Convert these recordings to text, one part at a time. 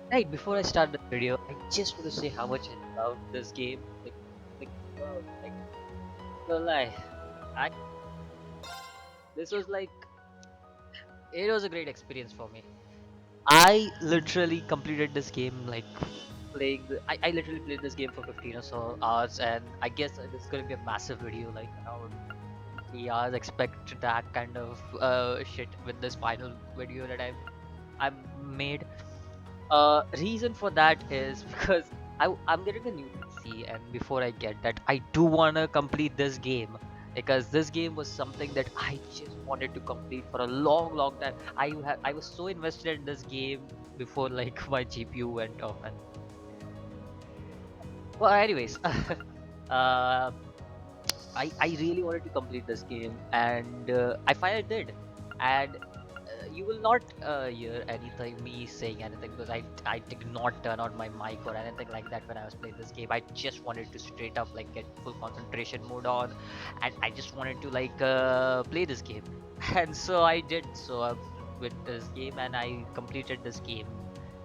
Right before I start the video, I just want to say how much I love this game. Like, wow, like, no lie, I this was like it was a great experience for me. I literally completed this game like I literally played this game for 15 or so hours, and I guess this is gonna be a massive video, like around 3 hours. Expect that kind of shit with this final video that I'm made. Reason for that is because I'm getting a new PC, and before I get that, I do wanna complete this game because this game was something that I just wanted to complete for a long time. I was so invested in this game before like my GPU went off. And well, anyways, uh, I really wanted to complete this game, and I finally did. And you will not hear anything me saying anything because I did not turn on my mic or anything like that when I was playing this game. I just wanted to straight up like get full concentration mode on, and I just wanted to like play this game. And so I did so with this game, and I completed this game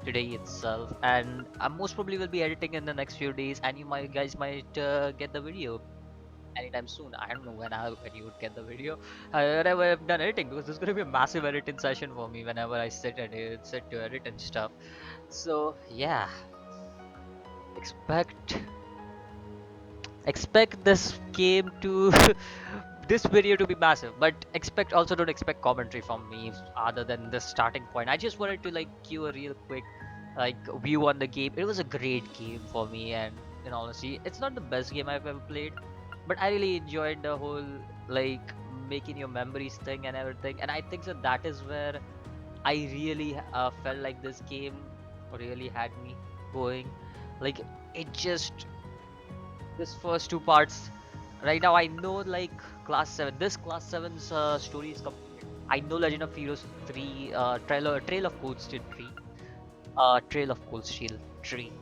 today itself. And I most probably will be editing in the next few days, and you might guys might get the video anytime soon. I don't know when you would get the video. Whenever I've done editing, because there's gonna be a massive editing session for me whenever I sit to edit and stuff. So yeah, expect expect this game to this video to be massive, but expect also don't expect commentary from me other than the starting point. I just wanted to like give a real quick like view on the game. It was a great game for me, and in honesty, it's not the best game I've ever played, but I really enjoyed the whole like making your memories thing and everything. And I think that that is where I really felt like this game really had me going. Like it just this first two parts. Right now, I know like Class 7. This Class 7's story is completed. I know Legend of Heroes 3, Trail of Cold Steel 3, Trail of Cold Steel 3,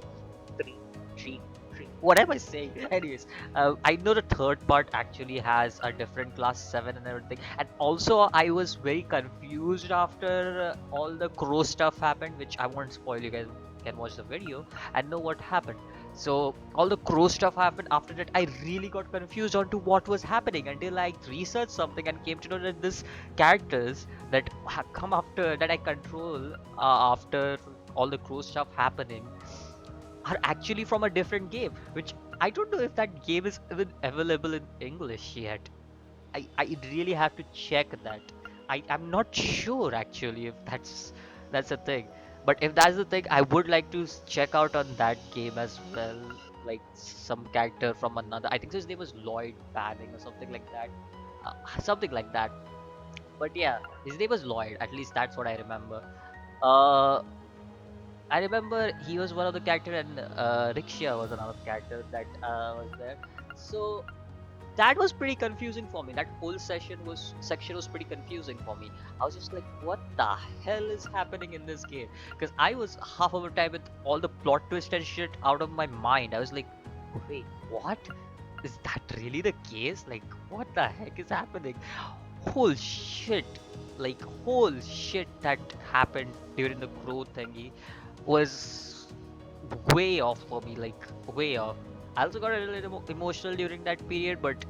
3, 3, 3. What am I saying? Anyways, I know the third part actually has a different Class 7 and everything. And also, I was very confused after all the crow stuff happened, which I won't spoil. You guys can watch the video and know what happened. So all the crow stuff happened. After that, I really got confused onto what was happening until I researched something and came to know that this characters that come after that I control after all the crow stuff happening are actually from a different game, which I don't know if that game is even available in English yet. I really have to check that. I'm not sure actually if that's a thing. But if that's the thing, I would like to check out on that game as well. Like some character from another. I think his name was Lloyd Banning or something like that. Something like that. But yeah, his name was Lloyd. At least that's what I remember. Uh, I remember he was one of the character, and Riksha was another character that was there. So that was pretty confusing for me. That whole section was pretty confusing for me. I was just like, what the hell is happening in this game? Because I was half of the time with all the plot twist and shit out of my mind. I was like, wait, what? Is that really the case? Like, what the heck is happening? Whole shit, like whole shit that happened during the crow thingy was way off for me, like way off. I also got a little emotional during that period, but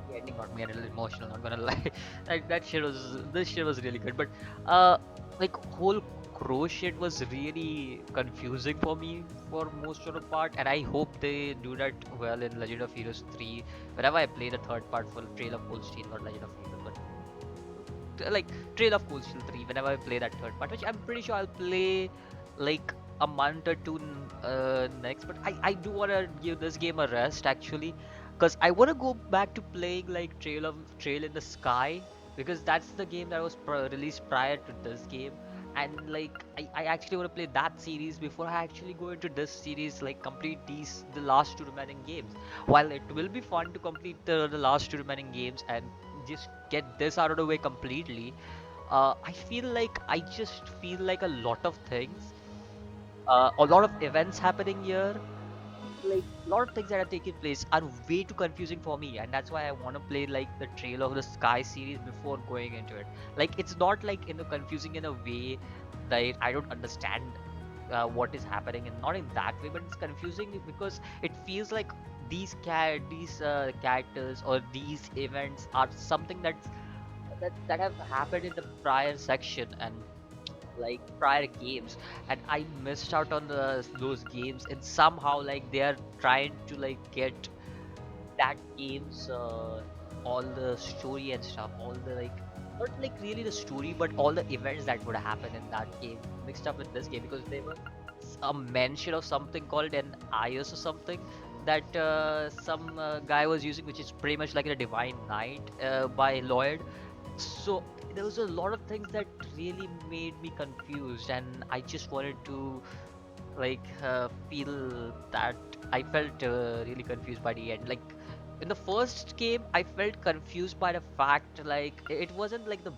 the ending got me a little emotional. Not gonna lie, like that shit was this shit was really good, but uh, like whole crow shit was really confusing for me for most of the part, and I hope they do that well in Legend of Heroes 3. Whenever I play the third part for Trail of Cold Steel, not Legend of Heroes, but like Trail of Cold Steel 3, whenever I play that third part, which I'm pretty sure I'll play like a month or two next. But I do want to give this game a rest actually, because I want to go back to playing like Trail in the Sky, because that's the game that was released prior to this game. And like I actually want to play that series before I actually go into this series, like complete the last two remaining games. While it will be fun to complete the last two remaining games and just get this out of the way completely, I feel like I just feel like a lot of things, a lot of events happening here, like a lot of things that are taking place are way too confusing for me, and that's why I want to play like the Trail of the Sky series before going into it. Like it's not like confusing in a way that I don't understand what is happening, and not in that way, but it's confusing because it feels like these characters or these events are something that have happened in the prior section and like prior games, and I missed out on those games, and somehow like they are trying to like get that game's all the story and stuff, all the like not like really the story, but all the events that would happen in that game mixed up in this game because there was a mention of something called an IS or something that some guy was using, which is pretty much like a divine knight by Lloyd. So there was a lot of things that really made me confused, and I just wanted to like feel that I felt really confused by the end. Like in the first game, I felt confused by the fact like it wasn't like the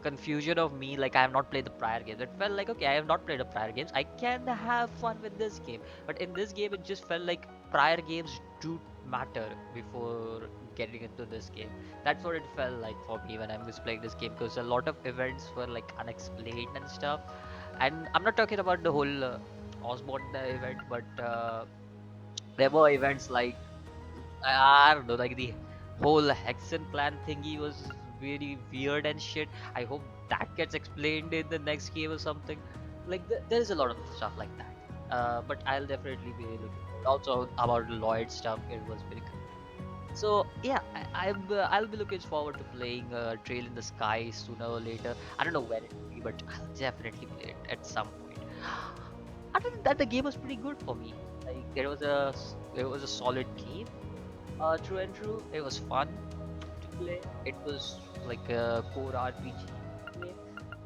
confusion of me like I have not played the prior games. It felt like okay, I have not played the prior games. I can have fun with this game. But in this game, it just felt like prior games do matter before getting into this game. That's what it felt like for me when I was playing this game because a lot of events were like unexplained and stuff. And I'm not talking about the whole Osborne event, but there were events like I don't know, like the whole Hexen clan thingy was very weird and shit. I hope that gets explained in the next game or something. Like there's a lot of stuff like that. But I'll definitely be looking forward. Also about Lloyd stuff, it was very cool. So yeah, I'll be looking forward to playing Trail in the Sky sooner or later. I don't know when it will be, but I'll definitely play it at some point. Other than that, the game was pretty good for me. Like there was a solid game, true and true. It was fun to play. It was like a core RPG game,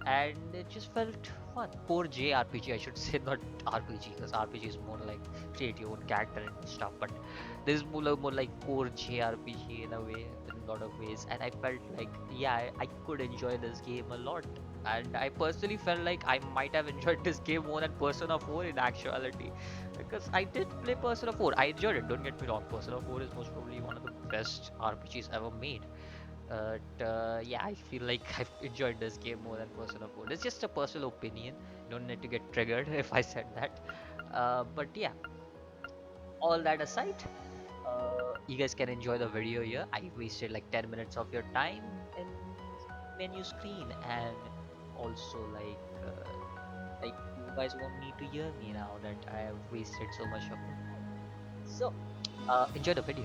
and it just felt fun. Core JRPG, I should say, not RPG, because RPG is more like create your own character and stuff. But this is more like core JRPG in a way, in a lot of ways. And I felt like, yeah, I could enjoy this game a lot. And I personally felt like I might have enjoyed this game more than Persona 4 in actuality, because I did play Persona 4. I enjoyed it. Don't get me wrong. Persona 4 is most probably one of the best RPGs ever made. But yeah, I feel like I've enjoyed this game more than Persona 4. It's just a personal opinion. You don't need to get triggered if I said that. But yeah, all that aside, you guys can enjoy the video here. I wasted like 10 minutes of your time in menu screen, and also like you guys won't need to hear me now that I have wasted so much of it. So enjoy the video.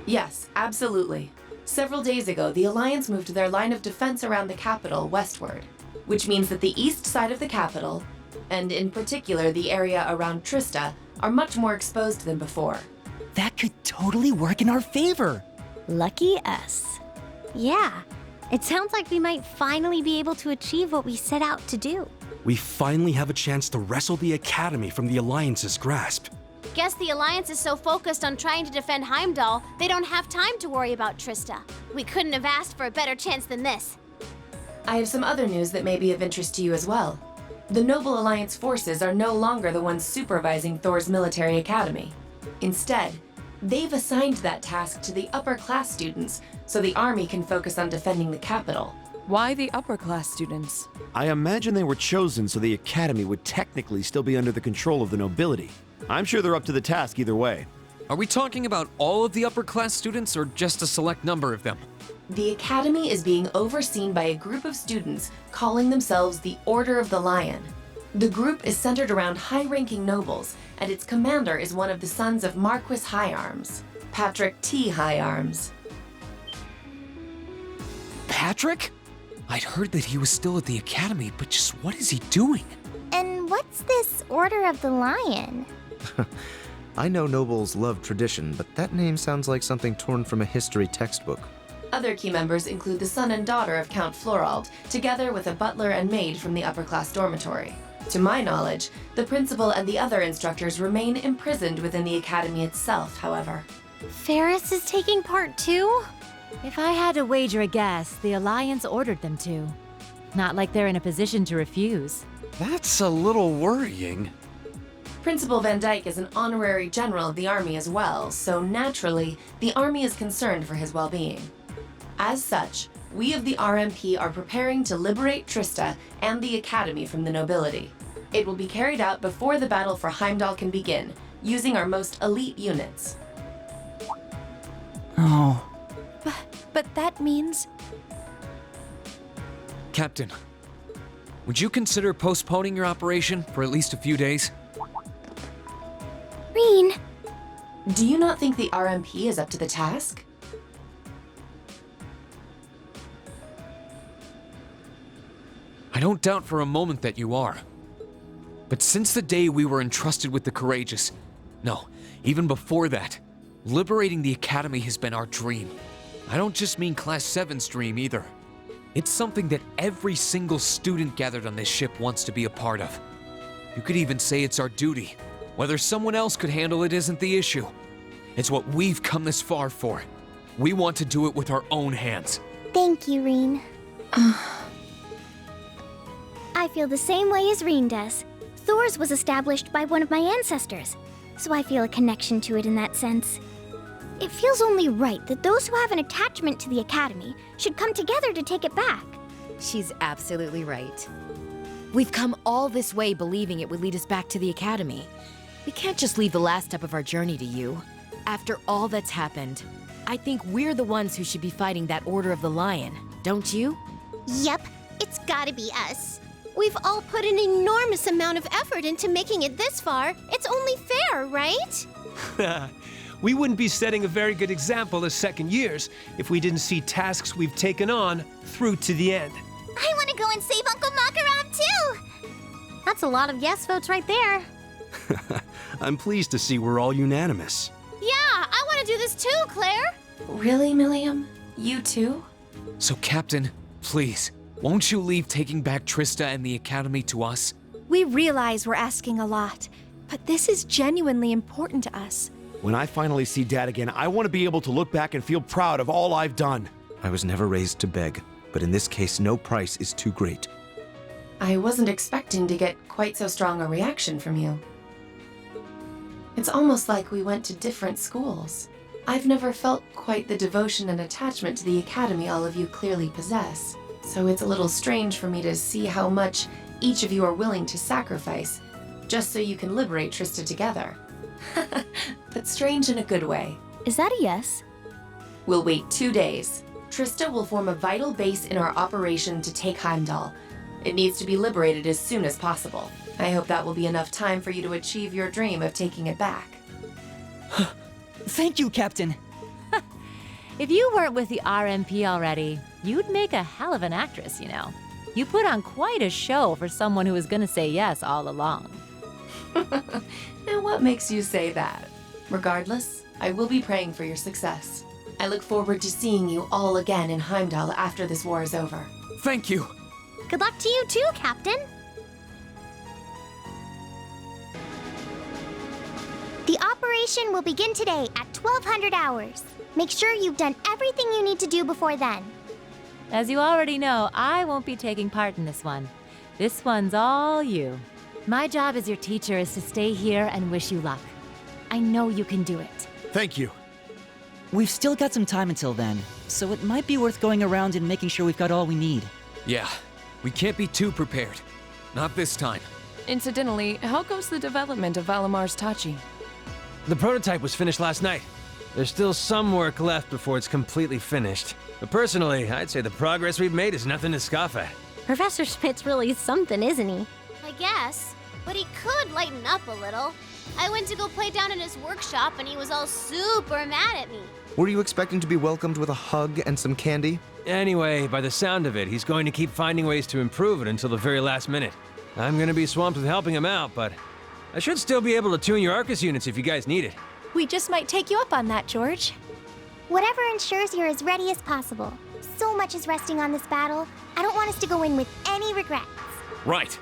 Yes, absolutely. Several days ago, the Alliance moved their line of defense around the capital westward, which means that the east side of the capital, and in particular the area around Trista, are much more exposed than before. That could totally work in our favor. Lucky us. Yeah, it sounds like we might finally be able to achieve what we set out to do. We finally have a chance to wrestle the Academy from the Alliance's grasp. Guess the Alliance is so focused on trying to defend Heimdallr, they don't have time to worry about Trista. We couldn't have asked for a better chance than this. I have some other news that may be of interest to you as well. The Noble Alliance forces are no longer the ones supervising Thor's military academy. Instead, they've assigned that task to the upper class students so the army can focus on defending the capital. Why the upper class students? I imagine they were chosen so the academy would technically still be under the control of the nobility. I'm sure they're up to the task either way. Are we talking about all of the upper class students or just a select number of them? The academy is being overseen by a group of students calling themselves the Order of the Lion. The group is centered around high-ranking nobles, and its commander is one of the sons of Marquis Higharms, Patrick T. Higharms. Patrick? I'd heard that he was still at the academy, but just what is he doing? And what's this Order of the Lion? I know nobles love tradition, but that name sounds like something torn from a history textbook. Other key members include the son and daughter of Count Florald, together with a butler and maid from the upper-class dormitory. To my knowledge, the principal and the other instructors remain imprisoned within the academy itself, however. Ferris is taking part too? If I had to wager a guess, the Alliance ordered them to. Not like they're in a position to refuse. That's a little worrying. Principal Van Dyke is an honorary general of the army as well, so naturally, the army is concerned for his well-being. As such, we of the RMP are preparing to liberate Trista and the Academy from the nobility. It will be carried out before the battle for Heimdallr can begin, using our most elite units. Oh. But that means... Captain, would you consider postponing your operation for at least a few days? Rean, Do you not think the RMP is up to the task? I don't doubt for a moment that you are. But since the day we were entrusted with the Courageous, no, even before that, liberating the Academy has been our dream. I don't just mean Class VII's dream either. It's something that every single student gathered on this ship wants to be a part of. You could even say it's our duty. Whether someone else could handle it isn't the issue. It's what we've come this far for. We want to do it with our own hands. thank you, Rean. I feel the same way as Rean does. Thor's was established by one of my ancestors, so I feel a connection to it in that sense. It feels only right that those who have an attachment to the Academy should come together to take it back. She's absolutely right. We've come all this way believing it would lead us back to the Academy. We can't just leave the last step of our journey to you. After all that's happened, I think we're the ones who should be fighting that Order of the Lion, don't you? Yep, it's gotta be us. We've all put an enormous amount of effort into making it this far. It's only fair, right? We wouldn't be setting a very good example as second years if we didn't see tasks we've taken on through to the end. I want to go and save Uncle Makarov too! That's a lot of yes votes right there. I'm pleased to see we're all unanimous. Yeah, I want to do this too, Claire! Really, Milliam? You too? So, Captain, please, won't you leave taking back Trista and the Academy to us? We realize we're asking a lot, but this is genuinely important to us. When I finally see Dad again, I want to be able to look back and feel proud of all I've done. I was never raised to beg, but in this case, no price is too great. I wasn't expecting to get quite so strong a reaction from you. It's almost like we went to different schools. I've never felt quite the devotion and attachment to the Academy all of you clearly possess, so it's a little strange for me to see how much each of you are willing to sacrifice, just so you can liberate Trista together. But strange in a good way. Is that a yes? We'll wait 2 days. Trista will form a vital base in our operation to take Heimdallr. It needs to be liberated as soon as possible. I hope that will be enough time for you to achieve your dream of taking it back. Thank you, Captain. If you weren't with the RMP already, you'd make a hell of an actress, you know. You put on quite a show for someone who was gonna say yes all along. Now what makes you say that? Regardless, I will be praying for your success. I look forward to seeing you all again in Heimdallr after this war is over. Thank you. Good luck to you too, Captain. The mission will begin today at 1200 hours. Make sure you've done everything you need to do before then. As you already know, I won't be taking part in this one. This one's all you. My job as your teacher is to stay here and wish you luck. I know you can do it. Thank you. We've still got some time until then, so it might be worth going around and making sure we've got all we need. Yeah, we can't be too prepared. Not this time. Incidentally, how goes the development of Valimar's Tachi? The prototype was finished last night. There's still some work left before it's completely finished. But personally, I'd say the progress we've made is nothing to scoff at. Professor Schmidt's really something, isn't he? I guess. But he could lighten up a little. I went to go play down in his workshop and he was all super mad at me. Were you expecting to be welcomed with a hug and some candy? Anyway, by the sound of it, he's going to keep finding ways to improve it until the very last minute. I'm gonna be swamped with helping him out, but I should still be able to tune your Arcus units if you guys need it. We just might take you up on that, George. Whatever ensures you're as ready as possible. So much is resting on this battle. I don't want us to go in with any regrets. Right.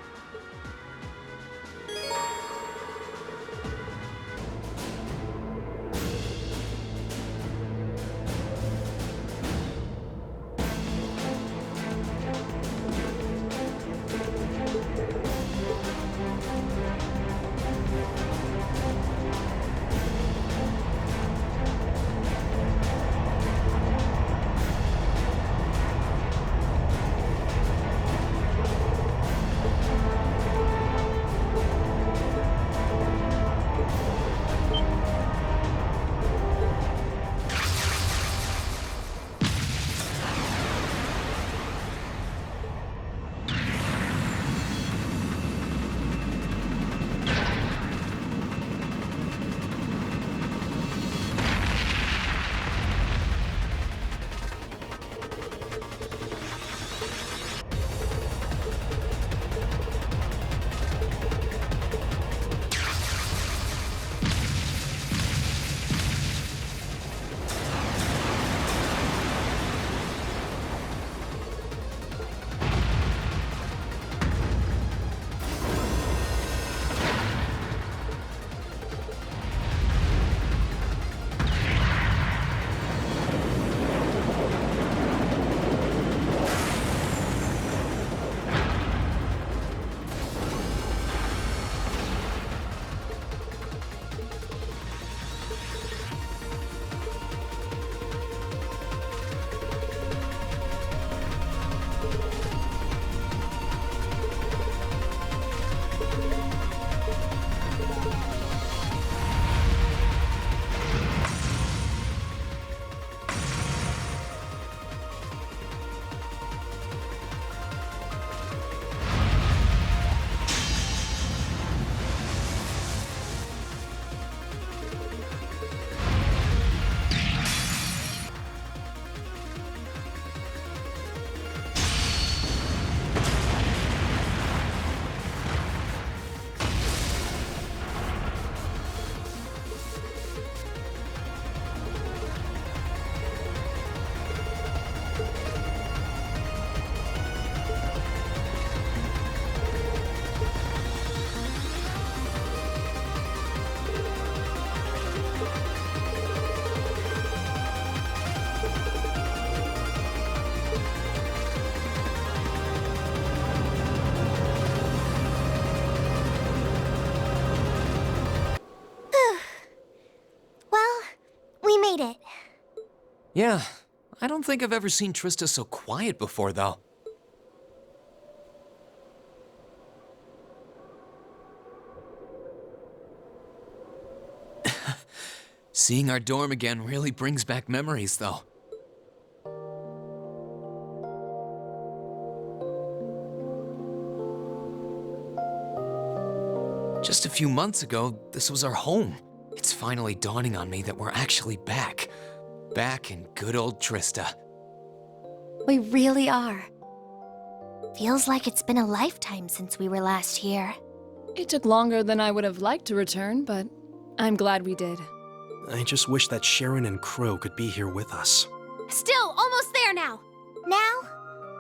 Made it. Yeah, I don't think I've ever seen Trista so quiet before, though. Seeing our dorm again really brings back memories, though. Just a few months ago, this was our home. It's finally dawning on me that we're actually back. Back in good old Trista. We really are. Feels like it's been a lifetime since we were last here. It took longer than I would have liked to return, but I'm glad we did. I just wish that Sharon and Crow could be here with us. Still, almost there now. Now,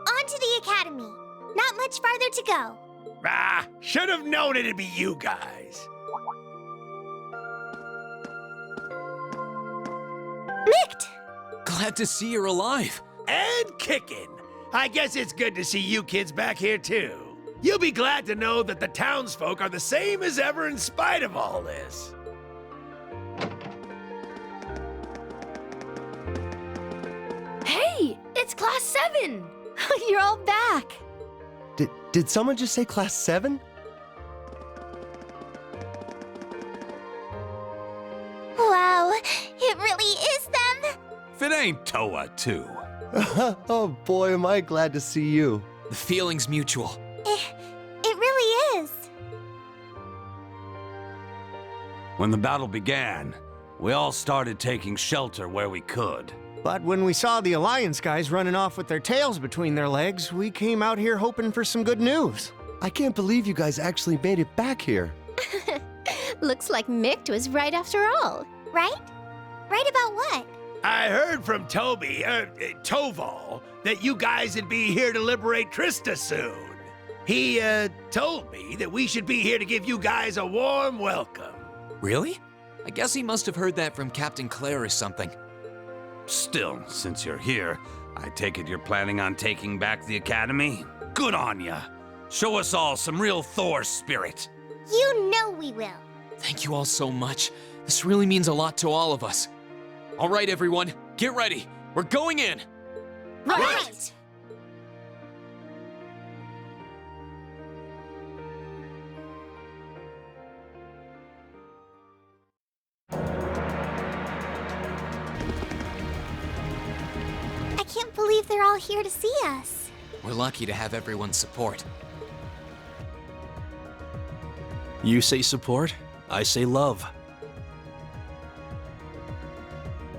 on to the academy. Not much farther to go. Ah, should have known it'd be you guys. Mikt! Glad to see you're alive. And kicking. I guess it's good to see you kids back here, too. You'll be glad to know that the townsfolk are the same as ever in spite of all this. Hey, it's Class VII! You're all back. Did someone just say Class 7? Wow, it really is them! If it ain't Toa, too. Oh boy, am I glad to see you. The feeling's mutual. It really is. When the battle began, we all started taking shelter where we could. But when we saw the Alliance guys running off with their tails between their legs, we came out here hoping for some good news. I can't believe you guys actually made it back here. Looks like Mikt was right after all. Right? Right about what? I heard from Toval, that you guys would be here to liberate Trista soon. He, told me that we should be here to give you guys a warm welcome. Really? I guess he must have heard that from Captain Claire or something. Still, since you're here, I take it you're planning on taking back the Academy? Good on ya. Show us all some real Thor spirit. You know we will. Thank you all so much. This really means a lot to all of us. All right, everyone, get ready. We're going in. Right! I can't believe they're all here to see us. We're lucky to have everyone's support. You say support, I say love.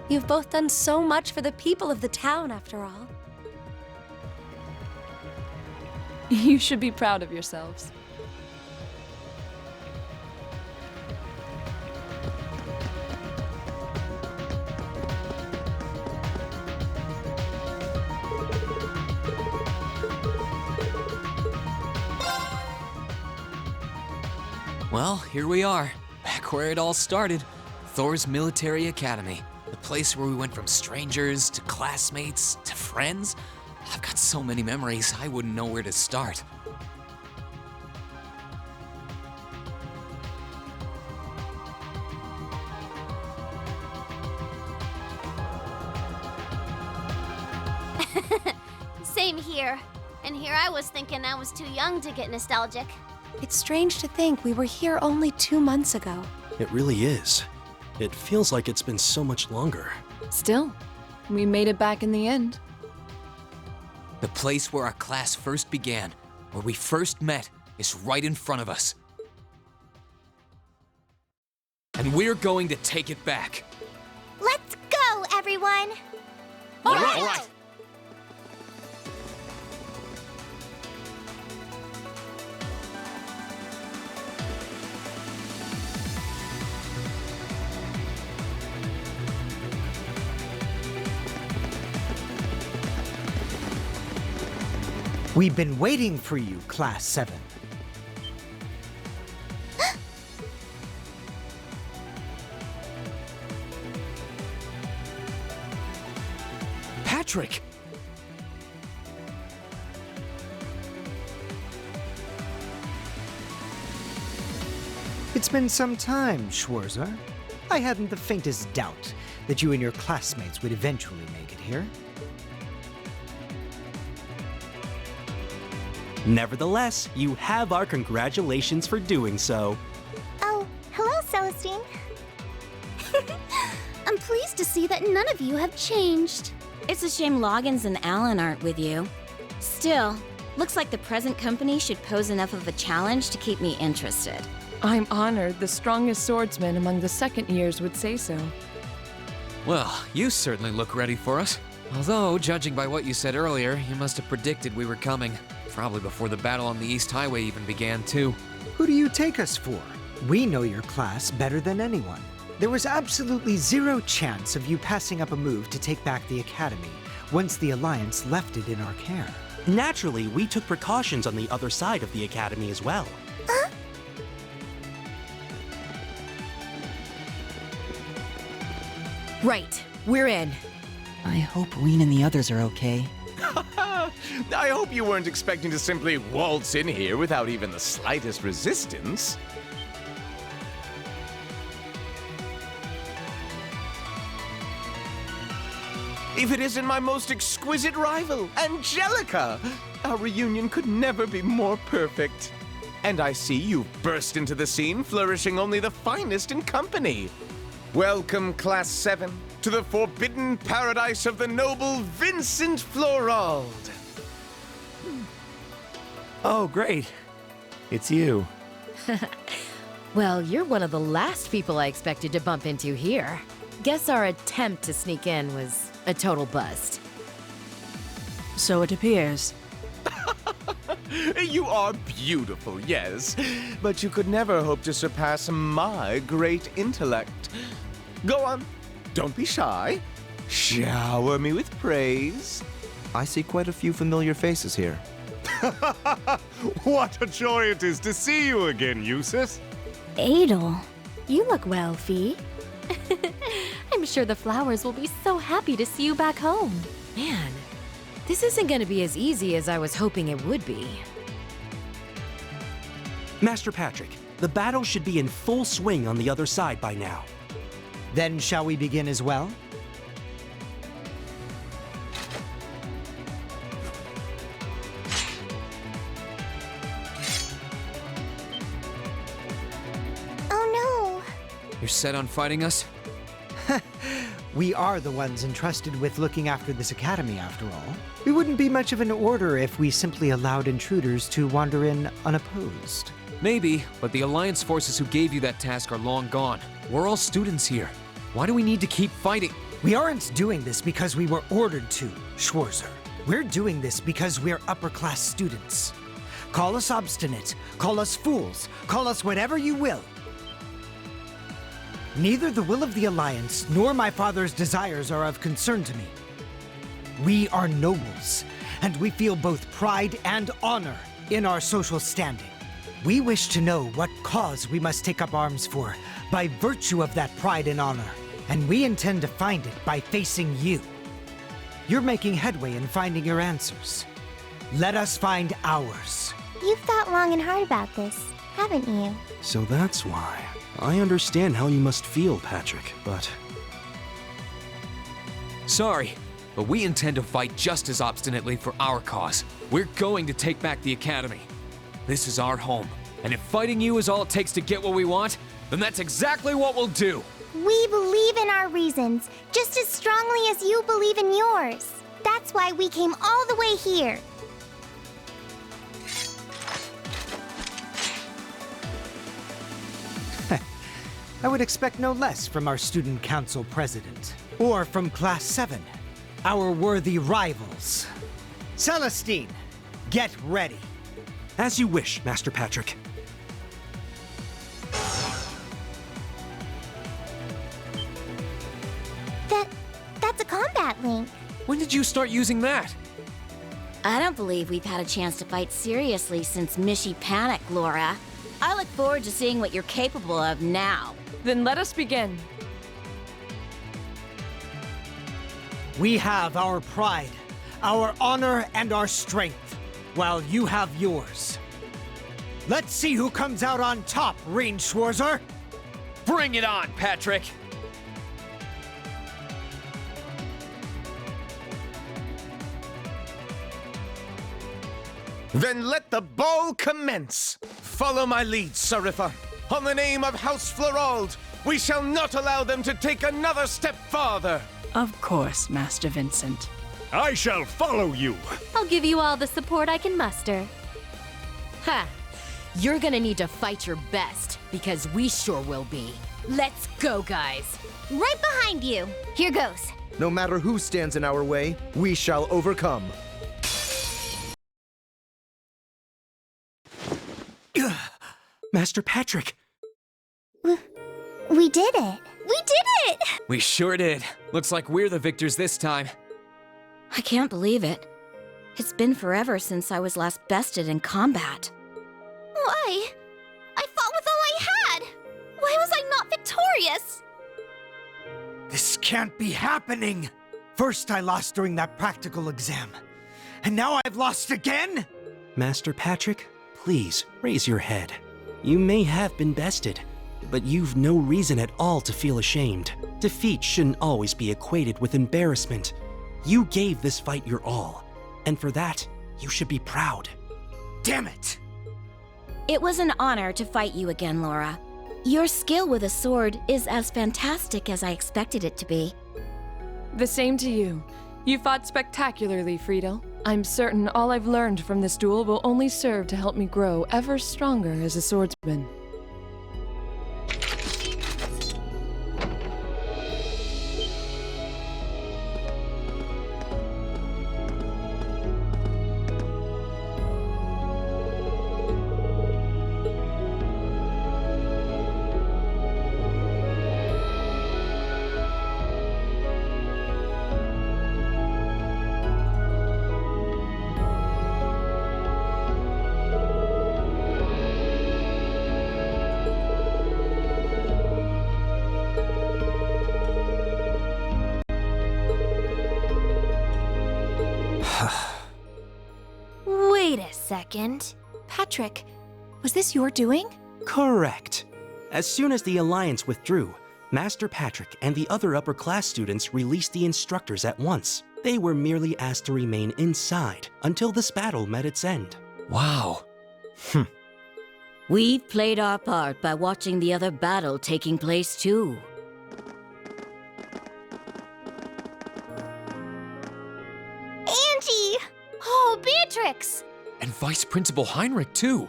You've both done so much for the people of the town, after all. You should be proud of yourselves. Well, here we are, back where it all started. Thor's Military Academy. The place where we went from strangers to classmates to friends. I've got so many memories, I wouldn't know where to start. Same here. And here I was thinking I was too young to get nostalgic. It's strange to think we were here only 2 months ago. It really is. It feels like it's been so much longer. Still, we made it back in the end. The place where our class first began, where we first met, is right in front of us. And we're going to take it back. Let's go, everyone! All right. We've been waiting for you, Class 7. Patrick! It's been some time, Schwarzer. I hadn't the faintest doubt that you and your classmates would eventually make it here. Nevertheless, you have our congratulations for doing so. Oh, hello, Celestine. I'm pleased to see that none of you have changed. It's a shame Loggins and Alan aren't with you. Still, looks like the present company should pose enough of a challenge to keep me interested. I'm honored the strongest swordsman among the second years would say so. Well, you certainly look ready for us. Although, judging by what you said earlier, you must have predicted we were coming. Probably before the battle on the East Highway even began, too. Who do you take us for? We know your class better than anyone. There was absolutely zero chance of you passing up a move to take back the Academy once the Alliance left it in our care. Naturally, we took precautions on the other side of the Academy as well. Right. we're in. I hope Rean and the others are okay. I hope you weren't expecting to simply waltz in here without even the slightest resistance. If it isn't my most exquisite rival, Angelica! Our reunion could never be more perfect. And I see you've burst into the scene, flourishing only the finest in company. Welcome, Class 7, to the forbidden paradise of the noble Vincent Florald. Oh, great. It's you. Well, you're one of the last people I expected to bump into here. Guess our attempt to sneak in was a total bust. So it appears. You are beautiful, yes, but you could never hope to surpass my great intellect. Go on, don't be shy. Shower me with praise. I see quite a few familiar faces here. What a joy it is to see you again, Eustace. Adel, you look well, Fee. I'm sure the flowers will be so happy to see you back home. Man, this isn't gonna be as easy as I was hoping it would be. Master Patrick, the battle should be in full swing on the other side by now. Then shall we begin as well? Oh You're set on fighting us? We are the ones entrusted with looking after this academy, after all. We wouldn't be much of an order if we simply allowed intruders to wander in unopposed. Maybe, but the Alliance forces who gave you that task are long gone. We're all students here. Why do we need to keep fighting? We aren't doing this because we were ordered to, Schwarzer. We're doing this because we're upper-class students. Call us obstinate, call us fools, call us whatever you will. Neither the will of the Alliance nor my father's desires are of concern to me. We are nobles, and we feel both pride and honor in our social standing. We wish to know what cause we must take up arms for by virtue of that pride and honor, and we intend to find it by facing you. You're making headway in finding your answers. Let us find ours. You've thought long and hard about this, haven't you? So that's why. I understand how you must feel, Patrick, but... Sorry, but we intend to fight just as obstinately for our cause. We're going to take back the Academy. This is our home, and if fighting you is all it takes to get what we want, then that's exactly what we'll do. We believe in our reasons, just as strongly as you believe in yours. That's why we came all the way here. I would expect no less from our student council president, or from Class 7, our worthy rivals. Celestine, get ready. As you wish, Master Patrick. That's a combat link. When did you start using that? I don't believe we've had a chance to fight seriously since Mishy Panic, Laura. I look forward to seeing what you're capable of now. Then let us begin. We have our pride, our honor, and our strength, while you have yours. Let's see who comes out on top, Rean Schwarzer. Bring it on, Patrick! Then let the ball commence. Follow my lead, Saritha. On the name of House Florald, we shall not allow them to take another step farther. Of course, Master Vincent. I shall follow you. I'll give you all the support I can muster. Ha! You're gonna need to fight your best, because we sure will be. Let's go, guys! Right behind you. Here goes. No matter who stands in our way, we shall overcome. Master Patrick! We did it. We did it! We sure did. Looks like we're the victors this time. I can't believe it. It's been forever since I was last bested in combat. Why? I fought with all I had! Why was I not victorious? This can't be happening! First I lost during that practical exam, and now I've lost again? Master Patrick, please raise your head. You may have been bested, but you've no reason at all to feel ashamed. Defeat shouldn't always be equated with embarrassment. You gave this fight your all, and for that, you should be proud. Damn it! It was an honor to fight you again, Laura. Your skill with a sword is as fantastic as I expected it to be. The same to you. You fought spectacularly, Friedel. I'm certain all I've learned from this duel will only serve to help me grow ever stronger as a swordsman. Wait a second. Patrick, was this your doing? Correct. As soon as the Alliance withdrew, Master Patrick and the other upper class students released the instructors at once. They were merely asked to remain inside until this battle met its end. Wow. We've played our part by watching the other battle taking place too. Angie! Oh, Beatrix! And Vice Principal Heinrich, too.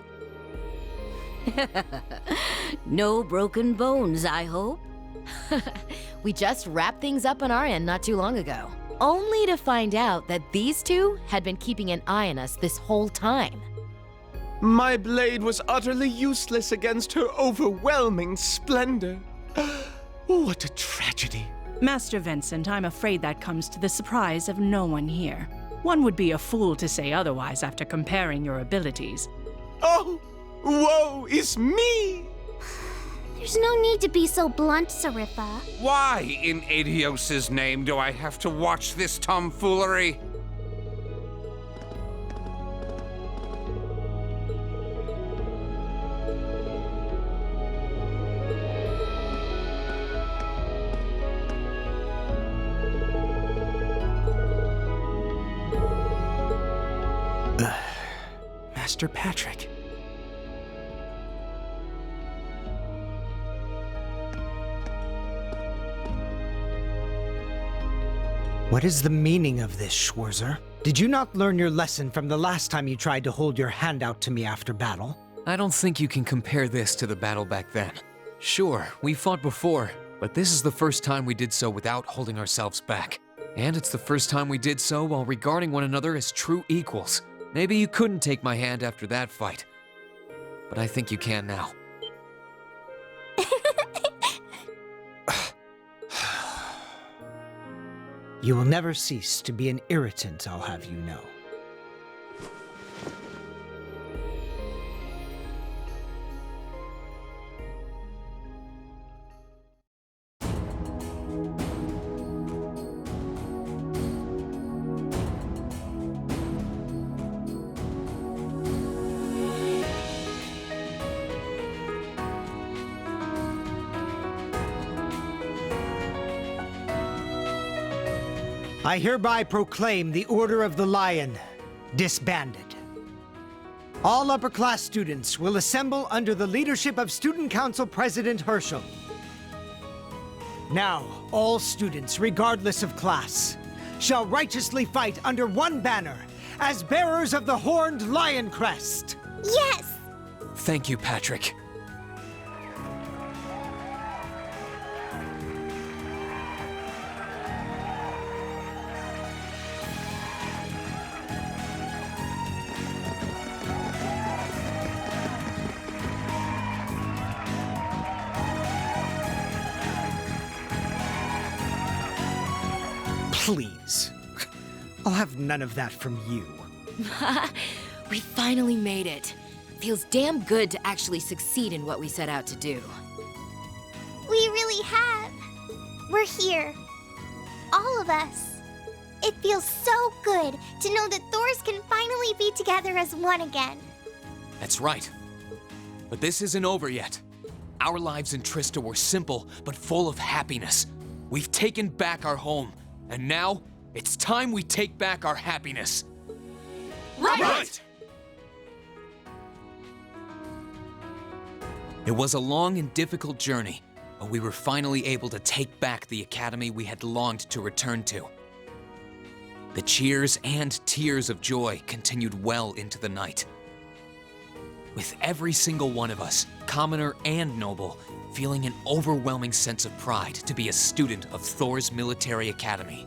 No broken bones, I hope. We just wrapped things up on our end not too long ago, only to find out that these two had been keeping an eye on us this whole time. My blade was utterly useless against her overwhelming splendor. What a tragedy. Master Vincent, I'm afraid that comes to the surprise of no one here. One would be a fool to say otherwise after comparing your abilities. Oh, woe is me! There's no need to be so blunt, Seriffa. Why, in Adios's name, do I have to watch this tomfoolery? Master Patrick. What is the meaning of this, Schwarzer? Did you not learn your lesson from the last time you tried to hold your hand out to me after battle? I don't think you can compare this to the battle back then. Sure, we fought before, but this is the first time we did so without holding ourselves back. And it's the first time we did so while regarding one another as true equals. Maybe you couldn't take my hand after that fight, but I think you can now. You will never cease to be an irritant, I'll have you know. I hereby proclaim the Order of the Lion disbanded. All upper-class students will assemble under the leadership of Student Council President Herschel. Now, all students, regardless of class, shall righteously fight under one banner as bearers of the horned lion crest. Yes! Thank you, Patrick. Please. I'll have none of that from you. We finally made it. Feels damn good to actually succeed in what we set out to do. We really have. We're here. All of us. It feels so good to know that Thors can finally be together as one again. That's right. But this isn't over yet. Our lives in Trista were simple, but full of happiness. We've taken back our home, and now it's time we take back our happiness. Right! It was a long and difficult journey, but we were finally able to take back the academy we had longed to return to. The cheers and tears of joy continued well into the night. With every single one of us, commoner and noble, feeling an overwhelming sense of pride to be a student of Thor's military academy.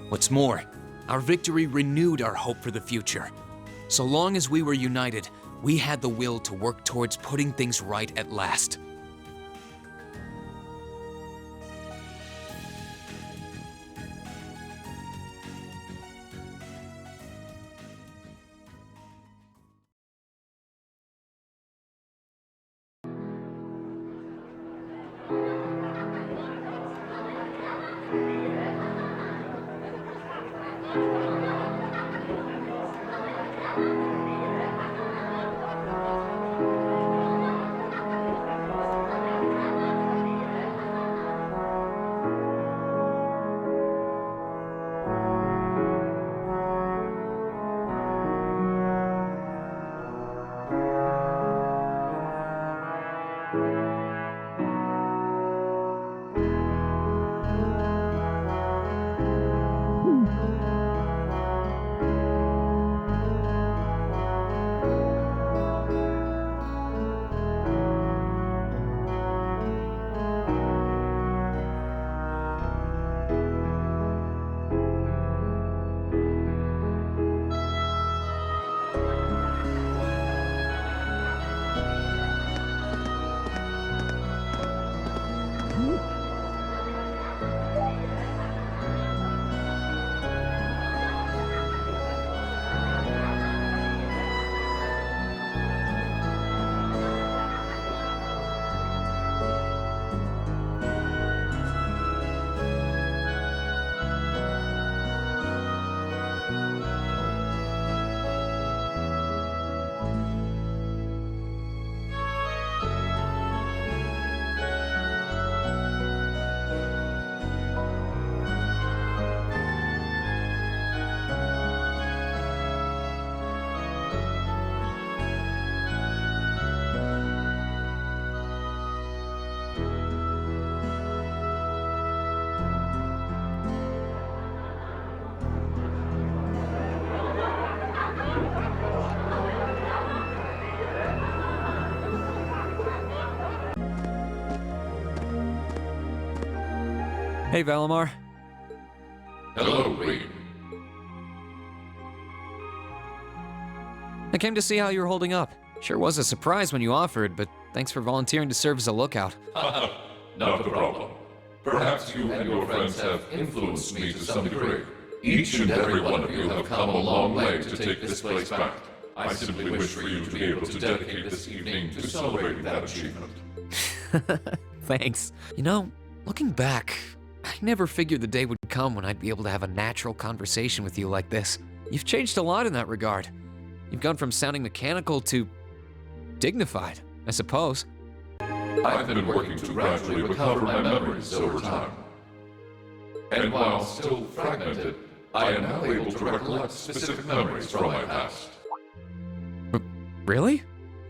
What's more, our victory renewed our hope for the future. So long as we were united, we had the will to work towards putting things right at last. Hey, Valimar. Hello, Rean. I came to see how you were holding up. Sure was a surprise when you offered, but thanks for volunteering to serve as a lookout. Not a problem. Perhaps you and your friends have influenced me to some degree. Each and every one of you have come a long way to take this place back. I simply wish for you to be able to dedicate this evening to celebrating that achievement. Thanks. You know, looking back, I never figured the day would come when I'd be able to have a natural conversation with you like this. You've changed a lot in that regard. You've gone from sounding mechanical to dignified, I suppose. I've been working to gradually recover my memories over time. And while still fragmented, I am now able to recollect specific memories from my past. Really?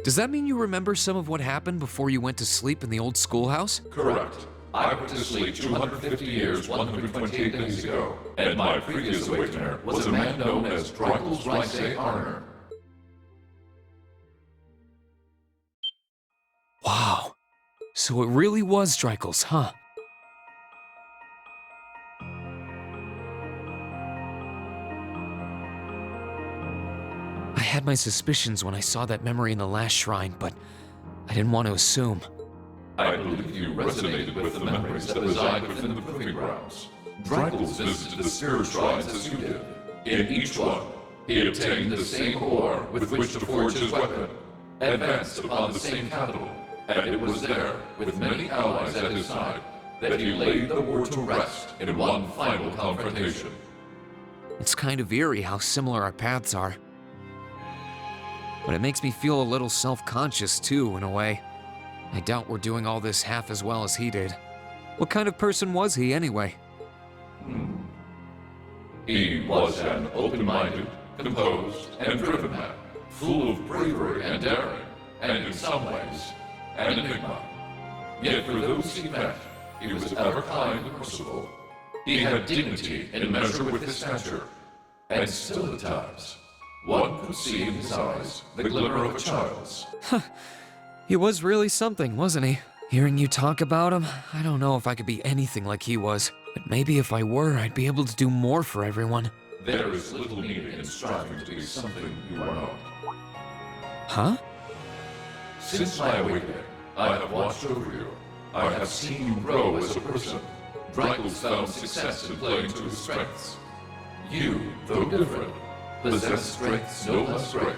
Does that mean you remember some of what happened before you went to sleep in the old schoolhouse? Correct. I went to sleep 250 years, 128 days ago, and my previous awakener was a man known as Drykel's Rice Armor. Wow. So it really was Drykel's, huh? I had my suspicions when I saw that memory in the last shrine, but I didn't want to assume. I believe you resonated with the memories that reside within the proving grounds. Drykel's visited the spirit shrines as you did. In each one, he obtained the same ore with which to forge his weapon, advanced upon the same capital, and it was there, with many allies at his side, that he laid the war to rest in one final confrontation. It's kind of eerie how similar our paths are. But it makes me feel a little self-conscious too, in a way. I doubt we're doing all this half as well as he did. What kind of person was he, anyway? He was an open-minded, composed, and driven man, full of bravery and daring, and in some ways, an enigma. Yet for those he met, he was ever kind and merciful. He had dignity in measure with his stature, and still at times, one could see in his eyes the glimmer of a child's. He was really something, wasn't he? Hearing you talk about him, I don't know if I could be anything like he was. But maybe if I were, I'd be able to do more for everyone. There is little need in striving to be something you are not. Huh? Since my awakening, I have watched over you. I have seen you grow as a person. Draco's found success in playing to his strengths. You, though different, possess strengths no less great.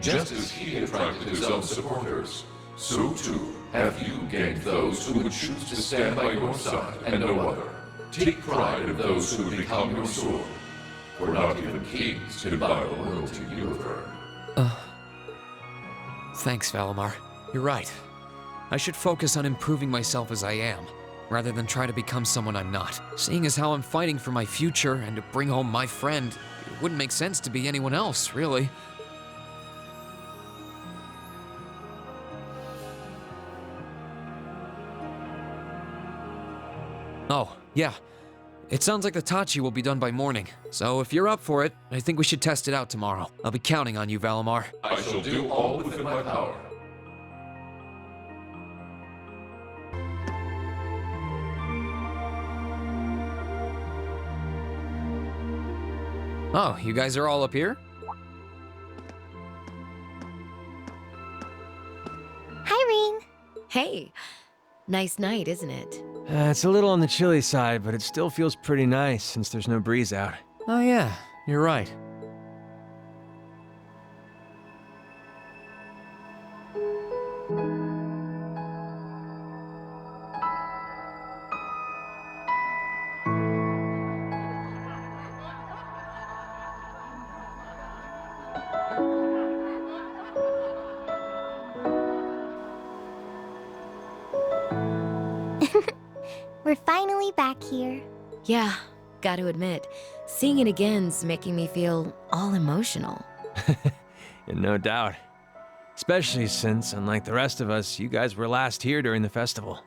Just as he attracted his own supporters, so too have you gained those who would choose to stand by your side and no other. Take pride in those who would become your sword, for not even kings can buy the loyalty you have earned. Thanks, Valimar. You're right. I should focus on improving myself as I am, rather than try to become someone I'm not. Seeing as how I'm fighting for my future and to bring home my friend, it wouldn't make sense to be anyone else, really. Oh, yeah. It sounds like the Tachi will be done by morning, so if you're up for it, I think we should test it out tomorrow. I'll be counting on you, Valimar. I shall do all within my power. Oh, you guys are all up here? Hi, Rean. Hey. Nice night, isn't it? It's a little on the chilly side, but it still feels pretty nice since there's no breeze out. Oh yeah, you're right. We're finally back here. Yeah, gotta admit, seeing it again's making me feel all emotional. No doubt. Especially since, unlike the rest of us, you guys were last here during the festival.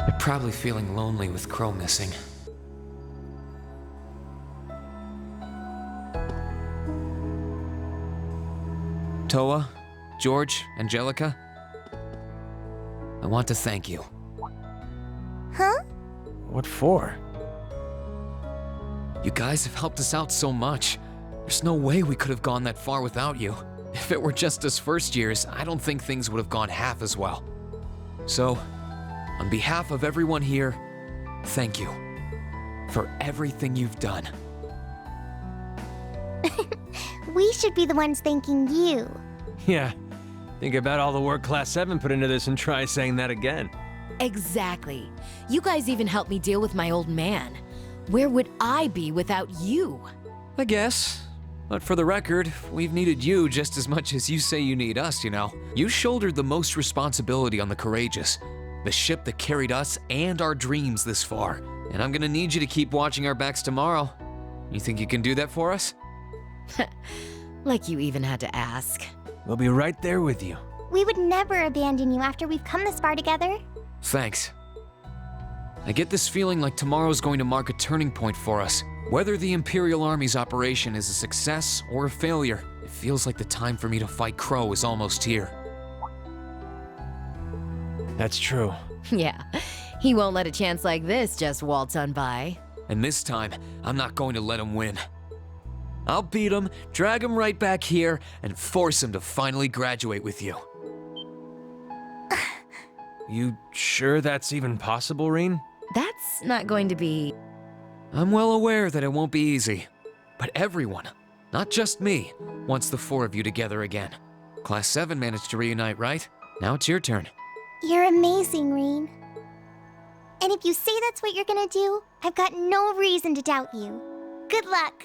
You're probably feeling lonely with Crow missing. Toa, George, Angelica, I want to thank you. Huh? What for? You guys have helped us out so much. There's no way we could have gone that far without you. If it were just us first years, I don't think things would have gone half as well. So, on behalf of everyone here, thank you for everything you've done. We should be the ones thanking you. Yeah. Think about all the work Class 7 put into this and try saying that again. Exactly. You guys even helped me deal with my old man. Where would I be without you? I guess. But for the record, we've needed you just as much as you say you need us, you know. You shouldered the most responsibility on the Courageous, the ship that carried us and our dreams this far. And I'm gonna need you to keep watching our backs tomorrow. You think you can do that for us? Like you even had to ask. We'll be right there with you. We would never abandon you after we've come this far together. Thanks. I get this feeling like tomorrow's going to mark a turning point for us. Whether the Imperial Army's operation is a success or a failure, it feels like the time for me to fight Crow is almost here. That's true. Yeah, he won't let a chance like this just waltz on by. And this time, I'm not going to let him win. I'll beat him, drag him right back here, and force him to finally graduate with you. You sure that's even possible, Rean? That's not going to be... I'm well aware that it won't be easy. But everyone, not just me, wants the four of you together again. Class VII managed to reunite, right? Now it's your turn. You're amazing, Rean. And if you say that's what you're gonna do, I've got no reason to doubt you. Good luck.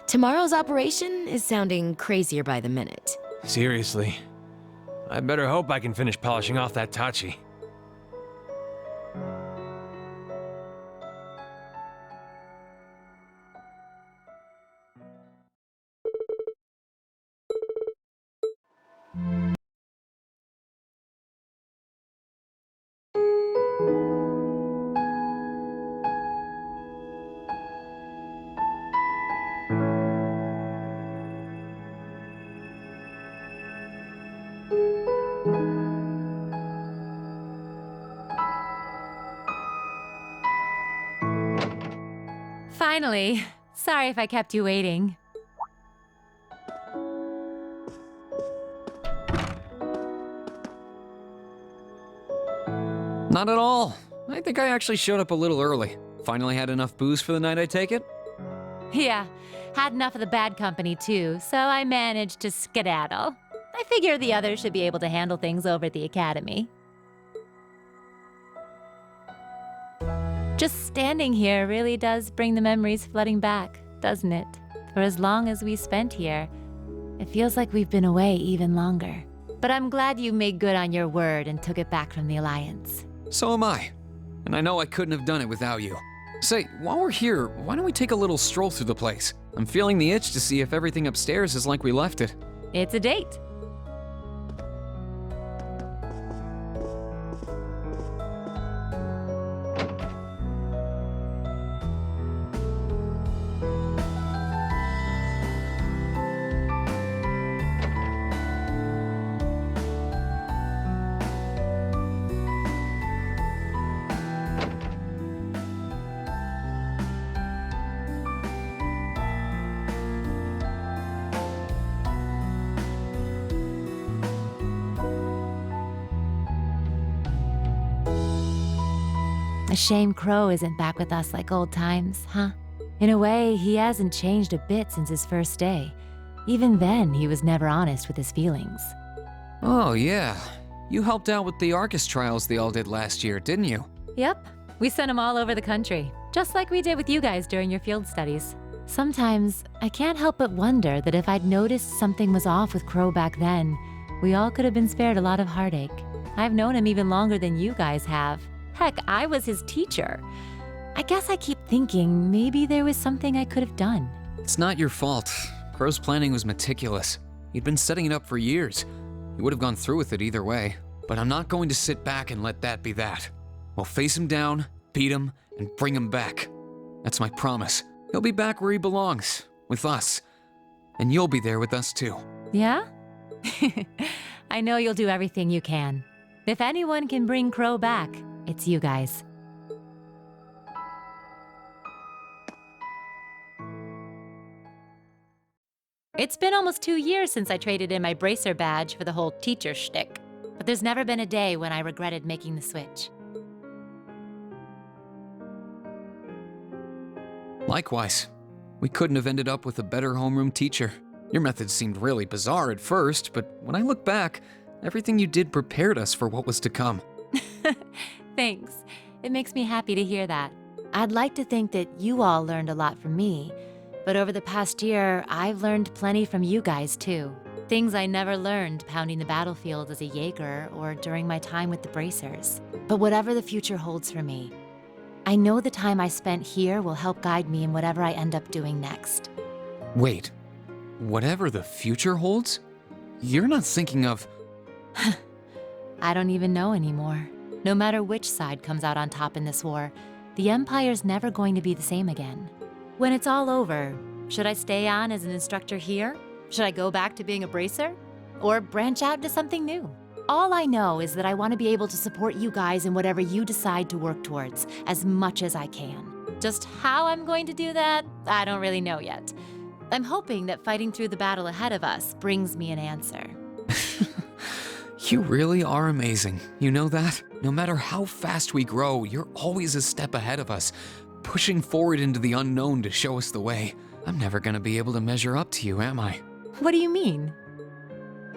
Tomorrow's operation is sounding crazier by the minute. Seriously. I better hope I can finish polishing off that Tachi. Finally. Sorry if I kept you waiting. Not at all. I think I actually showed up a little early. Finally had enough booze for the night, I take it? Yeah, had enough of the bad company too, so I managed to skedaddle. I figure the others should be able to handle things over at the academy. Just standing here really does bring the memories flooding back, doesn't it? For as long as we spent here, it feels like we've been away even longer. But I'm glad you made good on your word and took it back from the Alliance. So am I. And I know I couldn't have done it without you. Say, while we're here, why don't we take a little stroll through the place? I'm feeling the itch to see if everything upstairs is like we left it. It's a date. A shame Crow isn't back with us like old times, huh? In a way, he hasn't changed a bit since his first day. Even then, he was never honest with his feelings. Oh, yeah. You helped out with the Arcus trials they all did last year, didn't you? Yep, we sent him all over the country, just like we did with you guys during your field studies. Sometimes, I can't help but wonder that if I'd noticed something was off with Crow back then, we all could have been spared a lot of heartache. I've known him even longer than you guys have. Heck, I was his teacher. I guess I keep thinking maybe there was something I could have done. It's not your fault. Crow's planning was meticulous. He'd been setting it up for years. He would have gone through with it either way. But I'm not going to sit back and let that be that. We'll face him down, beat him, and bring him back. That's my promise. He'll be back where he belongs, with us. And you'll be there with us too. Yeah? I know you'll do everything you can. If anyone can bring Crow back, it's you guys. It's been almost 2 years since I traded in my bracer badge for the whole teacher shtick, but there's never been a day when I regretted making the switch. Likewise. We couldn't have ended up with a better homeroom teacher. Your methods seemed really bizarre at first, but when I look back, everything you did prepared us for what was to come. Thanks. It makes me happy to hear that. I'd like to think that you all learned a lot from me, but over the past year, I've learned plenty from you guys too. Things I never learned pounding the battlefield as a Jaeger or during my time with the bracers. But whatever the future holds for me, I know the time I spent here will help guide me in whatever I end up doing next. Wait, whatever the future holds? You're not thinking of... I don't even know anymore. No matter which side comes out on top in this war, the Empire's never going to be the same again. When it's all over, should I stay on as an instructor here? Should I go back to being a bracer? Or branch out to something new? All I know is that I want to be able to support you guys in whatever you decide to work towards, as much as I can. Just how I'm going to do that, I don't really know yet. I'm hoping that fighting through the battle ahead of us brings me an answer. You really are amazing. You know that? No matter how fast we grow, you're always a step ahead of us, pushing forward into the unknown to show us the way. I'm never gonna be able to measure up to you, am I? What do you mean?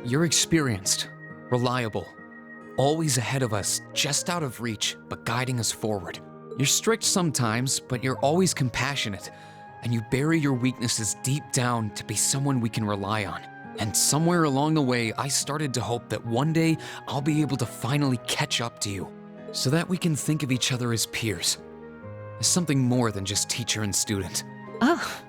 You're experienced, reliable, always ahead of us, just out of reach, but guiding us forward. You're strict sometimes, but you're always compassionate, and you bury your weaknesses deep down to be someone we can rely on. And somewhere along the way, I started to hope that one day I'll be able to finally catch up to you, so that we can think of each other as peers, as something more than just teacher and student. Oh.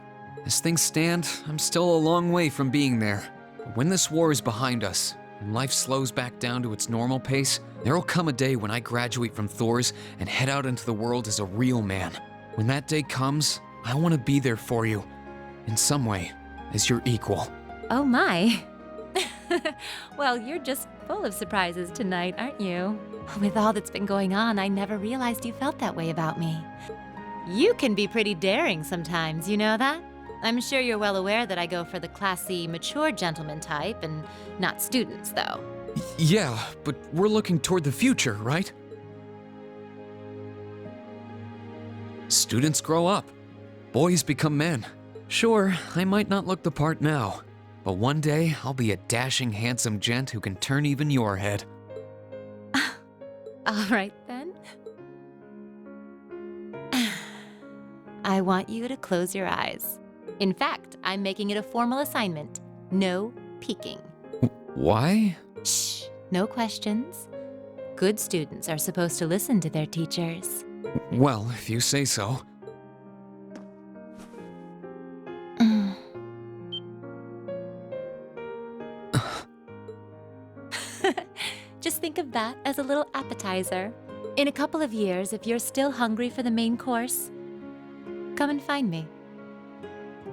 As things stand, I'm still a long way from being there. But when this war is behind us, and life slows back down to its normal pace, there'll come a day when I graduate from Thor's and head out into the world as a real man. When that day comes, I want to be there for you, in some way, as your equal. Oh my. Well, you're just full of surprises tonight, aren't you? With all that's been going on, I never realized you felt that way about me. You can be pretty daring sometimes, you know that? I'm sure you're well aware that I go for the classy, mature gentleman type and not students, though. Yeah, but we're looking toward the future, right? Students grow up. Boys become men. Sure, I might not look the part now, but one day I'll be a dashing, handsome gent who can turn even your head. All right, then. I want you to close your eyes. In fact, I'm making it a formal assignment. No peeking. Why? Shh, no questions. Good students are supposed to listen to their teachers. Well, if you say so. Just think of that as a little appetizer. In a couple of years, if you're still hungry for the main course, come and find me.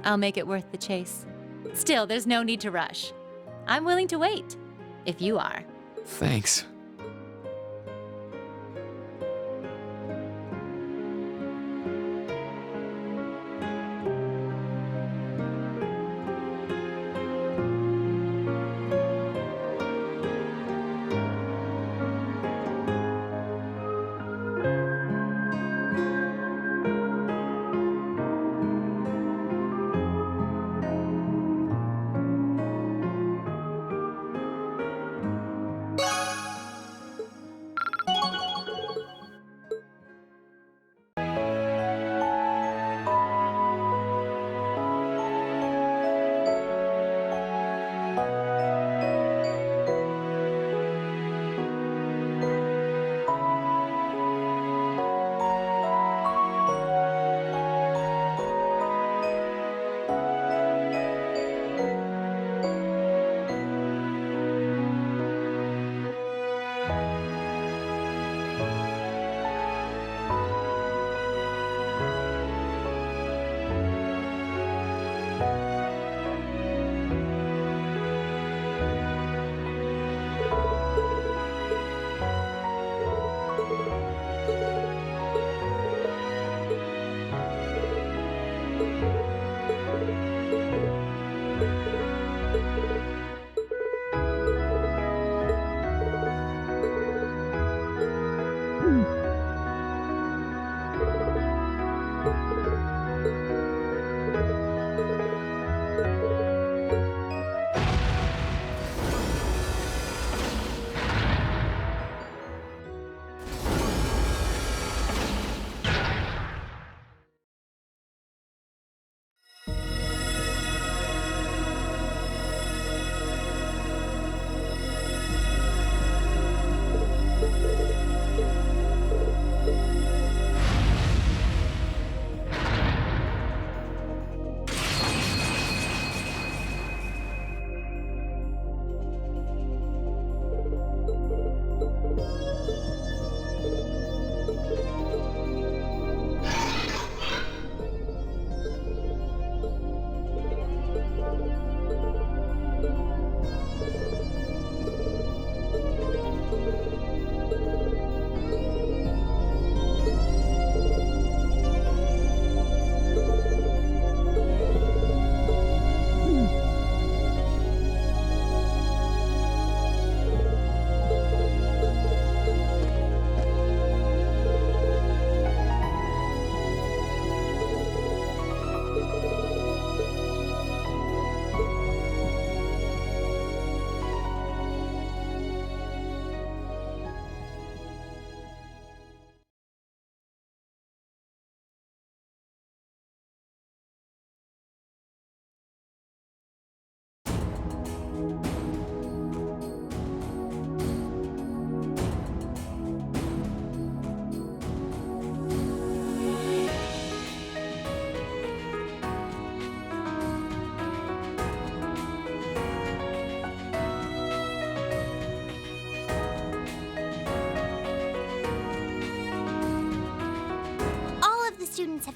I'll make it worth the chase. Still, there's no need to rush. I'm willing to wait, if you are. Thanks.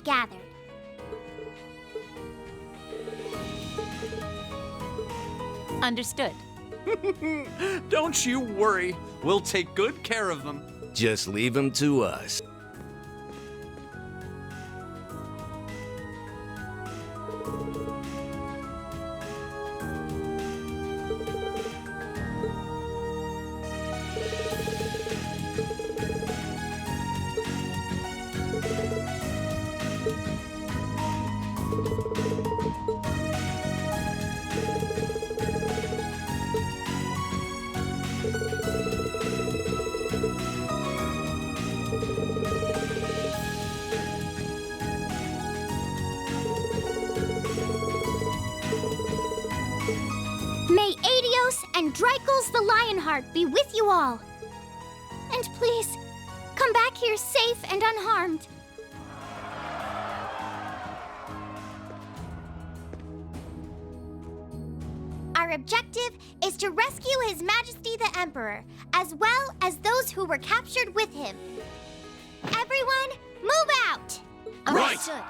gathered. Understood. Don't you worry. We'll take good care of them. Just leave them to us. May Adios and Dreikel's the Lionheart be with you all. And please, come back here safe and unharmed. Our objective is to rescue His Majesty the Emperor, as well as those who were captured with him. Everyone, move out! Right. Understood.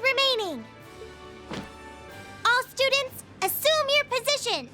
Remaining. All students, assume your positions.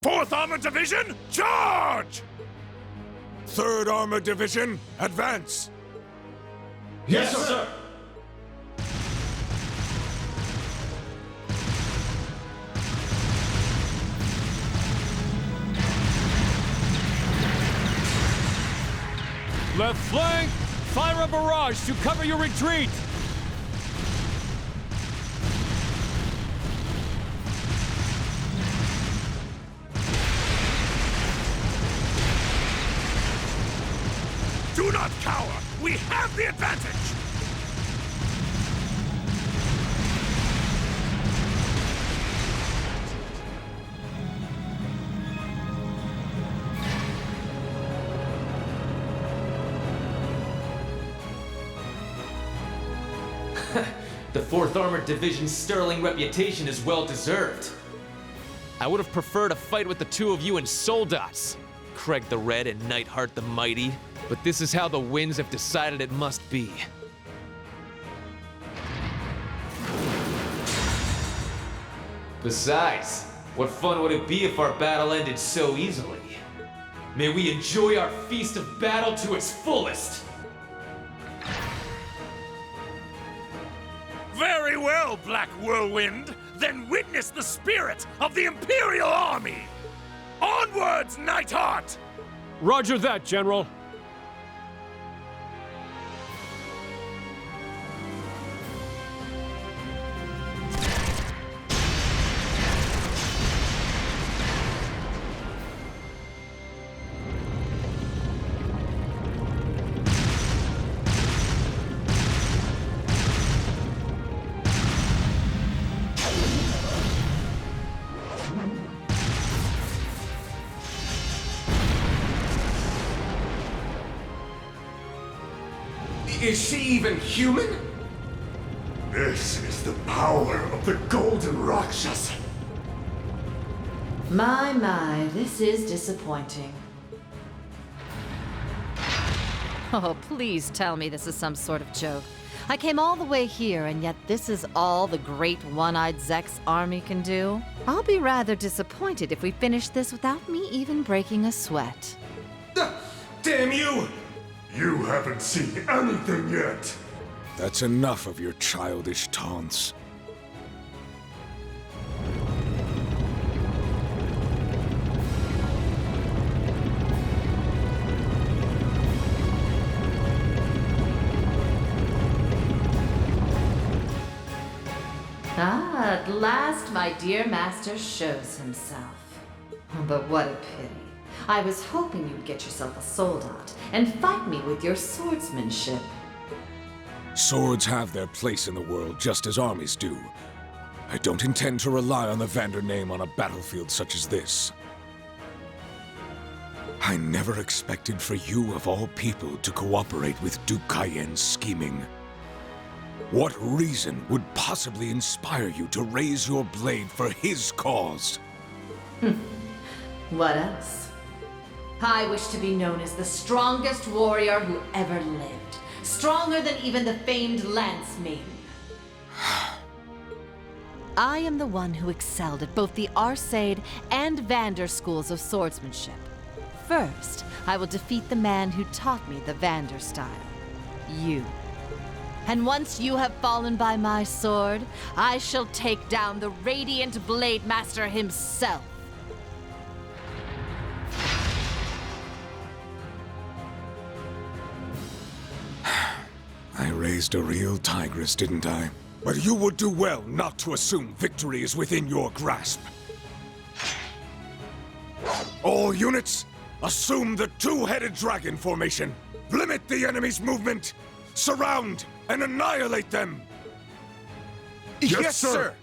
4th Armored Division, charge! 3rd Armored Division, advance! Yes, sir! Left flank! Fire a barrage to cover your retreat! Do not cower! We have the advantage! The 4th Armored Division's sterling reputation is well deserved. I would have preferred a fight with the two of you in Soldats, Craig the Red and Nightheart the Mighty, but this is how the winds have decided it must be. Besides, what fun would it be if our battle ended so easily? May we enjoy our feast of battle to its fullest! Very well, Black Whirlwind! Then witness the spirit of the Imperial Army! Onwards, Nightheart! Roger that, General. Is she even human? This is the power of the Golden Rakshas. My, this is disappointing. Oh, please tell me this is some sort of joke. I came all the way here, and yet this is all the great one-eyed Zek's army can do? I'll be rather disappointed if we finish this without me even breaking a sweat. Damn you! You haven't seen anything yet! That's enough of your childish taunts. Ah, at last my dear master shows himself. But what a pity. I was hoping you'd get yourself a soldat and fight me with your swordsmanship. Swords have their place in the world just as armies do. I don't intend to rely on the Vander name on a battlefield such as this. I never expected for you of all people to cooperate with Duke Cayenne's scheming. What reason would possibly inspire you to raise your blade for his cause? What else? I wish to be known as the strongest warrior who ever lived. Stronger than even the famed Lance Maiden. I am the one who excelled at both the Arcade and Vander schools of swordsmanship. First, I will defeat the man who taught me the Vander style. You. And once you have fallen by my sword, I shall take down the Radiant Blade Master himself. I raised a real tigress, didn't I? But you would do well not to assume victory is within your grasp. All units, assume the two-headed dragon formation. Limit the enemy's movement. Surround and annihilate them. Yes, sir.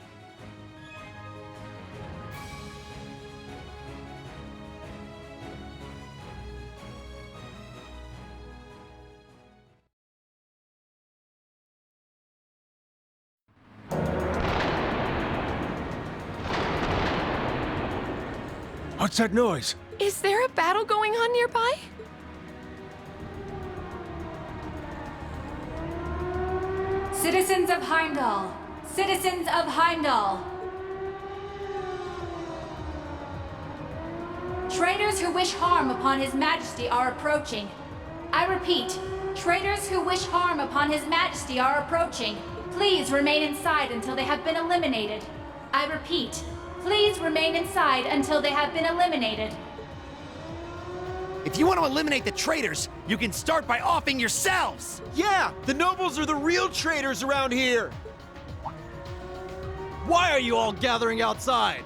What's that noise? Is there a battle going on nearby? Citizens of Heimdallr! Citizens of Heimdallr! Traitors who wish harm upon His Majesty are approaching. I repeat, traitors who wish harm upon His Majesty are approaching. Please remain inside until they have been eliminated. I repeat, please remain inside until they have been eliminated. If you want to eliminate the traitors, you can start by offing yourselves! Yeah, the nobles are the real traitors around here! Why are you all gathering outside?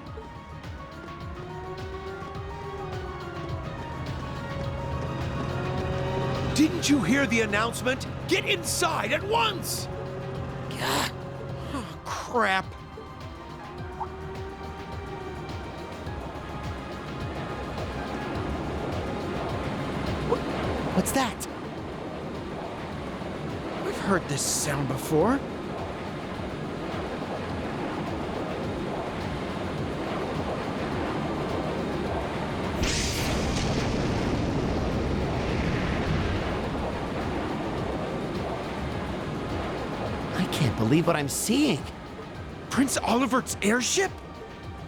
Didn't you hear the announcement? Get inside at once! Gah. Oh, crap. What's that? I've heard this sound before. I can't believe what I'm seeing. Prince Olivert's airship?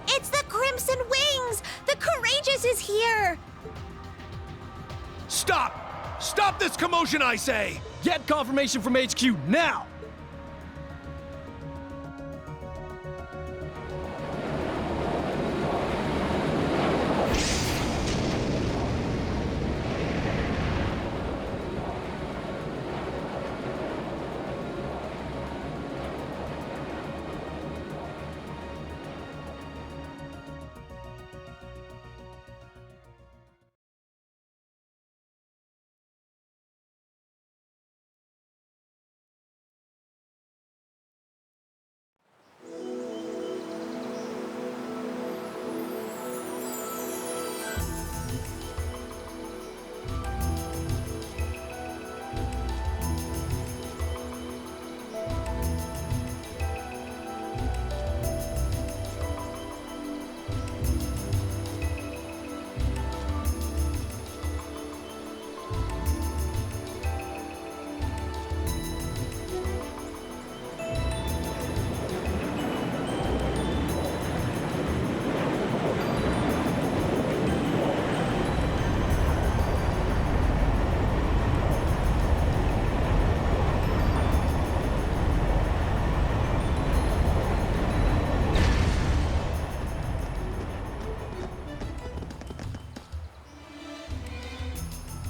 It's the Crimson Wings! The Courageous is here! Stop! Stop this commotion, I say! Get confirmation from HQ now!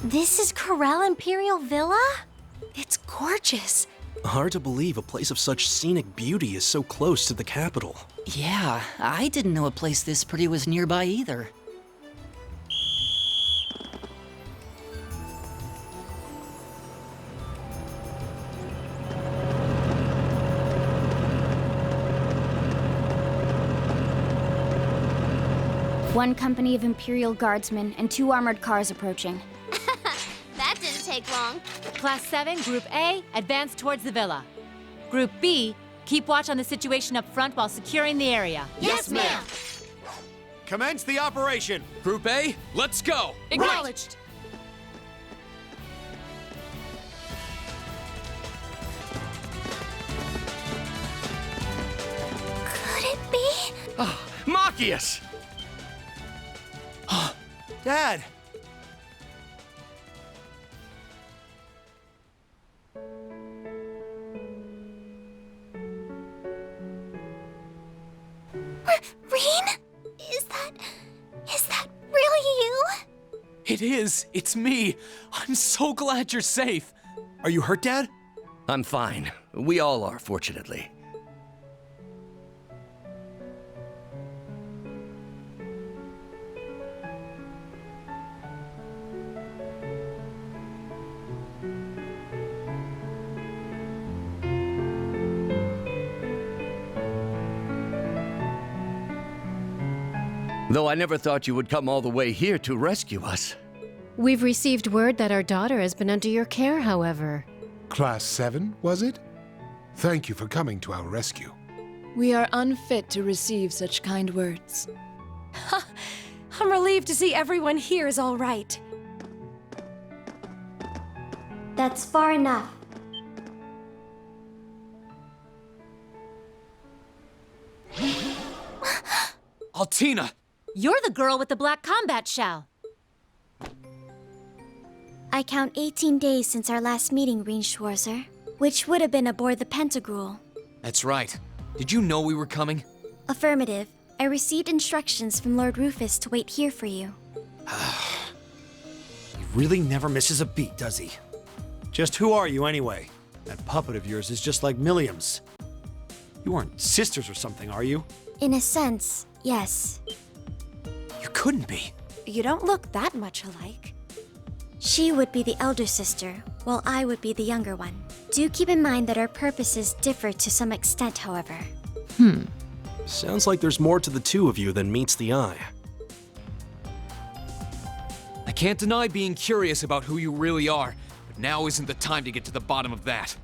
This is Corel Imperial Villa? It's gorgeous. Hard to believe a place of such scenic beauty is so close to the capital. Yeah, I didn't know a place this pretty was nearby either. One company of Imperial Guardsmen and 2 armored cars approaching. That didn't take long. Class 7, Group A, advance towards the villa. Group B, keep watch on the situation up front while securing the area. Yes, ma'am. Commence the operation! Group A, let's go! Acknowledged. Could it be? Machias! Dad! Rean? Is that really you? It is. It's me. I'm so glad you're safe. Are you hurt, Dad? I'm fine. We all are, fortunately. Though I never thought you would come all the way here to rescue us. We've received word that our daughter has been under your care, however. Class 7, was it? Thank you for coming to our rescue. We are unfit to receive such kind words. I'm relieved to see everyone here is all right. That's far enough. Altina! You're the girl with the black combat shell. I count 18 days since our last meeting, Rean Schwarzer, which would have been aboard the Pentagruel. That's right. Did you know we were coming? Affirmative. I received instructions from Lord Rufus to wait here for you. He really never misses a beat, does he? Just who are you anyway? That puppet of yours is just like Milliam's. You aren't sisters or something, are you? In a sense, yes. You couldn't be. You don't look that much alike. She would be the elder sister, while I would be the younger one. Do keep in mind that our purposes differ to some extent, however. Sounds like there's more to the two of you than meets the eye. I can't deny being curious about who you really are, but now isn't the time to get to the bottom of that.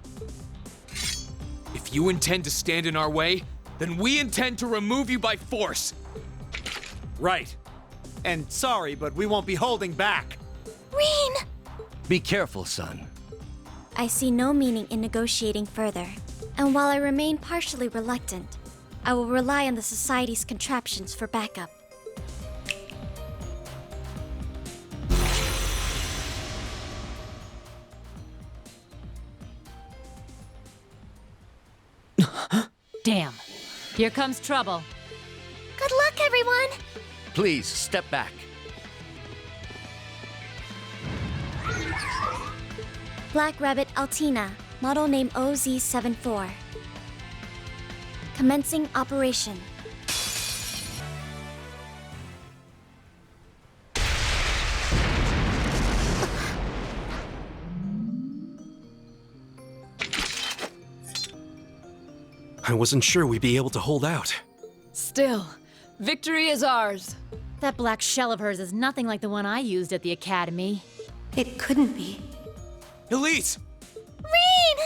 If you intend to stand in our way, then we intend to remove you by force. Right. And sorry, but we won't be holding back. Rean! Be careful, son. I see no meaning in negotiating further, and while I remain partially reluctant, I will rely on the Society's contraptions for backup. Damn. Here comes trouble. Good luck, everyone! Please, step back. Black Rabbit Altina, model name OZ74. Commencing operation. I wasn't sure we'd be able to hold out. Still, victory is ours. That black shell of hers is nothing like the one I used at the academy. It couldn't be. Elise! Rean!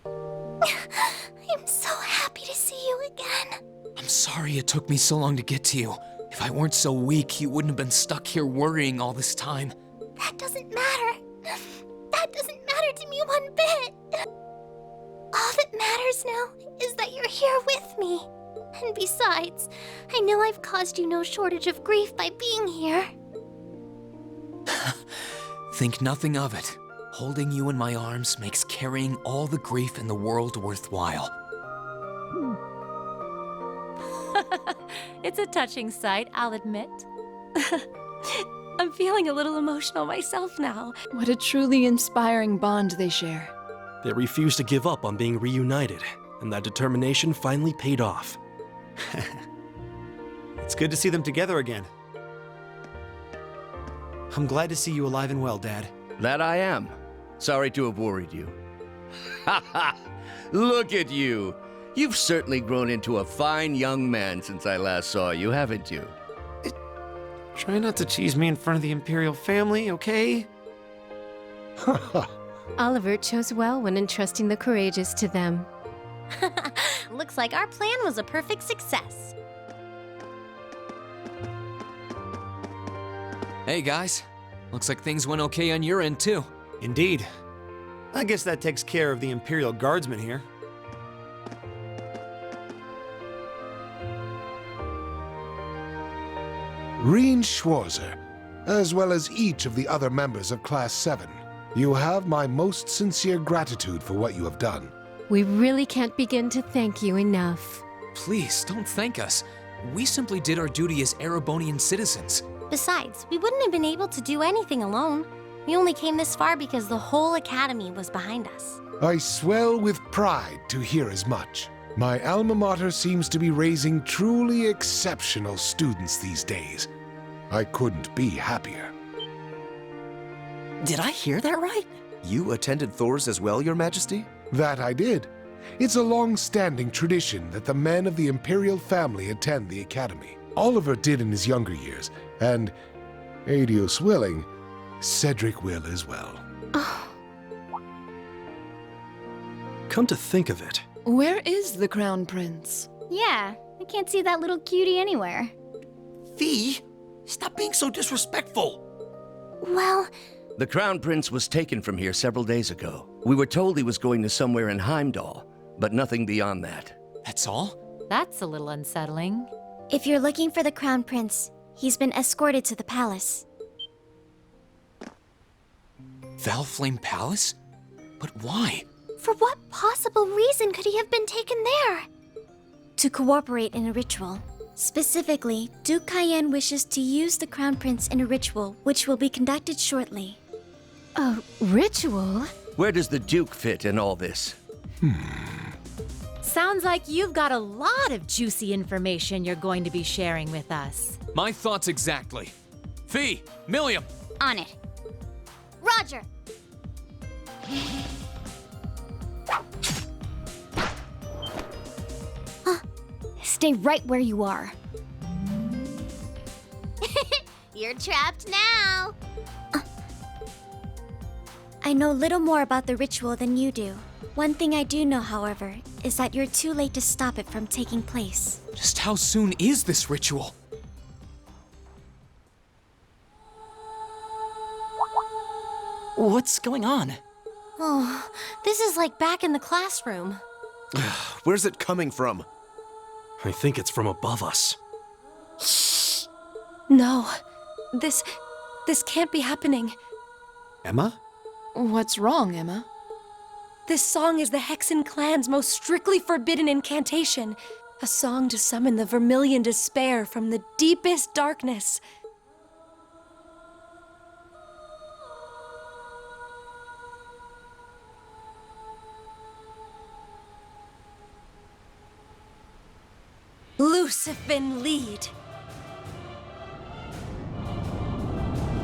I'm so happy to see you again. I'm sorry it took me so long to get to you. If I weren't so weak, you wouldn't have been stuck here worrying all this time. That doesn't matter. That doesn't matter to me one bit. All that matters now is that you're here with me. And besides, I know I've caused you no shortage of grief by being here. Think nothing of it. Holding you in my arms makes carrying all the grief in the world worthwhile. It's a touching sight, I'll admit. I'm feeling a little emotional myself now. What a truly inspiring bond they share. They refused to give up on being reunited, and that determination finally paid off. It's good to see them together again. I'm glad to see you alive and well, Dad. That I am. Sorry to have worried you. Ha ha! Look at you! You've certainly grown into a fine young man since I last saw you, haven't you? Try not to tease me in front of the Imperial family, okay? Oliver chose well when entrusting the courageous to them. Looks like our plan was a perfect success. Hey guys, looks like things went okay on your end too. Indeed. I guess that takes care of the Imperial Guardsmen here. Rean Schwarzer, as well as each of the other members of Class VII, you have my most sincere gratitude for what you have done. We really can't begin to thank you enough. Please, don't thank us. We simply did our duty as Erebonian citizens. Besides, we wouldn't have been able to do anything alone. We only came this far because the whole academy was behind us. I swell with pride to hear as much. My alma mater seems to be raising truly exceptional students these days. I couldn't be happier. Did I hear that right? You attended Thor's as well, Your Majesty? That I did. It's a long-standing tradition that the men of the Imperial family attend the academy. Oliver did in his younger years, and, Adios willing, Cedric will as well. Come to think of it. Where is the Crown Prince? Yeah, I can't see that little cutie anywhere. Fee, stop being so disrespectful. Well, The Crown Prince was taken from here several days ago. We were told he was going to somewhere in Heimdallr, but nothing beyond that. That's all? That's a little unsettling. If you're looking for the Crown Prince, he's been escorted to the palace. Valflame Palace? But why? For what possible reason could he have been taken there? To cooperate in a ritual. Specifically, Duke Cayenne wishes to use the Crown Prince in a ritual, which will be conducted shortly. A ritual? Where does the Duke fit in all this? Sounds like you've got a lot of juicy information you're going to be sharing with us. My thoughts exactly. Fee, Milliam. On it. Roger! Stay right where you are. You're trapped now. I know little more about the ritual than you do. One thing I do know, however, is that you're too late to stop it from taking place. Just how soon is this ritual? What's going on? Oh, this is like back in the classroom. Where's it coming from? I think it's from above us. No, this can't be happening. Emma? What's wrong, Emma? This song is the Hexen clan's most strictly forbidden incantation. A song to summon the Vermilion despair from the deepest darkness. Lucifin lead.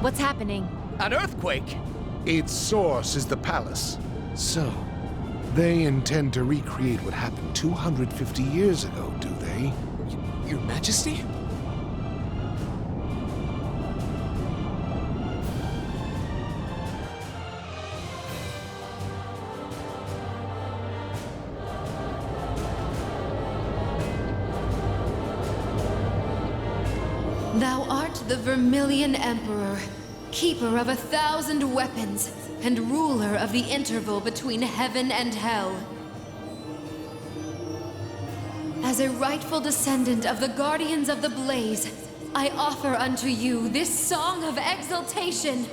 What's happening? An earthquake! Its source is the palace. So, they intend to recreate what happened 250 years ago, do they? Your Majesty? Thou art the Vermilion Emperor, keeper of 1,000 weapons, and ruler of the interval between heaven and hell. As a rightful descendant of the Guardians of the Blaze, I offer unto you this song of exaltation.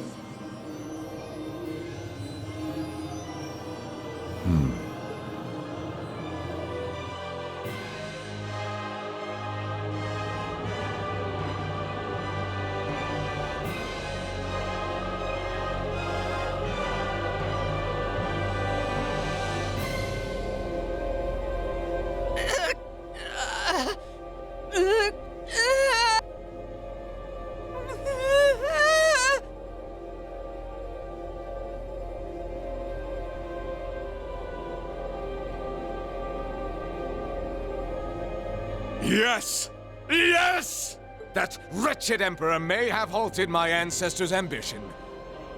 Yes! Yes! That wretched emperor may have halted my ancestors' ambition,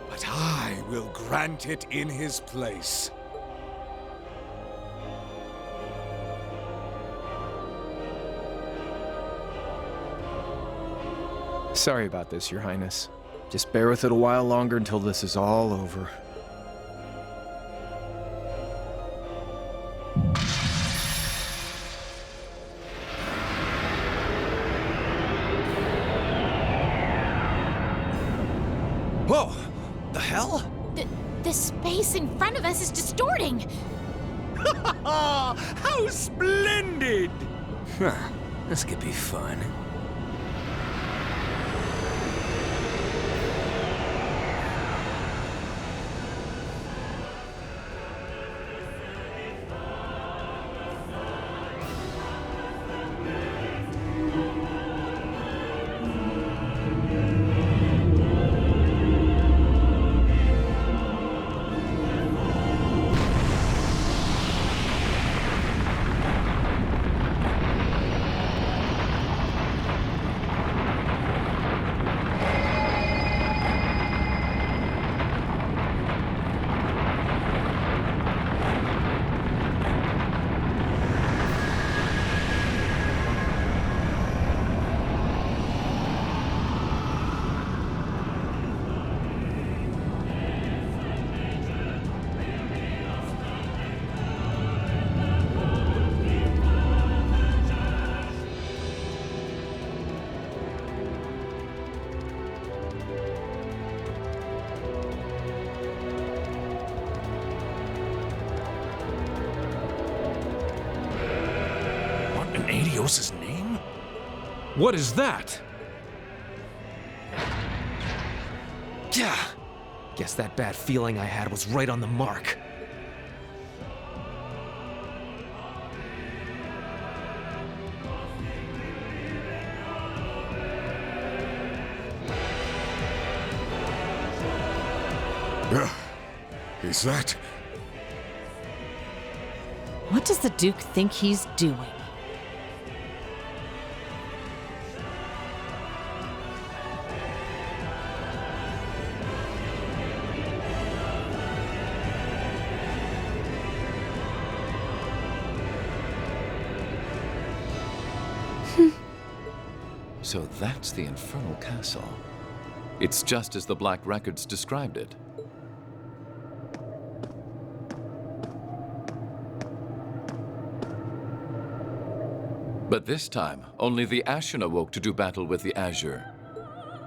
but I will grant it in his place. Sorry about this, Your Highness. Just bear with it a while longer until this is all over. Whoa! The hell? The space in front of us is distorting. How splendid! This could be fun. knows his name? What is that? Yeah. Guess that bad feeling I had was right on the mark. Is that... What does the Duke think he's doing? So that's the Infernal Castle. It's just as the Black Records described it. But this time, only the Ashen awoke to do battle with the Azure.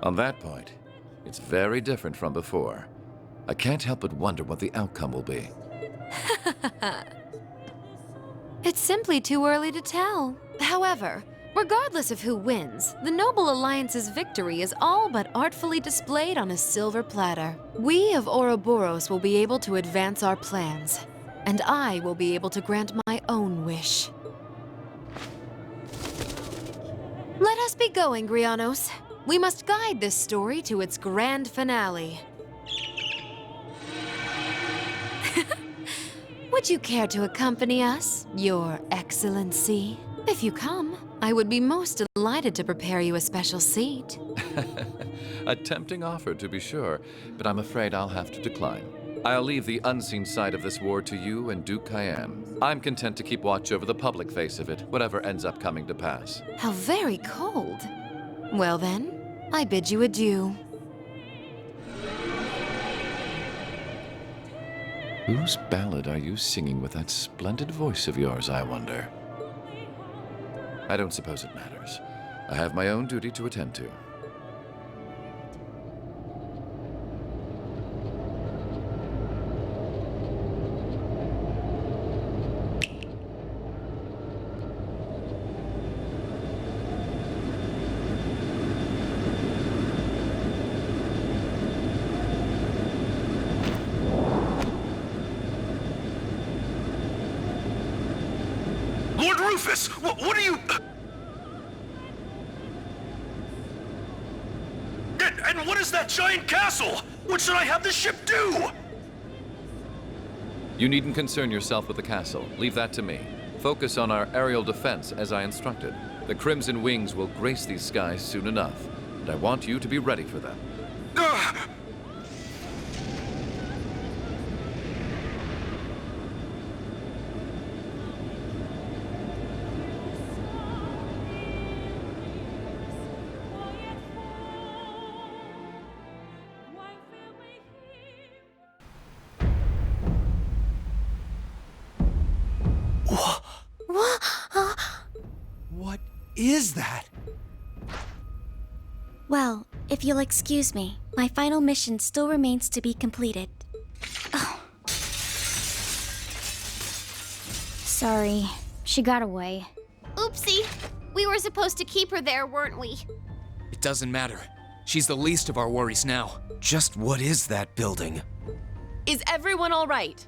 On that point, it's very different from before. I can't help but wonder what the outcome will be. It's simply too early to tell. However, regardless of who wins, the Noble Alliance's victory is all but artfully displayed on a silver platter. We of Ouroboros will be able to advance our plans, and I will be able to grant my own wish. Let us be going, Grianos. We must guide this story to its grand finale. Would you care to accompany us, Your Excellency? If you come, I would be most delighted to prepare you a special seat. A tempting offer, to be sure, but I'm afraid I'll have to decline. I'll leave the unseen side of this war to you and Duke Cayenne. I'm content to keep watch over the public face of it, whatever ends up coming to pass. How very cold. Well then, I bid you adieu. Whose ballad are you singing with that splendid voice of yours, I wonder? I don't suppose it matters. I have my own duty to attend to. Lord Rufus, what are you... And what is that giant castle? What should I have the ship do? You needn't concern yourself with the castle. Leave that to me. Focus on our aerial defense as I instructed. The Crimson Wings will grace these skies soon enough, and I want you to be ready for them. What is that? Well, if you'll excuse me, my final mission still remains to be completed. Oh. Sorry, she got away. Oopsie. We were supposed to keep her there, weren't we? It doesn't matter. She's the least of our worries now. Just what is that building? Is everyone all right?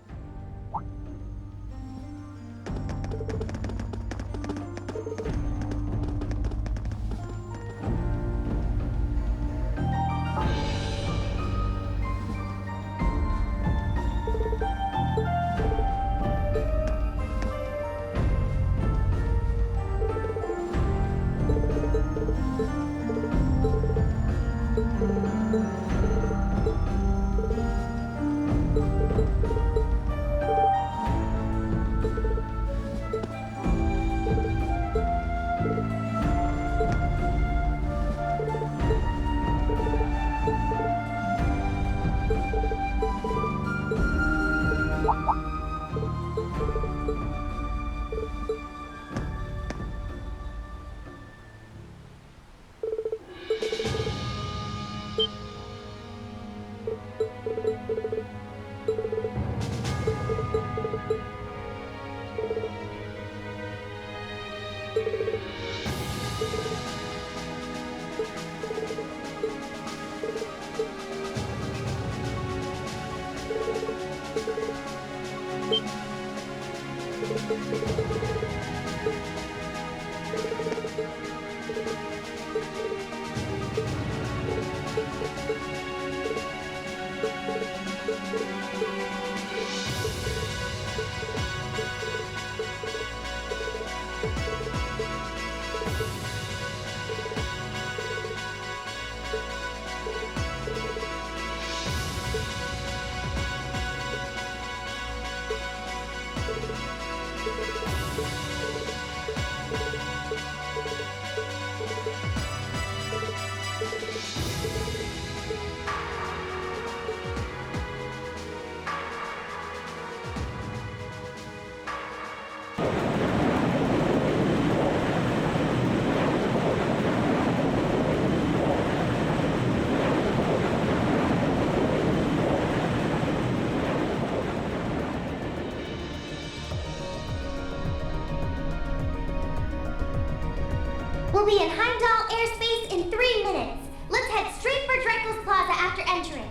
We'll be in Heimdallr airspace in 3 minutes. Let's head straight for Draco's Plaza after entering.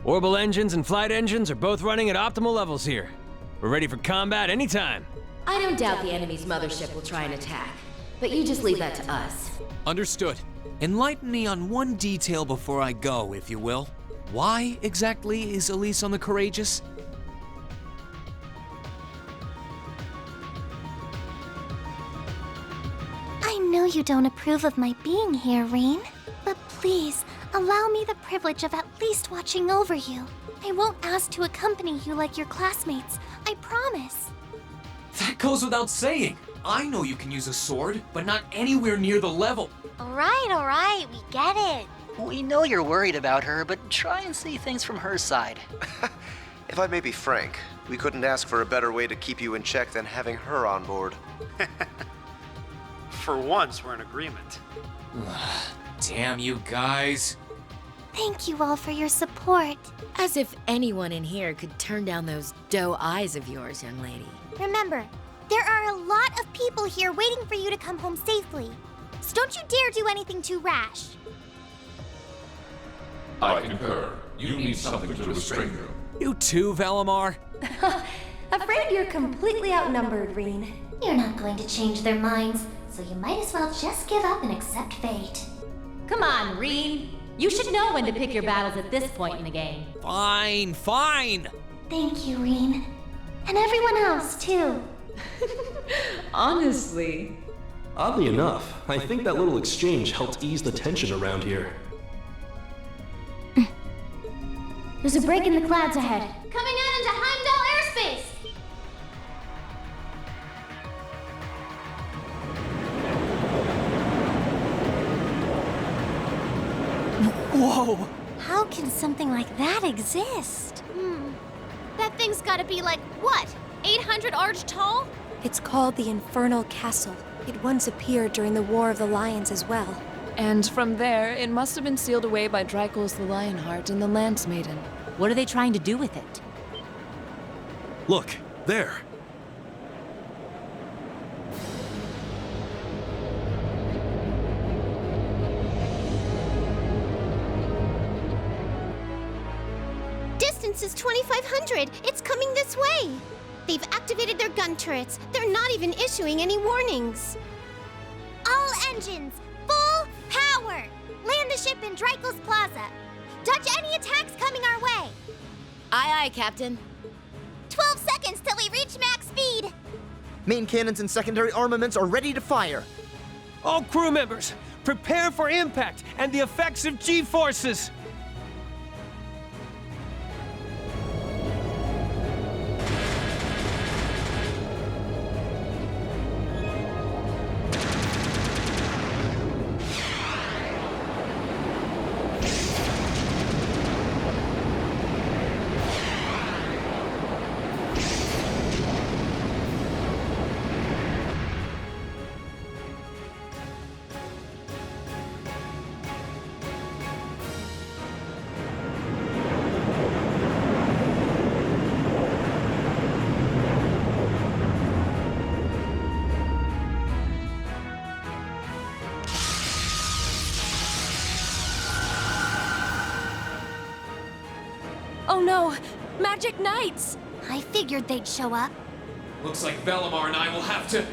Orbital engines and flight engines are both running at optimal levels here. We're ready for combat anytime. I don't doubt the enemy's mothership will try and attack, but you just leave that to us. Understood. Enlighten me on one detail before I go, if you will. Why exactly is Elise on the Courageous? I know you don't approve of my being here, Rean, but please, allow me the privilege of at least watching over you. I won't ask to accompany you like your classmates, I promise. That goes without saying. I know you can use a sword, but not anywhere near the level. All right, we get it. We know you're worried about her, but try and see things from her side. If I may be frank, we couldn't ask for a better way to keep you in check than having her on board. For once, we're in agreement. Damn you guys. Thank you all for your support. As if anyone in here could turn down those doe eyes of yours, young lady. Remember, there are a lot of people here waiting for you to come home safely. So don't you dare do anything too rash. I concur. You need something to restrain you. You too, Valimar? Afraid you're completely outnumbered, Rean. You're not going to change their minds, so you might as well just give up and accept fate. Come on, Rean. You should know when to pick your battles at this point in the game. Fine. Thank you, Rean. And everyone else, too. Honestly. Oddly enough, I think that little exchange helped ease the tension around here. There's a break in the clouds ahead. Coming out into Heimdallr airspace! Whoa! How can something like that exist? That thing's gotta be like, what? 800 arch tall? It's called the Infernal Castle. It once appeared during the War of the Lions as well. And from there, it must have been sealed away by Draco's the Lionheart and the Lance Maiden. What are they trying to do with it? Look, there. Distance is 2,500. It's coming this way. They've activated their gun turrets. They're not even issuing any warnings. All engines, full power! Land the ship in Draco's Plaza. Dodge any attacks coming our way. Aye, Captain. 12 seconds till we reach max speed. Main cannons and secondary armaments are ready to fire. All crew members, prepare for impact and the effects of G-forces! Oh no! Magic Knights! I figured they'd show up. Looks like Valimar and I will have to...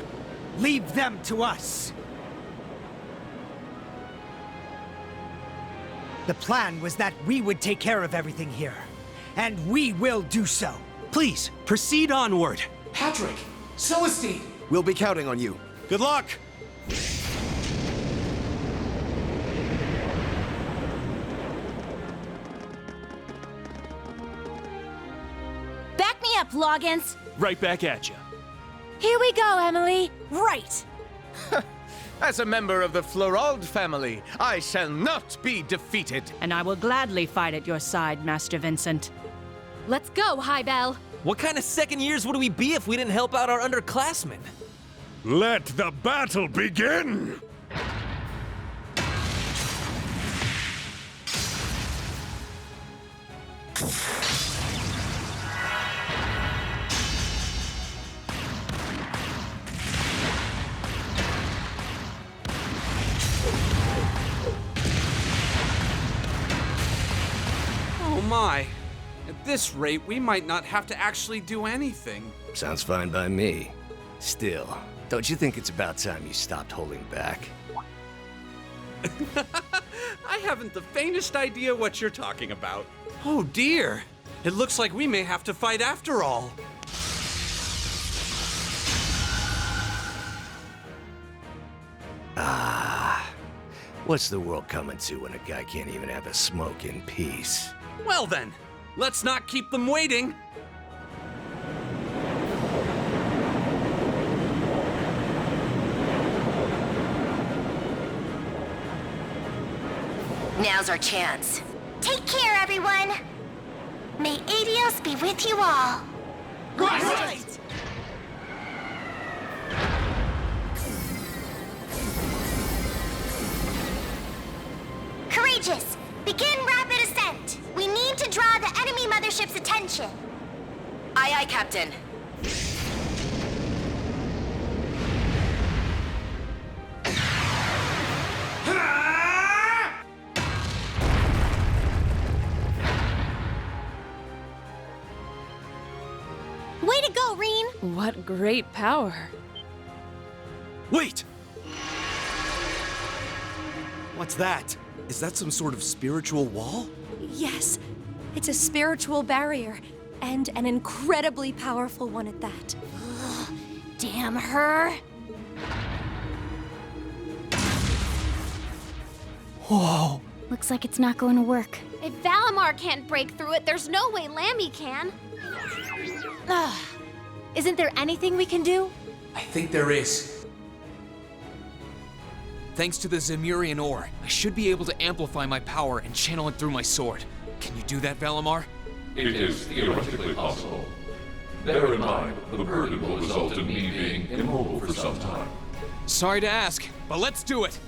Leave them to us! The plan was that we would take care of everything here. And we will do so. Please, proceed onward. Patrick! Celestine! We'll be counting on you. Good luck! Back me up, Loggins. Right back at you. Here we go, Emily. Right! As a member of the Florald family, I shall not be defeated. And I will gladly fight at your side, Master Vincent. Let's go, Highbell. What kind of second years would we be if we didn't help out our underclassmen? Let the battle begin! Oh my. At this rate, we might not have to actually do anything. Sounds fine by me. Still, don't you think it's about time you stopped holding back? I haven't the faintest idea what you're talking about. Oh dear. It looks like we may have to fight after all. What's the world coming to when a guy can't even have a smoke in peace? Well then, let's not keep them waiting. Now's our chance. Take care, everyone. May Adios be with you all. Right! Courageous, begin rapid ascent. We need to draw the enemy mothership's attention. Aye, aye, Captain. Way to go, Rean! What great power. Wait! What's that? Is that some sort of spiritual wall? Yes, it's a spiritual barrier, and an incredibly powerful one at that. Damn her. Whoa. Looks like it's not going to work. If Valimar can't break through it, there's no way Lammy can. Ugh. Isn't there anything we can do? I think there is. Thanks to the Zemurian ore, I should be able to amplify my power and channel it through my sword. Can you do that, Valimar? It is theoretically possible. Bear in mind, the burden will result in me being immobile for some time. Sorry to ask, but let's do it!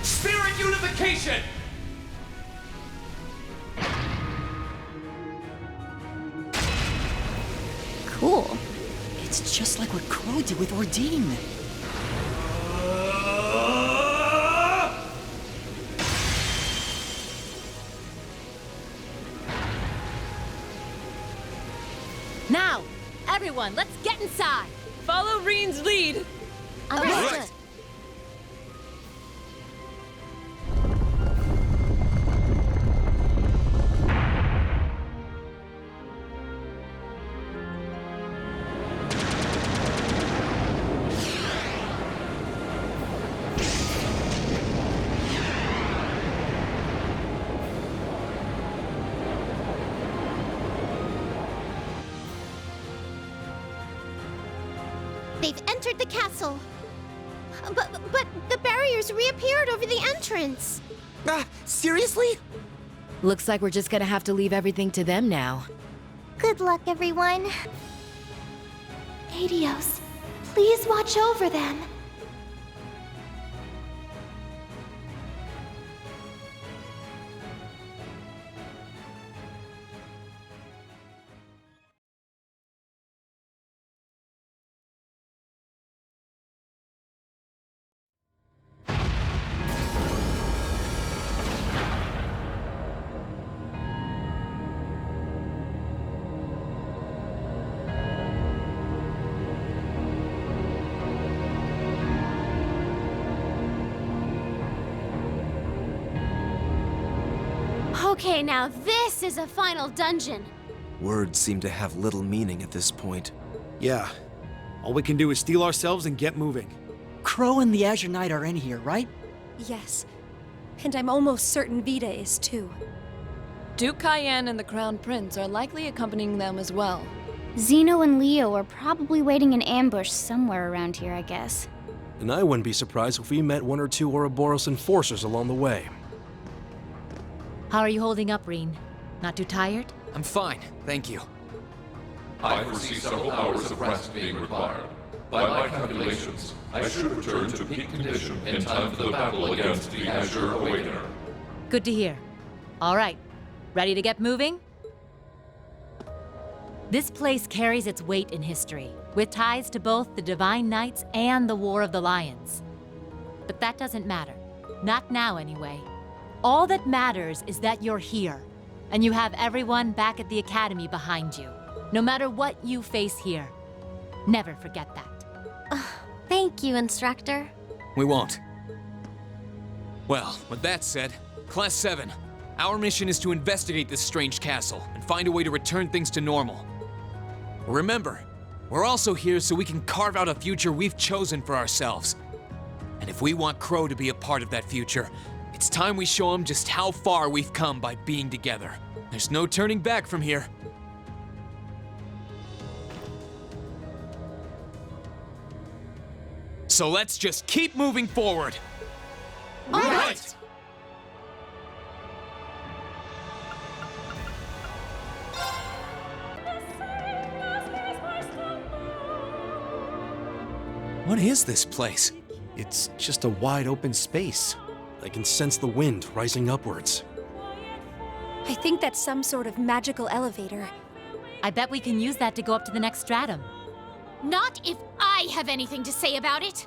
Spirit unification! Cool. It's just like what Crow did with Ordine. Now, everyone, let's get inside! Follow Rean's lead! Understood. They've entered the castle. But the barriers reappeared over the entrance. Seriously? Looks like we're just gonna have to leave everything to them now. Good luck, everyone. Adios, please watch over them. Okay, now this is a final dungeon. Words seem to have little meaning at this point. Yeah. All we can do is steel ourselves and get moving. Crow and the Azure Knight are in here, right? Yes, and I'm almost certain Vita is too. Duke Cayenne and the Crown Prince are likely accompanying them as well. Zeno and Leo are probably waiting in ambush somewhere around here, I guess. And I wouldn't be surprised if we met one or two Ouroboros enforcers along the way. How are you holding up, Rean? Not too tired? I'm fine, thank you. I foresee several hours of rest being required. By my calculations, I should return to peak condition in time for the battle against the Azure Awakener. Good to hear. All right, ready to get moving? This place carries its weight in history, with ties to both the Divine Knights and the War of the Lions. But that doesn't matter. Not now, anyway. All that matters is that you're here, and you have everyone back at the Academy behind you, no matter what you face here. Never forget that. Thank you, Instructor. We won't. Well, with that said, Class 7, our mission is to investigate this strange castle and find a way to return things to normal. Remember, we're also here so we can carve out a future we've chosen for ourselves. And if we want Crow to be a part of that future, it's time we show him just how far we've come by being together. There's no turning back from here. So let's just keep moving forward. All right. What is this place? It's just a wide open space. I can sense the wind rising upwards. I think that's some sort of magical elevator. I bet we can use that to go up to the next stratum. Not if I have anything to say about it!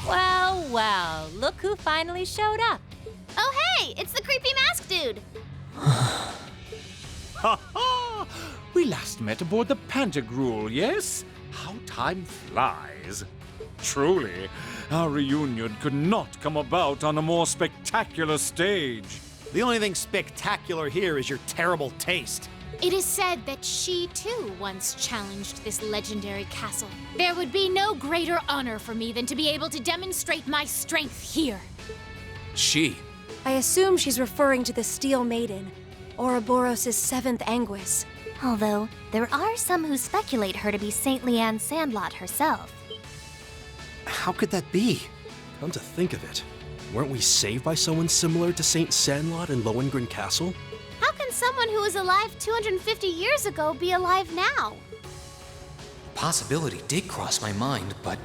Well, well, look who finally showed up. Oh, hey! It's the creepy mask dude! Ha ha! We last met aboard the Pantagruel, yes? How time flies. Truly, our reunion could not come about on a more spectacular stage. The only thing spectacular here is your terrible taste. It is said that she, too, once challenged this legendary castle. There would be no greater honor for me than to be able to demonstrate my strength here. She? I assume she's referring to the Steel Maiden, Ouroboros' seventh Anguis. Although, there are some who speculate her to be St. Leanne Sandlot herself. How could that be? Come to think of it, weren't we saved by someone similar to St. Sandlot in Lohengrin Castle? How can someone who was alive 250 years ago be alive now? Possibility did cross my mind, but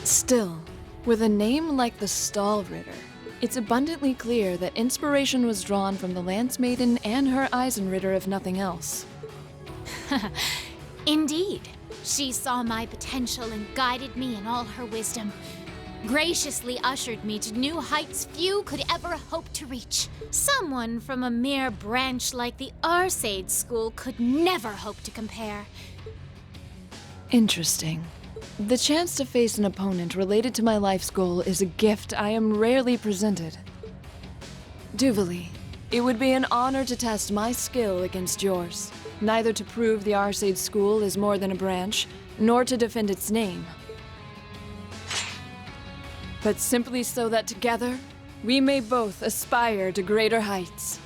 Still, with a name like the Stahlritter, it's abundantly clear that inspiration was drawn from the Lance Maiden and her Eisenritter, if nothing else. Indeed. She saw my potential and guided me in all her wisdom. Graciously ushered me to new heights few could ever hope to reach. Someone from a mere branch like the Arcade School could never hope to compare. Interesting. The chance to face an opponent related to my life's goal is a gift I am rarely presented. Duvali, it would be an honor to test my skill against yours, neither to prove the Arcade School is more than a branch, nor to defend its name, but simply so that together, we may both aspire to greater heights.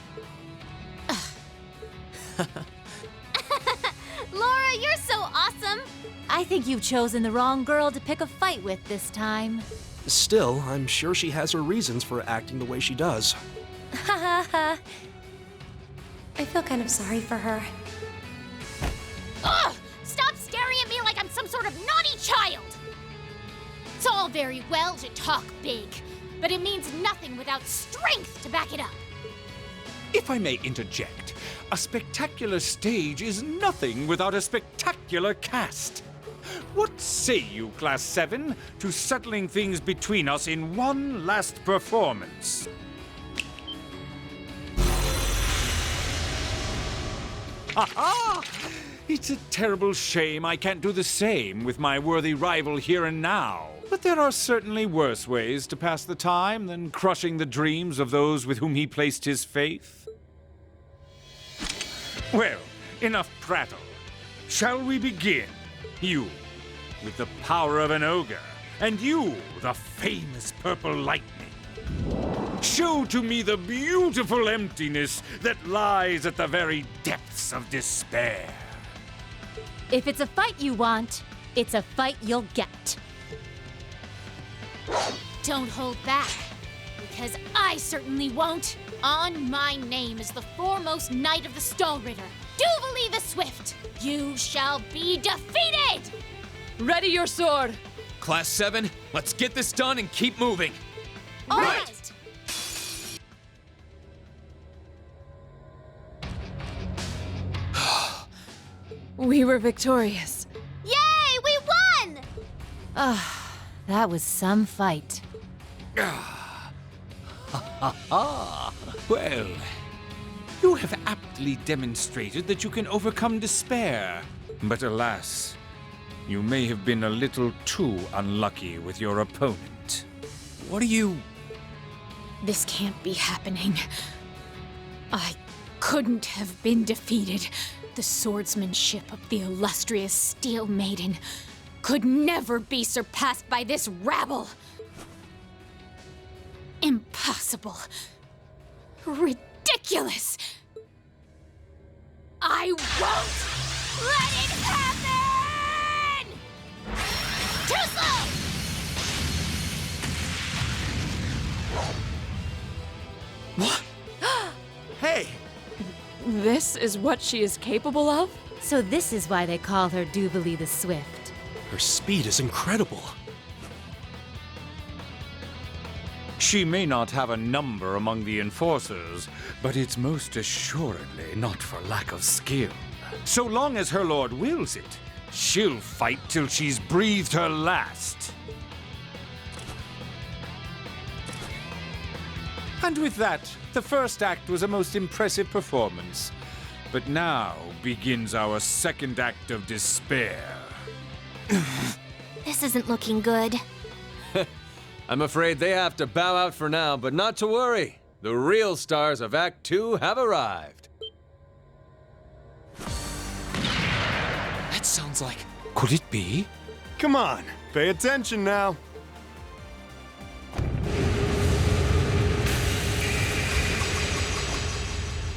Laura, you're so awesome! I think you've chosen the wrong girl to pick a fight with this time. Still, I'm sure she has her reasons for acting the way she does. Ha ha ha. I feel kind of sorry for her. Ugh! Stop staring at me like I'm some sort of naughty child! It's all very well to talk big, but it means nothing without strength to back it up. If I may interject, a spectacular stage is nothing without a spectacular cast. What say you, Class 7, to settling things between us in one last performance? Ha-ha! It's a terrible shame I can't do the same with my worthy rival here and now. But there are certainly worse ways to pass the time than crushing the dreams of those with whom he placed his faith. Well, enough prattle. Shall we begin? You, with the power of an ogre, and you, the famous purple lightning. Show to me the beautiful emptiness that lies at the very depths of despair. If it's a fight you want, it's a fight you'll get. Don't hold back, because I certainly won't. On my name is the foremost knight of the Stahlritter, Duvali the Swift. You shall be defeated! Ready your sword! Class 7, let's get this done and keep moving. All right. We were victorious. Yay, we won! Ah, that was some fight. Well, you have aptly demonstrated that you can overcome despair. But alas, you may have been a little too unlucky with your opponent. What are you... This can't be happening. I couldn't have been defeated. The swordsmanship of the illustrious Steel Maiden could never be surpassed by this rabble. Impossible. Ridiculous. I won't let it happen! Too slow! What? Hey! This is what she is capable of? So this is why they call her Duvali the Swift. Her speed is incredible. She may not have a number among the enforcers, but it's most assuredly not for lack of skill. So long as her lord wills it, she'll fight till she's breathed her last. And with that, the first act was a most impressive performance. But now begins our second act of despair. This isn't looking good. I'm afraid they have to bow out for now, but not to worry. The real stars of Act 2 have arrived. That sounds like... Could it be? Come on, pay attention now.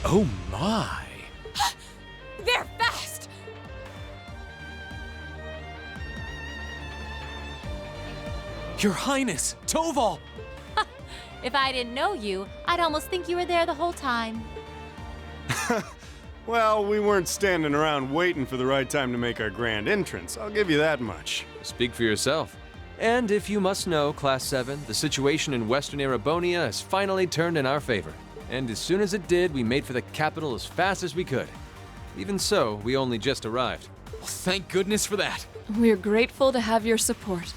Oh my! They're fast! Your Highness, Toval! If I didn't know you, I'd almost think you were there the whole time. Well, we weren't standing around waiting for the right time to make our grand entrance, I'll give you that much. Speak for yourself. And if you must know, Class 7, the situation in Western Erebonia has finally turned in our favor. And as soon as it did, we made for the capital as fast as we could. Even so, we only just arrived. Well, thank goodness for that. We're grateful to have your support.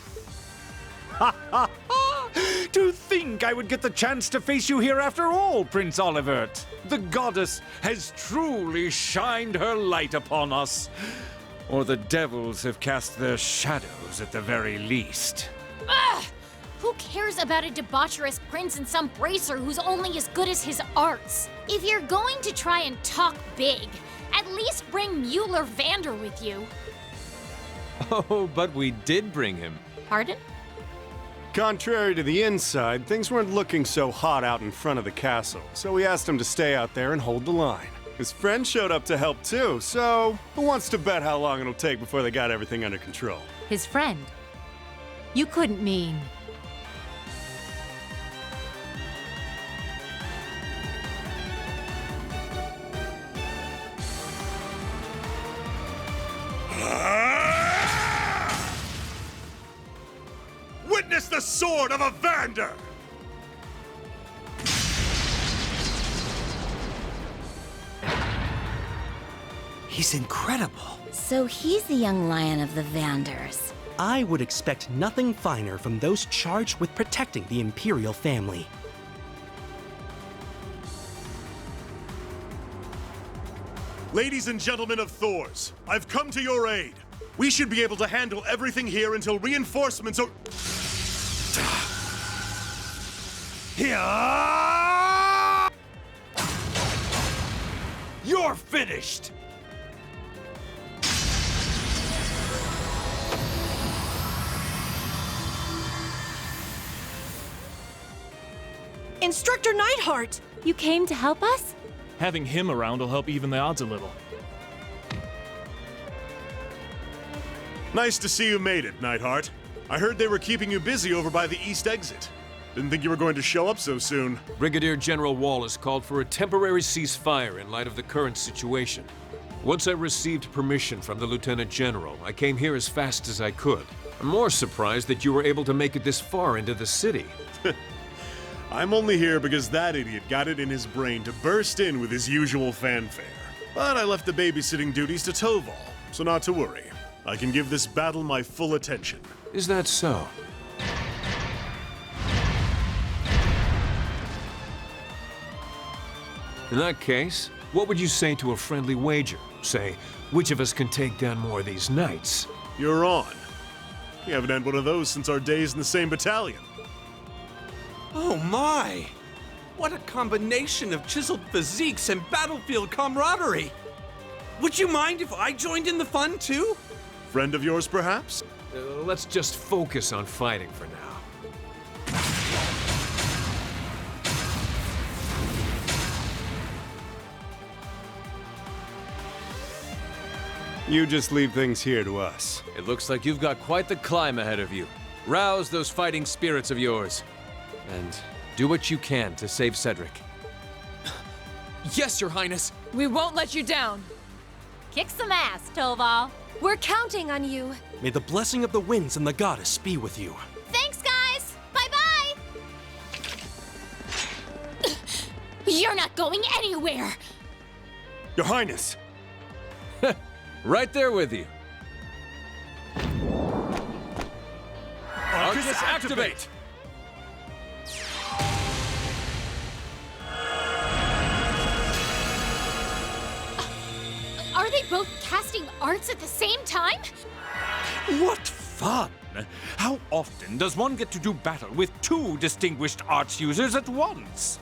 Ha ha ha! To think I would get the chance to face you here after all, Prince Olivert. The goddess has truly shined her light upon us. Or the devils have cast their shadows at the very least. Ugh! Who cares about a debaucherous prince and some bracer who's only as good as his arts? If you're going to try and talk big, at least bring Mueller Vander with you. Oh, but we did bring him. Pardon? Contrary to the inside, things weren't looking so hot out in front of the castle, so we asked him to stay out there and hold the line. His friend showed up to help too, so who wants to bet how long it'll take before they got everything under control? His friend? You couldn't mean... Witness the sword of a Vander! He's incredible. So he's the young lion of the Vanders. I would expect nothing finer from those charged with protecting the Imperial family. Ladies and gentlemen of Thors, I've come to your aid. We should be able to handle everything here until reinforcements are... You're finished! Instructor Neidhart! You came to help us? Having him around will help even the odds a little. Nice to see you made it, Neidhart. I heard they were keeping you busy over by the east exit. Didn't think you were going to show up so soon. Brigadier General Wallace called for a temporary ceasefire in light of the current situation. Once I received permission from the Lieutenant General, I came here as fast as I could. I'm more surprised that you were able to make it this far into the city. I'm only here because that idiot got it in his brain to burst in with his usual fanfare. But I left the babysitting duties to Toval, so not to worry. I can give this battle my full attention. Is that so? In that case, what would you say to a friendly wager? Say, which of us can take down more of these knights? You're on. We haven't had one of those since our days in the same battalion. Oh my! What a combination of chiseled physiques and battlefield camaraderie! Would you mind if I joined in the fun too? Friend of yours, perhaps? Let's just focus on fighting for now. You just leave things here to us. It looks like you've got quite the climb ahead of you. Rouse those fighting spirits of yours. And do what you can to save Cedric. Yes, Your Highness! We won't let you down! Kick some ass, Toval. We're counting on you. May the blessing of the winds and the goddess be with you. Thanks, guys! Bye-bye! You're not going anywhere! Your Highness! Right there with you. Arcus, activate! Are they both casting arts at the same time? What fun! How often does one get to do battle with two distinguished arts users at once?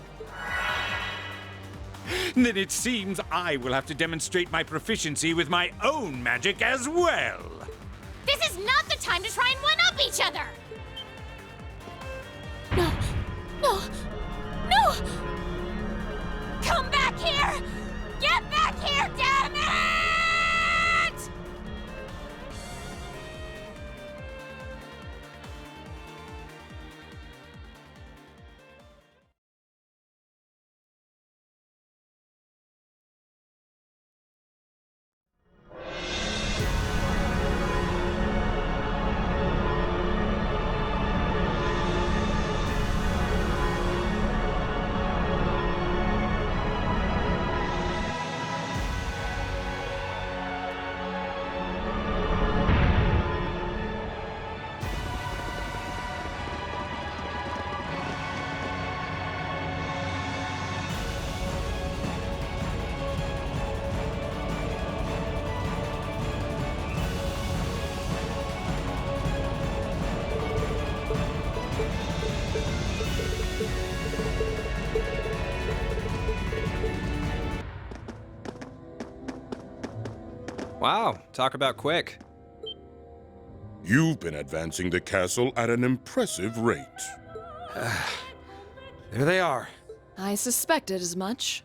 Then it seems I will have to demonstrate my proficiency with my own magic as well. This is not the time to try and one-up each other! No! No! No! Come back here! Get back here, damn it! Wow, talk about quick. You've been advancing the castle at an impressive rate. There they are. I suspected as much.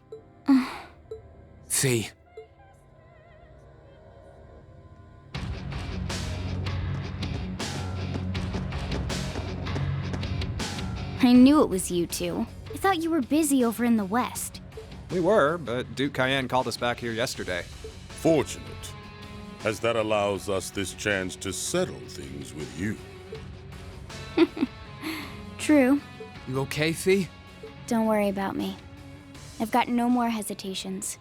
Fee. I knew it was you two. I thought you were busy over in the west. We were, but Duke Cayenne called us back here yesterday. Fortunate, as that allows us this chance to settle things with you. True. You okay, Fee? Don't worry about me. I've got no more hesitations.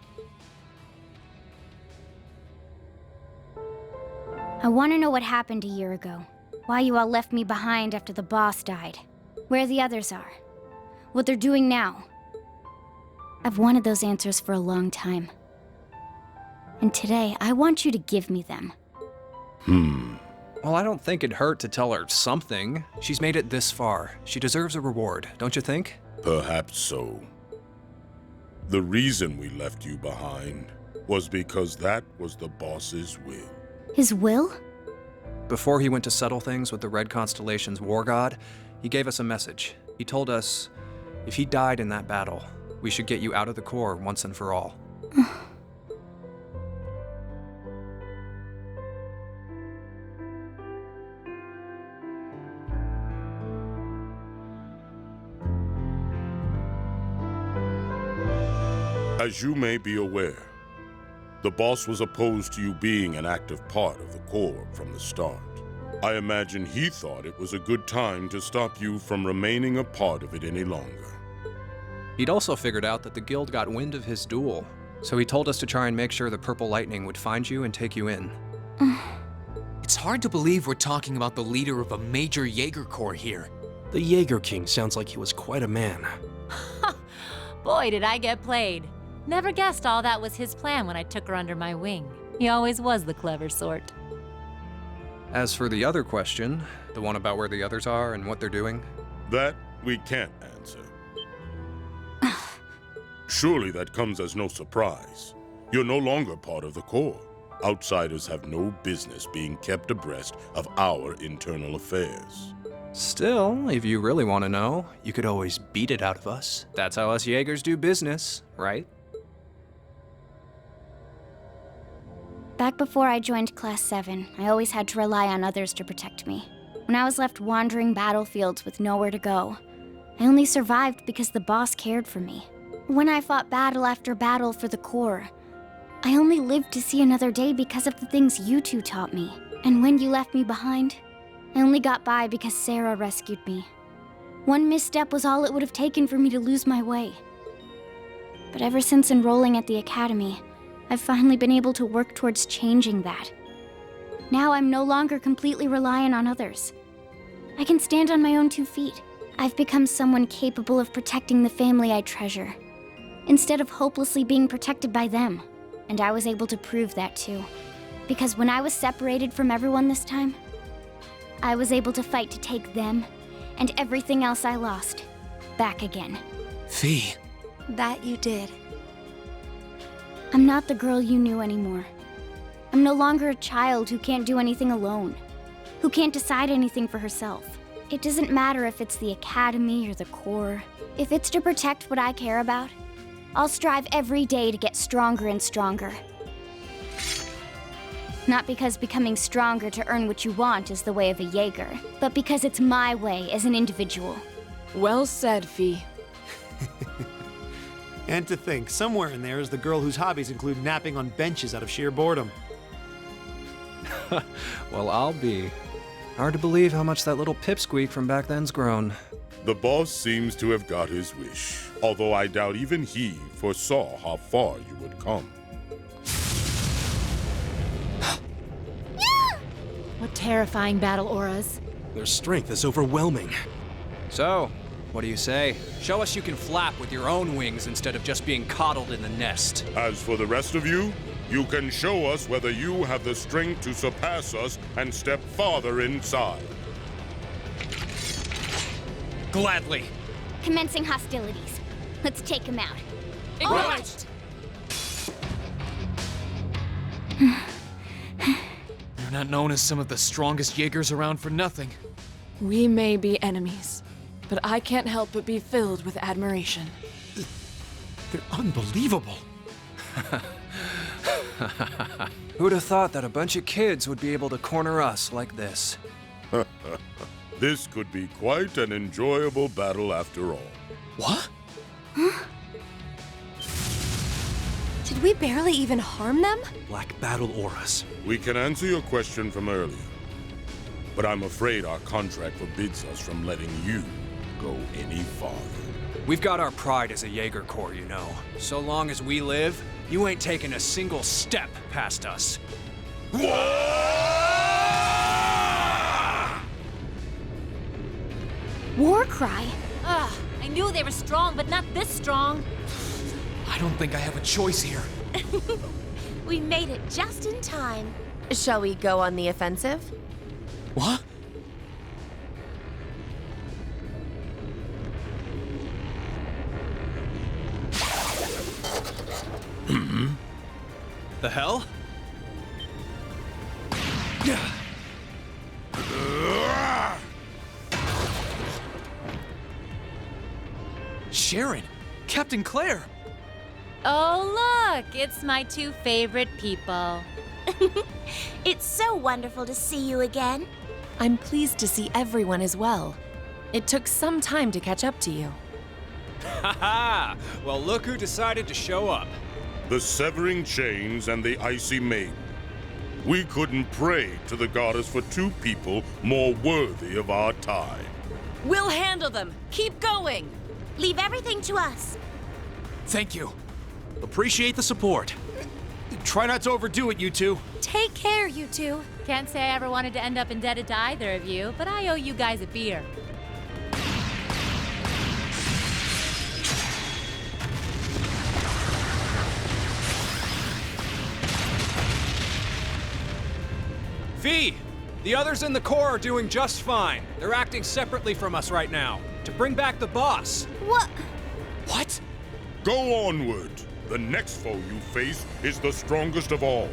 I want to know what happened a year ago. Why you all left me behind after the boss died. Where the others are. What they're doing now. I've wanted those answers for a long time. And today, I want you to give me them. Well, I don't think it'd hurt to tell her something. She's made it this far. She deserves a reward, don't you think? Perhaps so. The reason we left you behind was because that was the boss's will. His will? Before he went to settle things with the Red Constellation's war god, he gave us a message. He told us, if he died in that battle, we should get you out of the Corps once and for all. As you may be aware, the boss was opposed to you being an active part of the Corps from the start. I imagine he thought it was a good time to stop you from remaining a part of it any longer. He'd also figured out that the guild got wind of his duel, so he told us to try and make sure the Purple Lightning would find you and take you in. It's hard to believe we're talking about the leader of a major Jaeger Corps here. The Jaeger King sounds like he was quite a man. Boy, did I get played. Never guessed all that was his plan when I took her under my wing. He always was the clever sort. As for the other question, the one about where the others are and what they're doing, that we can't answer. Surely that comes as no surprise. You're no longer part of the Corps. Outsiders have no business being kept abreast of our internal affairs. Still, if you really want to know, you could always beat it out of us. That's how us Jaegers do business, right? Back before I joined Class VII, I always had to rely on others to protect me. When I was left wandering battlefields with nowhere to go, I only survived because the boss cared for me. When I fought battle after battle for the Corps, I only lived to see another day because of the things you two taught me. And when you left me behind, I only got by because Sarah rescued me. One misstep was all it would have taken for me to lose my way. But ever since enrolling at the academy, I've finally been able to work towards changing that. Now I'm no longer completely reliant on others. I can stand on my own 2 feet. I've become someone capable of protecting the family I treasure, instead of hopelessly being protected by them. And I was able to prove that too. Because when I was separated from everyone this time, I was able to fight to take them and everything else I lost back again. Fee. That you did. I'm not the girl you knew anymore. I'm no longer a child who can't do anything alone, who can't decide anything for herself. It doesn't matter if it's the academy or the Corps. If it's to protect what I care about, I'll strive every day to get stronger and stronger. Not because becoming stronger to earn what you want is the way of a Jaeger, but because it's my way as an individual. Well said, Fee. And to think, somewhere in there is the girl whose hobbies include napping on benches out of sheer boredom. Well, I'll be. Hard to believe how much that little pipsqueak from back then's grown. The boss seems to have got his wish, although I doubt even he foresaw how far you would come. What terrifying battle auras. Their strength is overwhelming. So, what do you say? Show us you can flap with your own wings instead of just being coddled in the nest. As for the rest of you, you can show us whether you have the strength to surpass us and step farther inside. Gladly. Commencing hostilities. Let's take him out. Acknowledged. You're not known as some of the strongest Jaegers around for nothing. We may be enemies, but I can't help but be filled with admiration. They're unbelievable. Who'd have thought that a bunch of kids would be able to corner us like this? This could be quite an enjoyable battle after all. What? Huh? Did we barely even harm them? Black battle auras. We can answer your question from earlier, but I'm afraid our contract forbids us from letting you go any farther. We've got our pride as a Jaeger Corps, you know. So long as we live, you ain't taking a single step past us. War cry? Ugh, I knew they were strong, but not this strong. I don't think I have a choice here. We made it just in time. Shall we go on the offensive? What? The hell? Sharon! Captain Claire! Oh, look! It's my 2 favorite people. It's so wonderful to see you again. I'm pleased to see everyone as well. It took some time to catch up to you. Ha-ha! Well, look who decided to show up. The Severing Chains and the Icy Maiden. We couldn't pray to the goddess for two people more worthy of our time. We'll handle them. Keep going. Leave everything to us. Thank you. Appreciate the support. Try not to overdo it, you two. Take care, you two. Can't say I ever wanted to end up indebted to either of you, but I owe you guys a beer. V! The others in the Corps are doing just fine. They're acting separately from us right now, to bring back the boss. What? What? Go onward. The next foe you face is the strongest of all.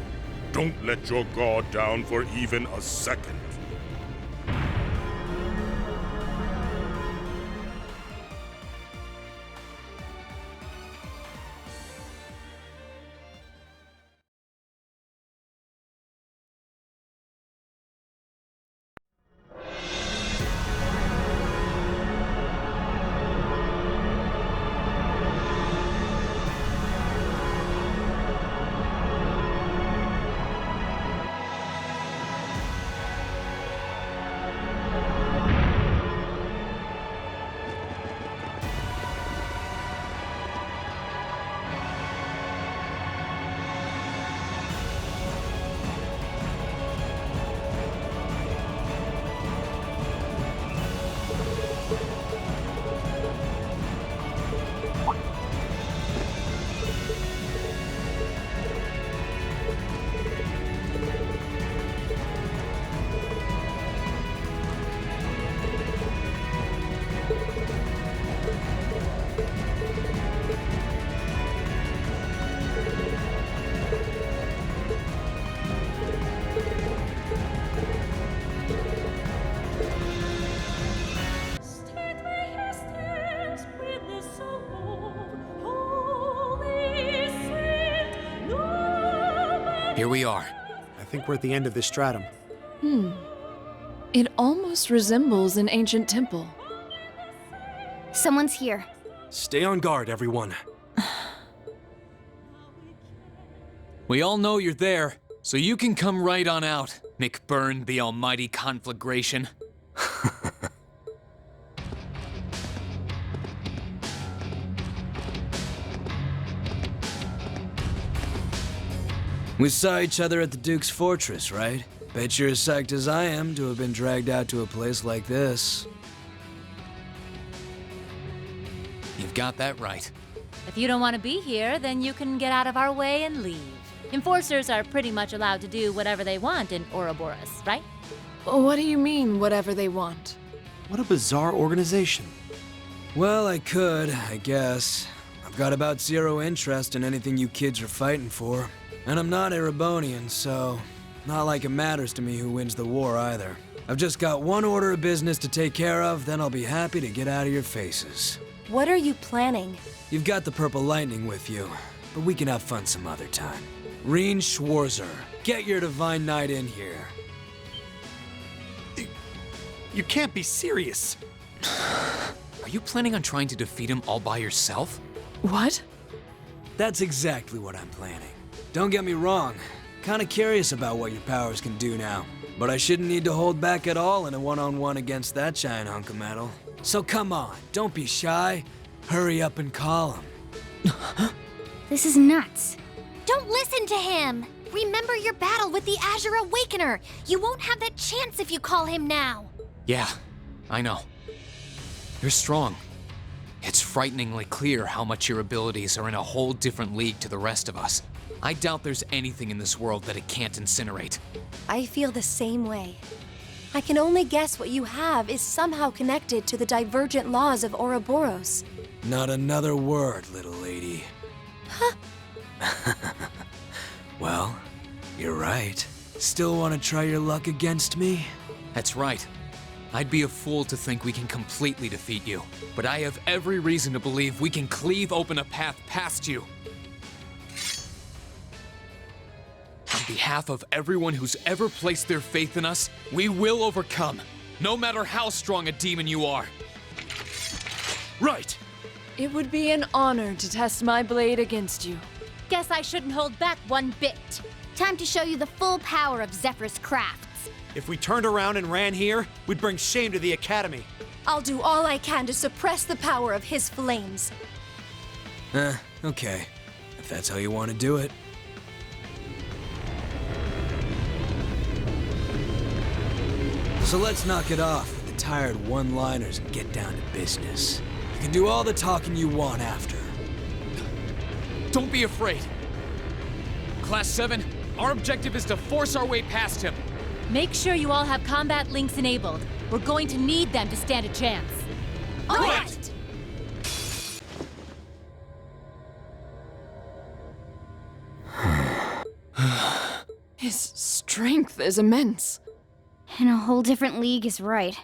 Don't let your guard down for even a second. Here we are. I think we're at the end of this stratum. It almost resembles an ancient temple. Someone's here. Stay on guard, everyone. We all know you're there, so you can come right on out, McBurn the almighty conflagration. We saw each other at the Duke's fortress, right? Bet you're as psyched as I am to have been dragged out to a place like this. You've got that right. If you don't want to be here, then you can get out of our way and leave. Enforcers are pretty much allowed to do whatever they want in Ouroboros, right? What do you mean, whatever they want? What a bizarre organization. Well, I could, I guess. I've got about zero interest in anything you kids are fighting for. And I'm not Erebonian, so not like it matters to me who wins the war either. I've just got one order of business to take care of, then I'll be happy to get out of your faces. What are you planning? You've got the Purple Lightning with you, but we can have fun some other time. Rean Schwarzer, get your Divine Knight in here. You can't be serious. Are you planning on trying to defeat him all by yourself? What? That's exactly what I'm planning. Don't get me wrong, kinda curious about what your powers can do now. But I shouldn't need to hold back at all in a one-on-one against that giant hunk of metal. So come on, don't be shy. Hurry up and call him. This is nuts. Don't listen to him! Remember your battle with the Azure Awakener! You won't have that chance if you call him now! Yeah, I know. You're strong. It's frighteningly clear how much your abilities are in a whole different league to the rest of us. I doubt there's anything in this world that it can't incinerate. I feel the same way. I can only guess what you have is somehow connected to the divergent laws of Ouroboros. Not another word, little lady. Huh? Well, you're right. Still want to try your luck against me? That's right. I'd be a fool to think we can completely defeat you, but I have every reason to believe we can cleave open a path past you. On behalf of everyone who's ever placed their faith in us, we will overcome, no matter how strong a demon you are. Right! It would be an honor to test my blade against you. Guess I shouldn't hold back one bit. Time to show you the full power of Zephyr's crafts. If we turned around and ran here, we'd bring shame to the Academy. I'll do all I can to suppress the power of his flames. Okay. If that's how you want to do it. So let's knock it off with the tired one-liners and get down to business. You can do all the talking you want after. Don't be afraid. Class 7, our objective is to force our way past him. Make sure you all have combat links enabled. We're going to need them to stand a chance. All right! His strength is immense. And a whole different league is right.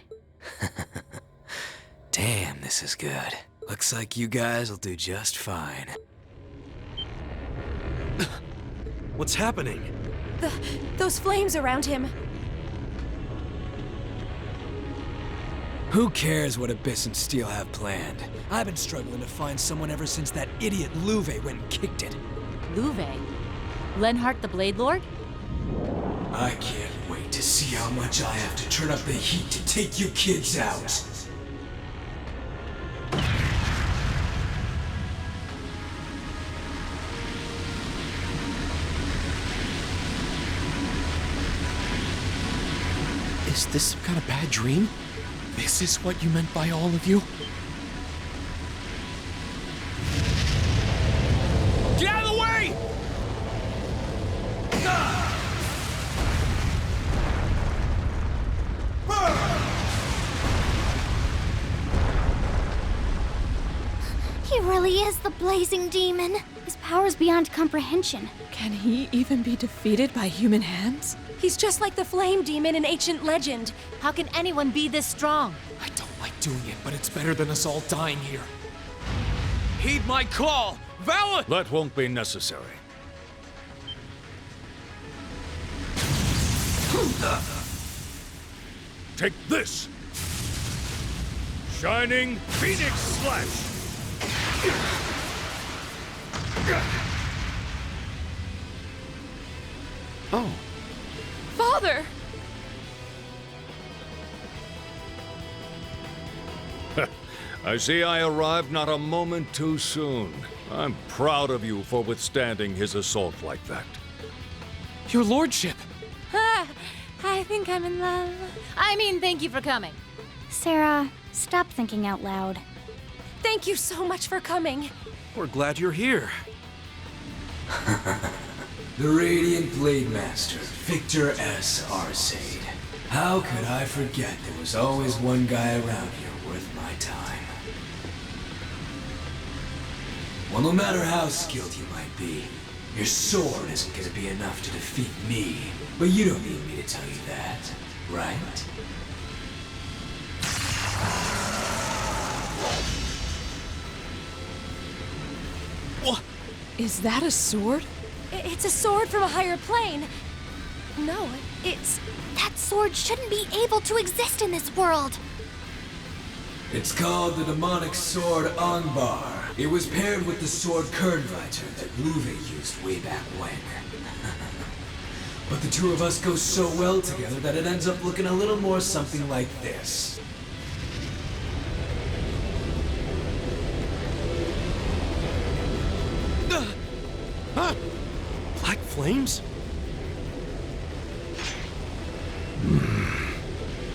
Damn, this is good. Looks like you guys will do just fine. What's happening? Those flames around him. Who cares what Abyss and Steel have planned? I've been struggling to find someone ever since that idiot Luve went and kicked it. Luve? Lenhart the Blade Lord? I can't wait to see how much I have to turn up the heat to take you kids out. Is this some kind of bad dream? This is what you meant by all of you? Get out of the way! He really is the blazing demon. His power's beyond comprehension. Can he even be defeated by human hands? He's just like the flame demon in ancient legend. How can anyone be this strong? I don't like doing it, but it's better than us all dying here. Heed my call! Val! That won't be necessary. Take this! Shining Phoenix Slash! Oh. Father! I see I arrived not a moment too soon. I'm proud of you for withstanding his assault like that. Your lordship! I think I'm in love. I mean, thank you for coming. Sarah, stop thinking out loud. Thank you so much for coming. We're glad you're here. The Radiant Blade Master, Victor S. Arcade. How could I forget there was always one guy around here worth my time? Well, no matter how skilled you might be, your sword isn't gonna be enough to defeat me. But you don't need me to tell you that, right? What? Is that a sword? It's a sword from a higher plane. No, it's... That sword shouldn't be able to exist in this world. It's called the demonic sword Angbar. It was paired with the sword Kernviter that Luve used way back when. But the two of us go so well together that it ends up looking a little more something like this. Huh? Black flames?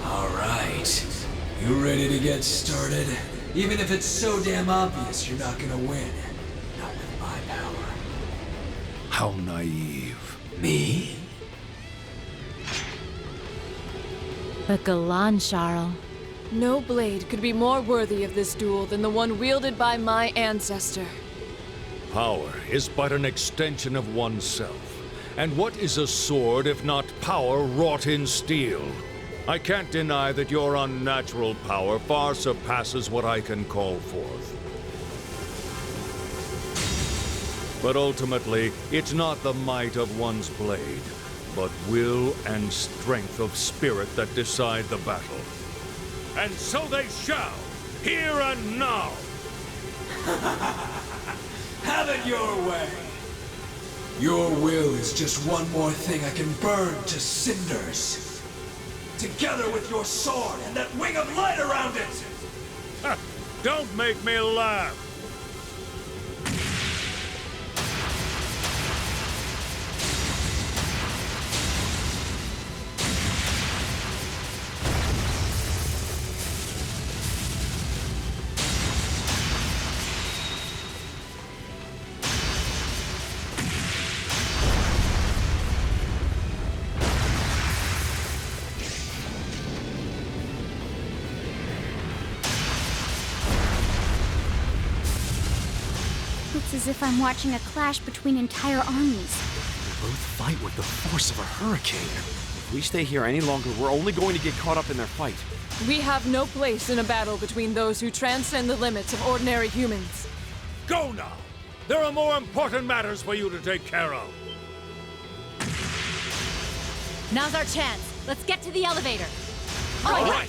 All right. You ready to get started? Even if it's so damn obvious you're not gonna win. Not with my power. How naive. Me? But Galan, Charles. No blade could be more worthy of this duel than the one wielded by my ancestor. Power is but an extension of oneself. And what is a sword if not power wrought in steel? I can't deny that your unnatural power far surpasses what I can call forth. But ultimately, it's not the might of one's blade, but will and strength of spirit that decide the battle. And so they shall, here and now! Have it your way! Your will is just one more thing I can burn to cinders. Together with your sword and that wing of light around it! Ha! Don't make me laugh! It's as if I'm watching a clash between entire armies. They both fight with the force of a hurricane. If we stay here any longer, we're only going to get caught up in their fight. We have no place in a battle between those who transcend the limits of ordinary humans. Go now! There are more important matters for you to take care of. Now's our chance. Let's get to the elevator. All right.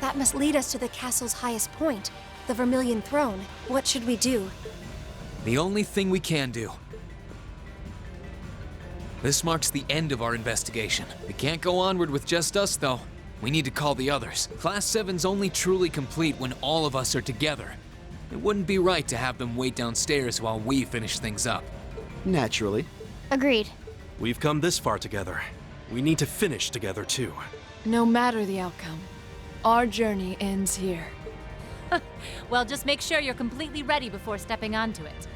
That must lead us to the castle's highest point, the Vermilion Throne. What should we do? The only thing we can do. This marks the end of our investigation. We can't go onward with just us, though. We need to call the others. Class 7's only truly complete when all of us are together. It wouldn't be right to have them wait downstairs while we finish things up. Naturally. Agreed. We've come this far together. We need to finish together, too. No matter the outcome, our journey ends here. Well, just make sure you're completely ready before stepping onto it.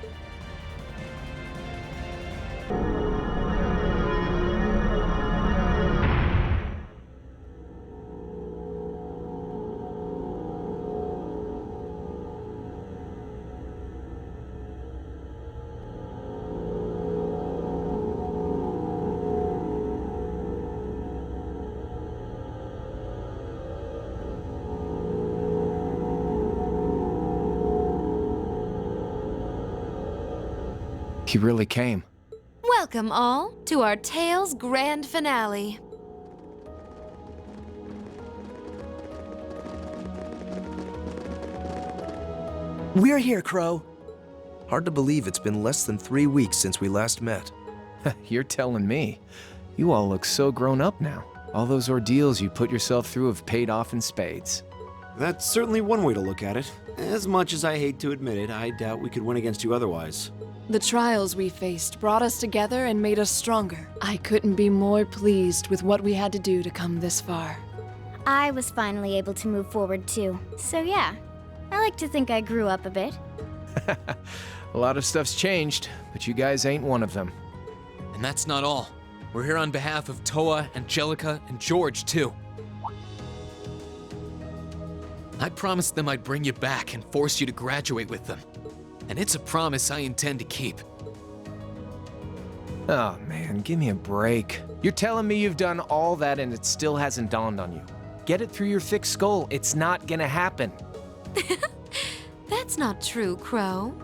He really came. Welcome all to our tale's grand finale. We're here, Crow. Hard to believe it's been less than 3 weeks since we last met. You're telling me. You all look so grown up now. All those ordeals you put yourself through have paid off in spades. That's certainly one way to look at it. As much as I hate to admit it, I doubt we could win against you otherwise. The trials we faced brought us together and made us stronger. I couldn't be more pleased with what we had to do to come this far. I was finally able to move forward too. So yeah, I like to think I grew up a bit. A lot of stuff's changed, but you guys ain't one of them. And that's not all. We're here on behalf of Toa, Angelica, and George, too. I promised them I'd bring you back and force you to graduate with them. And it's a promise I intend to keep. Oh man, give me a break. You're telling me you've done all that and it still hasn't dawned on you. Get it through your thick skull, it's not gonna happen. That's not true, Crow.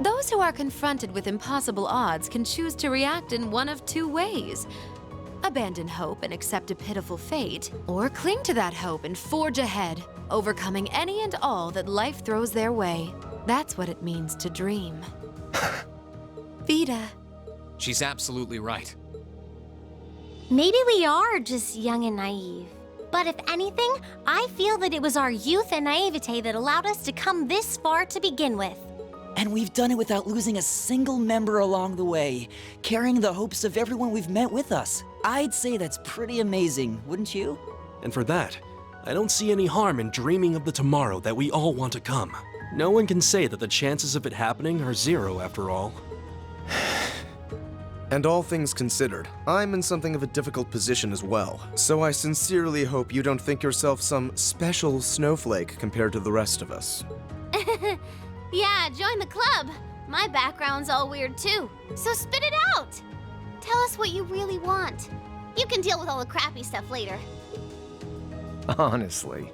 Those who are confronted with impossible odds can choose to react in one of two ways. Abandon hope and accept a pitiful fate, or cling to that hope and forge ahead, overcoming any and all that life throws their way. That's what it means to dream. Vida. She's absolutely right. Maybe we are just young and naive. But if anything, I feel that it was our youth and naivete that allowed us to come this far to begin with. And we've done it without losing a single member along the way, carrying the hopes of everyone we've met with us. I'd say that's pretty amazing, wouldn't you? And for that, I don't see any harm in dreaming of the tomorrow that we all want to come. No one can say that the chances of it happening are zero after all. And all things considered, I'm in something of a difficult position as well. So I sincerely hope you don't think yourself some special snowflake compared to the rest of us. Yeah, join the club. My background's all weird too. So spit it out. Tell us what you really want. You can deal with all the crappy stuff later. Honestly.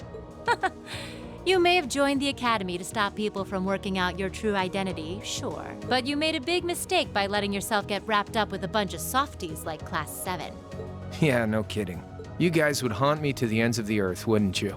You may have joined the Academy to stop people from working out your true identity, sure. But you made a big mistake by letting yourself get wrapped up with a bunch of softies like Class VII. Yeah, no kidding. You guys would haunt me to the ends of the earth, wouldn't you?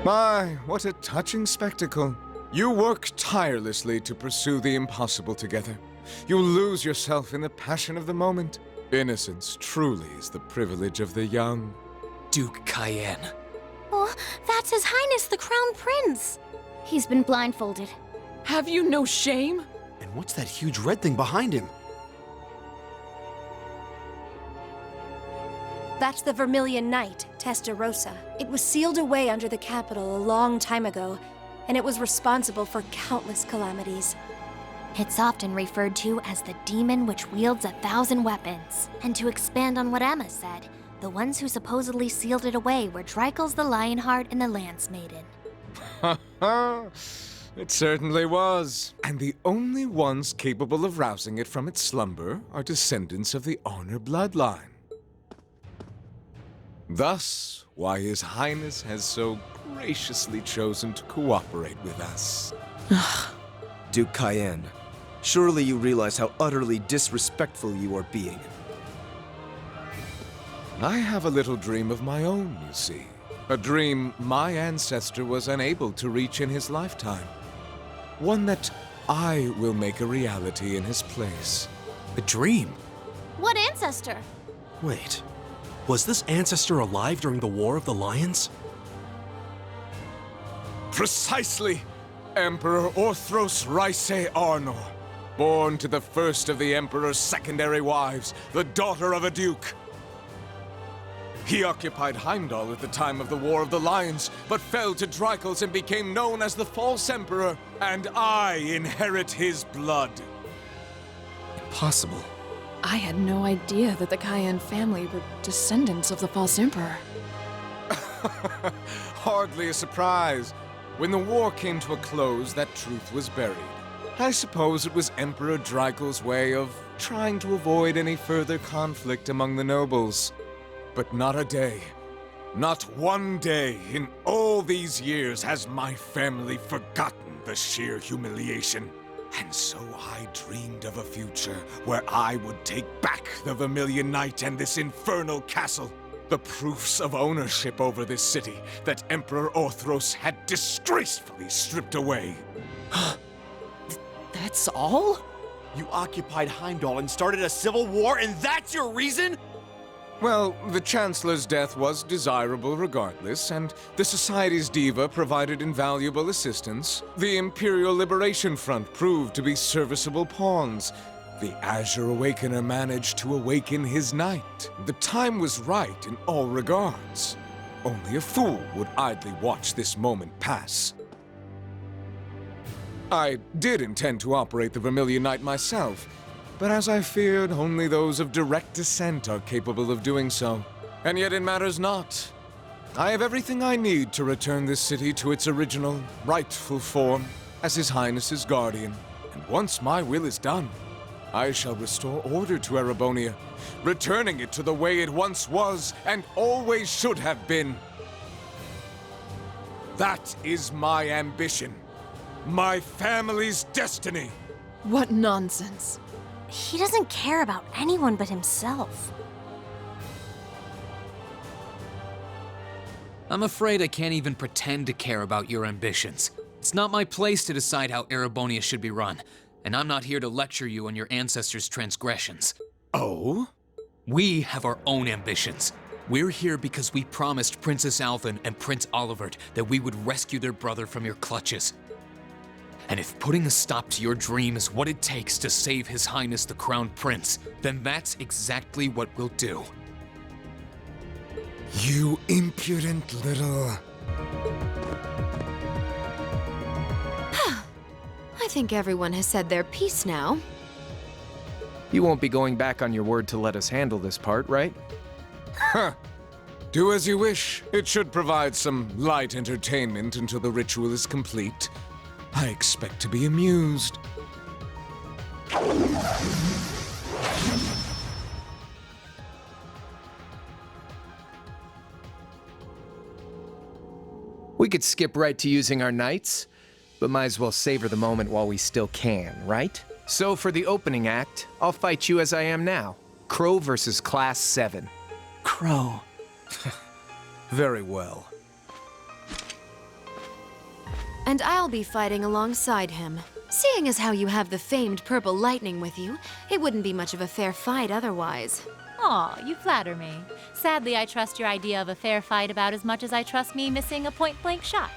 My, what a touching spectacle. You work tirelessly to pursue the impossible together. You lose yourself in the passion of the moment. Innocence truly is the privilege of the young. Duke Cayenne. Oh, that's His Highness the Crown Prince. He's been blindfolded. Have you no shame? And what's that huge red thing behind him? That's the Vermilion Knight, Testarossa. It was sealed away under the capital a long time ago, and it was responsible for countless calamities. It's often referred to as the demon which wields 1,000 weapons. And to expand on what Emma said, the ones who supposedly sealed it away were Dreikel's the Lionheart and the Lance Maiden. Ha ha! It certainly was. And the only ones capable of rousing it from its slumber are descendants of the Honor bloodline. Thus, why His Highness has so graciously chosen to cooperate with us. Duke Cayenne, surely you realize how utterly disrespectful you are being. I have a little dream of my own, you see. A dream my ancestor was unable to reach in his lifetime. One that I will make a reality in his place. A dream? What ancestor? Wait, was this ancestor alive during the War of the Lions? Precisely! Emperor Orthros Raise Arnor, born to the first of the Emperor's secondary wives, the daughter of a duke. He occupied Heimdallr at the time of the War of the Lions, but fell to Dreikel's and became known as the False Emperor, and I inherit his blood. Impossible. I had no idea that the Cayenne family were descendants of the False Emperor. Hardly a surprise. When the war came to a close, that truth was buried. I suppose it was Emperor Dreikel's way of trying to avoid any further conflict among the nobles. But not a day, not one day in all these years has my family forgotten the sheer humiliation. And so I dreamed of a future where I would take back the Vermilion Knight and this infernal castle. The proofs of ownership over this city that Emperor Orthros had disgracefully stripped away. That's all? You occupied Heimdallr and started a civil war, and that's your reason? Well, the Chancellor's death was desirable regardless, and the Society's diva provided invaluable assistance. The Imperial Liberation Front proved to be serviceable pawns. The Azure Awakener managed to awaken his knight. The time was right in all regards. Only a fool would idly watch this moment pass. I did intend to operate the Vermilion Knight myself, but as I feared, only those of direct descent are capable of doing so. And yet it matters not. I have everything I need to return this city to its original, rightful form as His Highness's guardian. And once my will is done, I shall restore order to Erebonia, returning it to the way it once was and always should have been. That is my ambition. My family's destiny. What nonsense. He doesn't care about anyone but himself. I'm afraid I can't even pretend to care about your ambitions. It's not my place to decide how Erebonia should be run, and I'm not here to lecture you on your ancestors' transgressions. Oh? We have our own ambitions. We're here because we promised Princess Althen and Prince Olivert that we would rescue their brother from your clutches. And if putting a stop to your dream is what it takes to save His Highness the Crown Prince, then that's exactly what we'll do. You impudent little... I think everyone has said their piece now. You won't be going back on your word to let us handle this part, right? Huh. Do as you wish. It should provide some light entertainment until the ritual is complete. I expect to be amused. We could skip right to using our knights, but might as well savor the moment while we still can, right? So for the opening act, I'll fight you as I am now. Crow versus Class 7. Crow. Very well. And I'll be fighting alongside him. Seeing as how you have the famed purple lightning with you, it wouldn't be much of a fair fight otherwise. Aw, you flatter me. Sadly, I trust your idea of a fair fight about as much as I trust me missing a point-blank shot.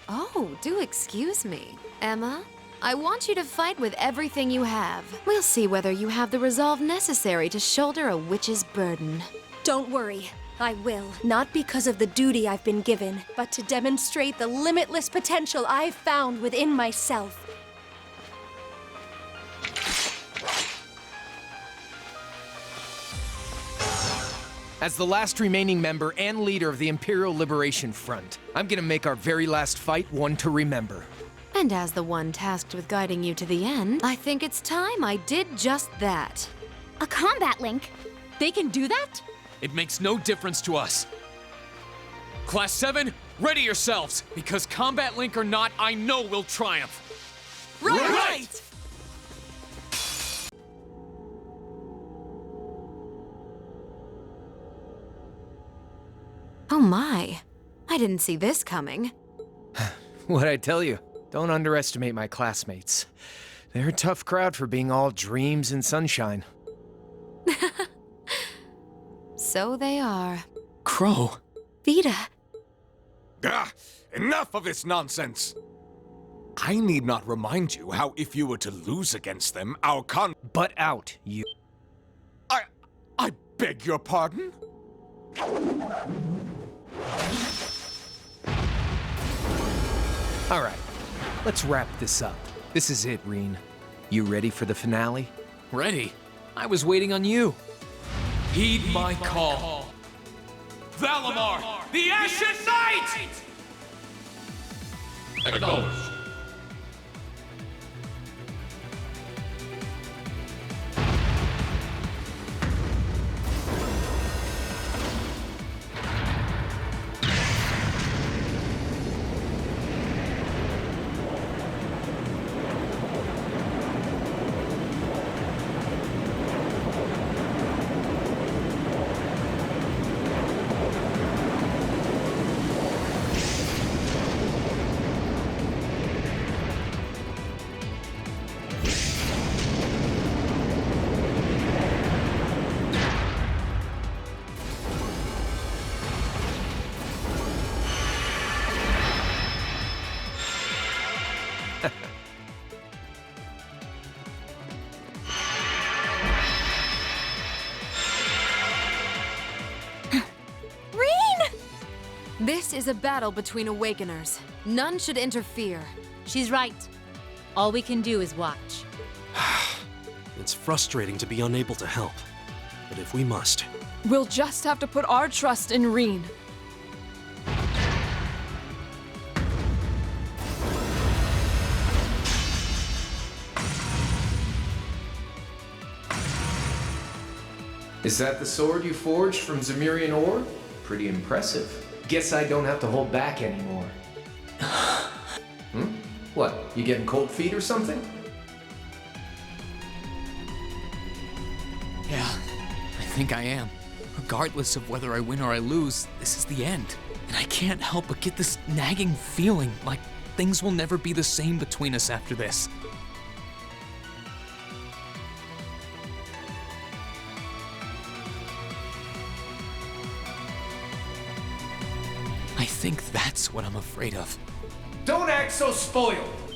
Oh, do excuse me. Emma, I want you to fight with everything you have. We'll see whether you have the resolve necessary to shoulder a witch's burden. Don't worry, I will. Not because of the duty I've been given, but to demonstrate the limitless potential I've found within myself. As the last remaining member and leader of the Imperial Liberation Front, I'm gonna make our very last fight one to remember. And as the one tasked with guiding you to the end, I think it's time I did just that. A combat link? They can do that? It makes no difference to us. Class 7, ready yourselves, because combat link or not, I know we'll triumph. Right! Oh my, I didn't see this coming. What'd I tell you? Don't underestimate my classmates. They're a tough crowd for being all dreams and sunshine. So they are. Crow. Vita. Enough of this nonsense! I need not remind you how if you were to lose against them, our Butt out, you... I beg your pardon? Alright, let's wrap this up. This is it, Rean. You ready for the finale? Ready? I was waiting on you. Heed my call. Valimar, the Ashen Knight! Acknowledged. This is a battle between awakeners. None should interfere. She's right. All we can do is watch. It's frustrating to be unable to help, but if we must... We'll just have to put our trust in Rean. Is that the sword you forged from Zemirian ore? Pretty impressive. Guess I don't have to hold back anymore. What, you getting cold feet or something? Yeah, I think I am. Regardless of whether I win or I lose, this is the end. And I can't help but get this nagging feeling like things will never be the same between us after this. I think that's what I'm afraid of. Don't act so spoiled!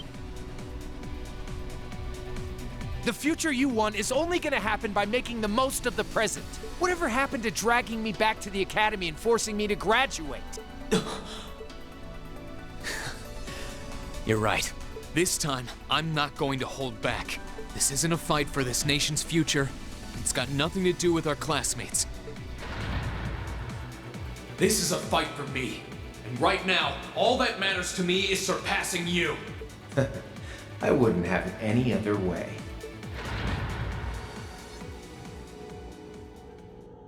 The future you want is only gonna happen by making the most of the present. Whatever happened to dragging me back to the academy and forcing me to graduate? You're right. This time, I'm not going to hold back. This isn't a fight for this nation's future. It's got nothing to do with our classmates. This is a fight for me. And right now, all that matters to me is surpassing you. I wouldn't have it any other way.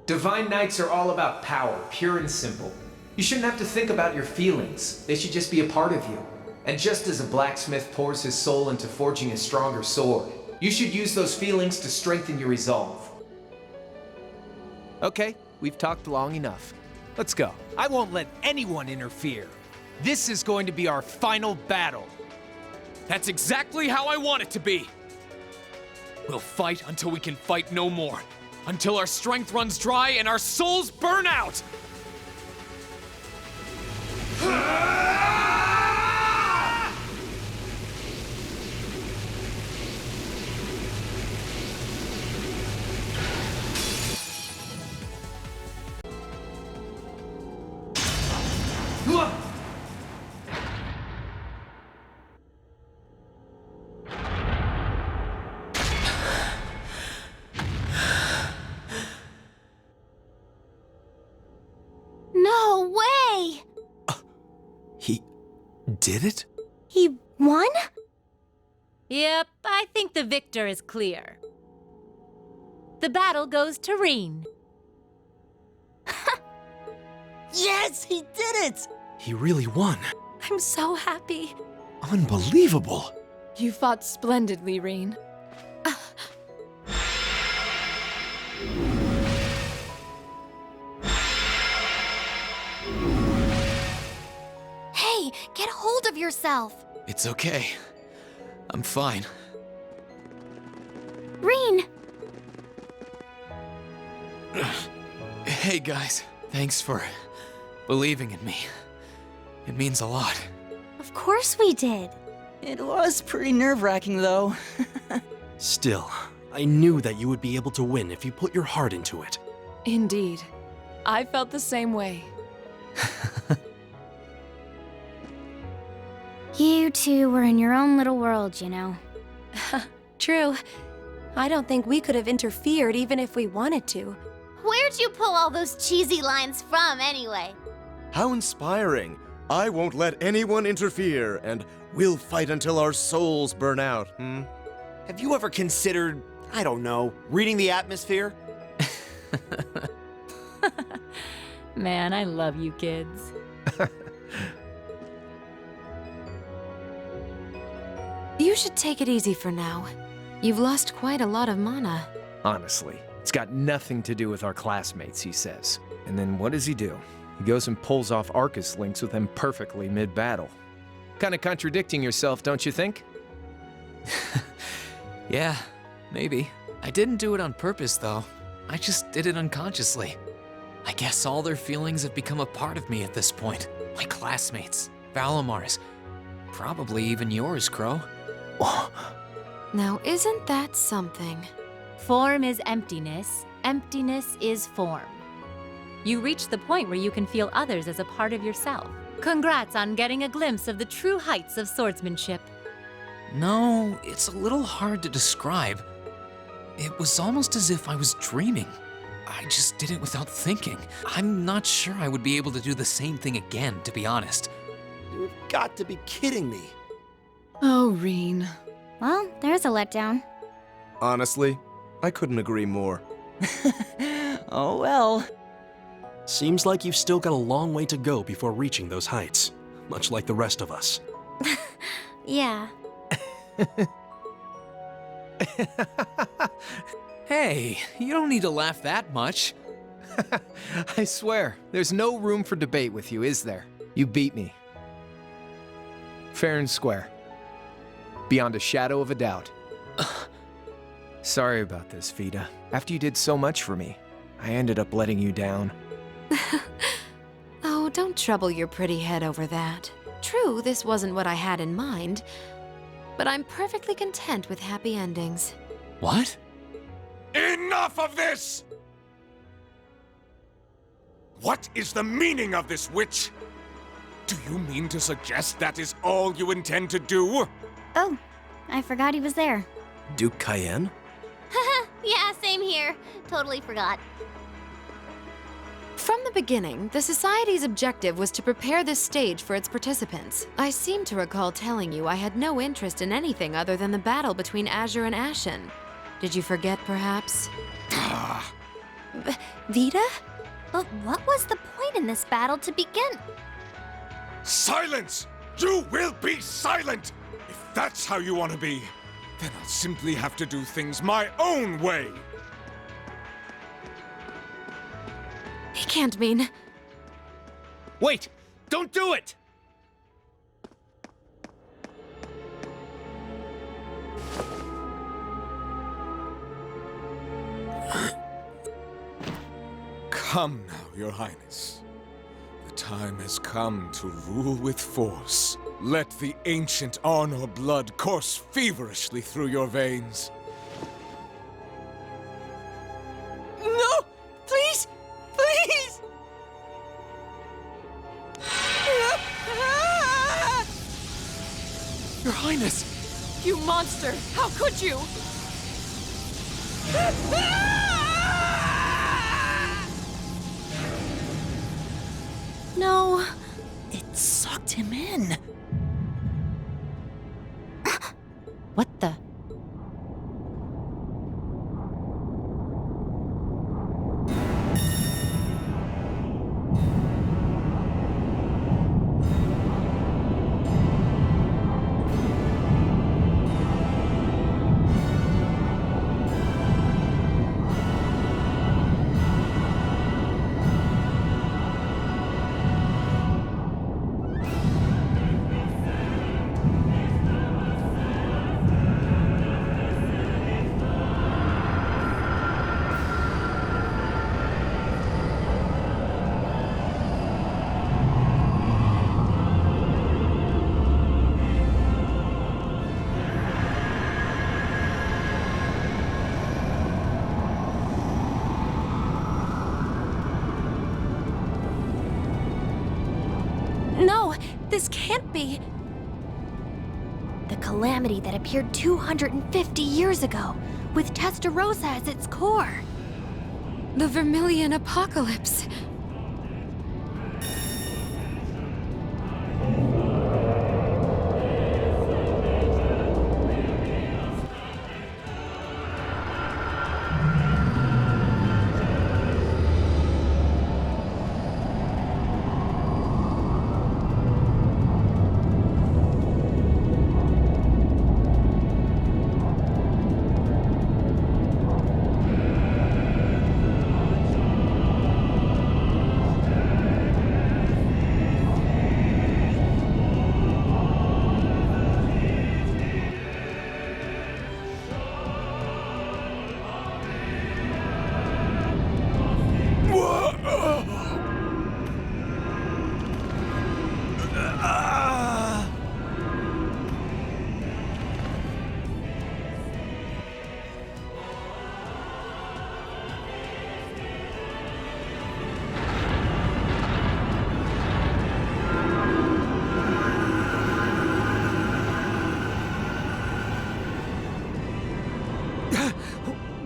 Divine Knights are all about power, pure and simple. You shouldn't have to think about your feelings. They should just be a part of you. And just as a blacksmith pours his soul into forging a stronger sword, you should use those feelings to strengthen your resolve. Okay, we've talked long enough. Let's go. I won't let anyone interfere. This is going to be our final battle. That's exactly how I want it to be. We'll fight until we can fight no more. Until our strength runs dry and our souls burn out! No way! He did it? He won? Yep, I think the victor is clear. The battle goes to Rean. Yes, he did it! He really won. I'm so happy. Unbelievable. You fought splendidly, Rean. Hey, get hold of yourself! It's okay. I'm fine. Rean! Hey guys, thanks for believing in me. It means a lot. Of course we did. It was pretty nerve-wracking, though. Still, I knew that you would be able to win if you put your heart into it. Indeed. I felt the same way. You two were in your own little world, you know. True. I don't think we could have interfered even if we wanted to. Where'd you pull all those cheesy lines from, anyway? How inspiring. I won't let anyone interfere, and we'll fight until our souls burn out, Have you ever considered, I don't know, reading the atmosphere? Man, I love you kids. You should take it easy for now. You've lost quite a lot of mana. Honestly, it's got nothing to do with our classmates, he says. And then what does he do? He goes and pulls off Arcus links with them perfectly mid-battle. Kind of contradicting yourself, don't you think? Yeah, maybe. I didn't do it on purpose, though. I just did it unconsciously. I guess all their feelings have become a part of me at this point. My classmates, Valimar's, probably even yours, Crow. Now, isn't that something? Form is emptiness. Emptiness is form. You reach the point where you can feel others as a part of yourself. Congrats on getting a glimpse of the true heights of swordsmanship. No, it's a little hard to describe. It was almost as if I was dreaming. I just did it without thinking. I'm not sure I would be able to do the same thing again, to be honest. You've got to be kidding me. Oh, Rean. Well, there's a letdown. Honestly, I couldn't agree more. Oh well. Seems like you've still got a long way to go before reaching those heights, much like the rest of us. Yeah. Hey, you don't need to laugh that much. I swear, there's no room for debate with you, is there? You beat me. Fair and square. Beyond a shadow of a doubt. Sorry about this, Vida. After you did so much for me, I ended up letting you down. Oh, don't trouble your pretty head over that. True, this wasn't what I had in mind, but I'm perfectly content with happy endings. What? Enough of this! What is the meaning of this, witch? Do you mean to suggest that is all you intend to do? Oh, I forgot he was there. Duke Cayenne? Yeah, same here. Totally forgot. From the beginning, the Society's objective was to prepare this stage for its participants. I seem to recall telling you I had no interest in anything other than the battle between Azure and Ashen. Did you forget, perhaps? Vida? But what was the point in this battle to begin? Silence! You will be silent! If that's how you want to be, then I'll simply have to do things my own way! He can't mean... Wait! Don't do it! Come now, Your Highness. The time has come to rule with force. Let the ancient Arnor blood course feverishly through your veins. No! Please! Please! Your Highness! You monster! How could you? No, it sucked him in. What the? No, this can't be. The calamity that appeared 250 years ago, with Testarossa as its core. The Vermilion Apocalypse.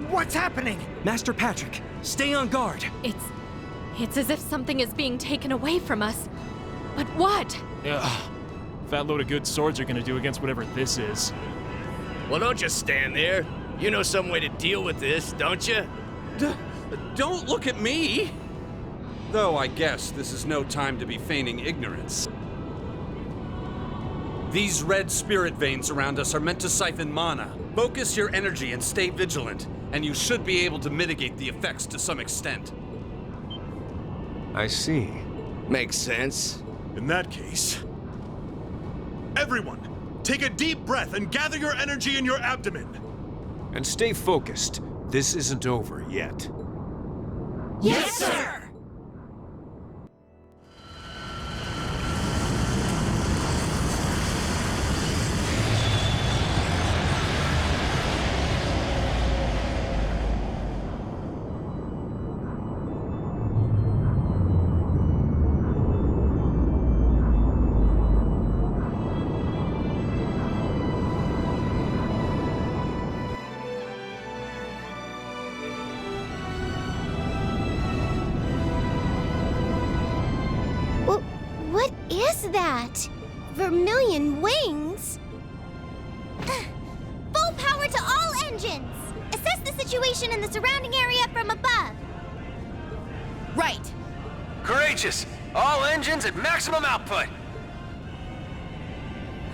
What's happening? Master Patrick, stay on guard. It's as if something is being taken away from us. But what? Ugh. Fat load of good swords are gonna do against whatever this is. Well, don't just stand there. You know some way to deal with this, don't you? Don't look at me! Though I guess this is no time to be feigning ignorance. These red spirit veins around us are meant to siphon mana. Focus your energy and stay vigilant, and you should be able to mitigate the effects to some extent. I see. Makes sense. In that case, everyone, take a deep breath and gather your energy in your abdomen. And stay focused. This isn't over yet. Yes, sir! What is that? Vermilion wings? Full power to all engines! Assess the situation in the surrounding area from above. Right. Courageous! All engines at maximum output!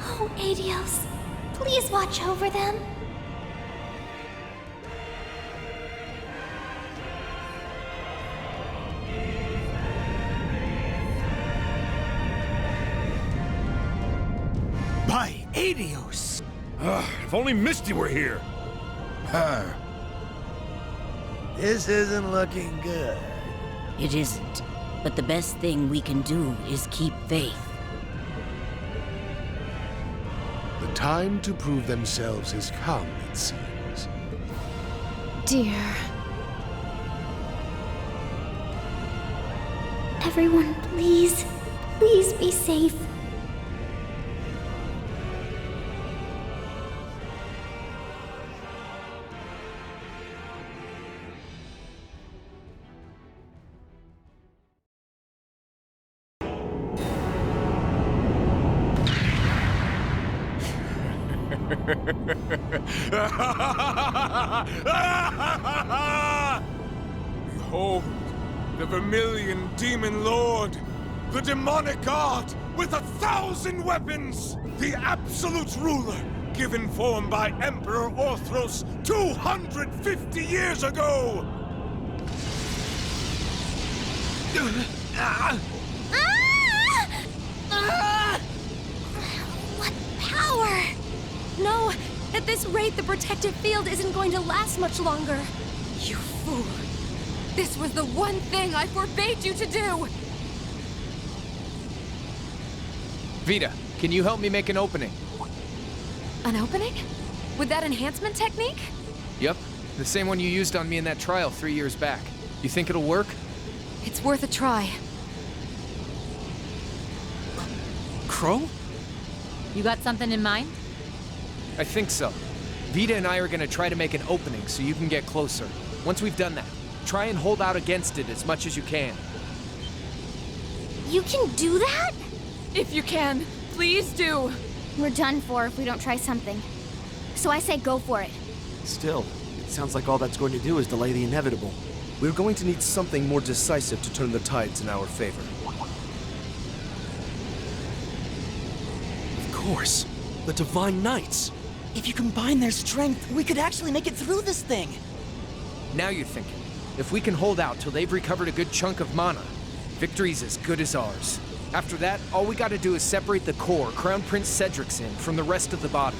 Oh, Adios. Please watch over them. By Adios! If only Misty were here! This isn't looking good. It isn't. But the best thing we can do is keep faith. The time to prove themselves has come, it seems. Dear. Everyone, please. Please be safe. Behold, the Vermilion Demon Lord, the demonic art with 1,000 weapons, the absolute ruler, given form by Emperor Orthros 250 years ago! What power! No! At this rate, the protective field isn't going to last much longer. You fool! This was the one thing I forbade you to do! Vita, can you help me make an opening? An opening? With that enhancement technique? Yep, the same one you used on me in that trial 3 years back. You think it'll work? It's worth a try. Crow? You got something in mind? I think so. Vita and I are gonna try to make an opening so you can get closer. Once we've done that, try and hold out against it as much as you can. You can do that? If you can, please do. We're done for if we don't try something. So I say go for it. Still, it sounds like all that's going to do is delay the inevitable. We're going to need something more decisive to turn the tides in our favor. Of course. The Divine Knights. If you combine their strength, we could actually make it through this thing. Now you're thinking. If we can hold out till they've recovered a good chunk of mana, victory's as good as ours. After that, all we gotta do is separate the core Crown Prince Cedric's in from the rest of the body.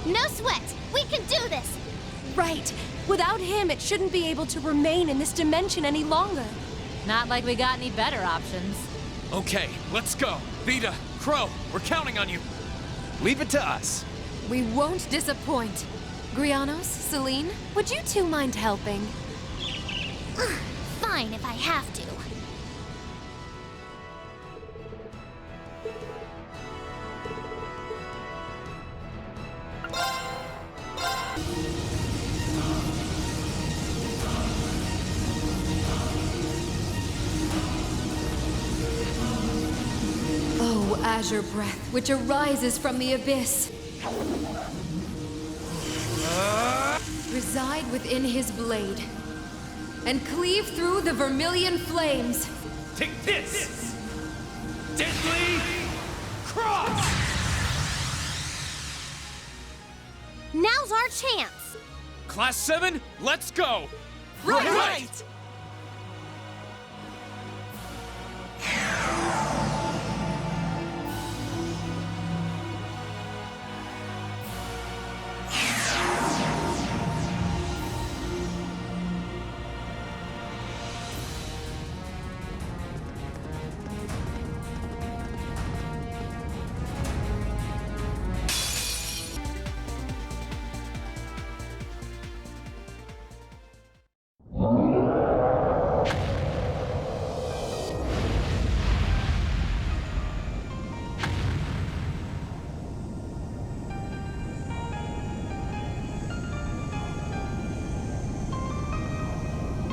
No sweat! We can do this! Right. Without him, it shouldn't be able to remain in this dimension any longer. Not like we got any better options. Okay, let's go. Vita, Crow, we're counting on you. Leave it to us. We won't disappoint. Grianos, Celine, would you two mind helping? Fine if I have to. Oh, azure breath, which arises from the abyss. Reside within his blade, and cleave through the vermilion flames. Take this! Deadly Cross! Now's our chance! Class VII, let's go! Right!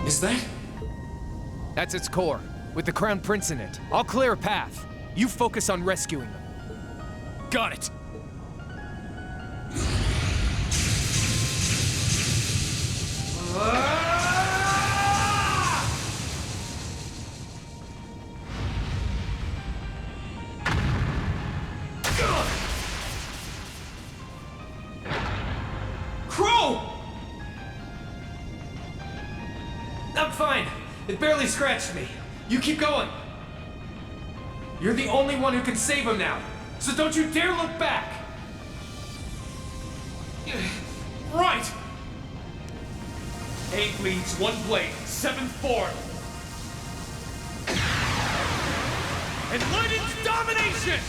Is that? That's its core, with the Crown Prince in it. I'll clear a path. You focus on rescuing them. Got it. fine. It barely scratched me. You keep going. You're the only one who can save him now, so don't you dare look back! Right! 8 leads, 1 blade, 7th form. Enlightened domination!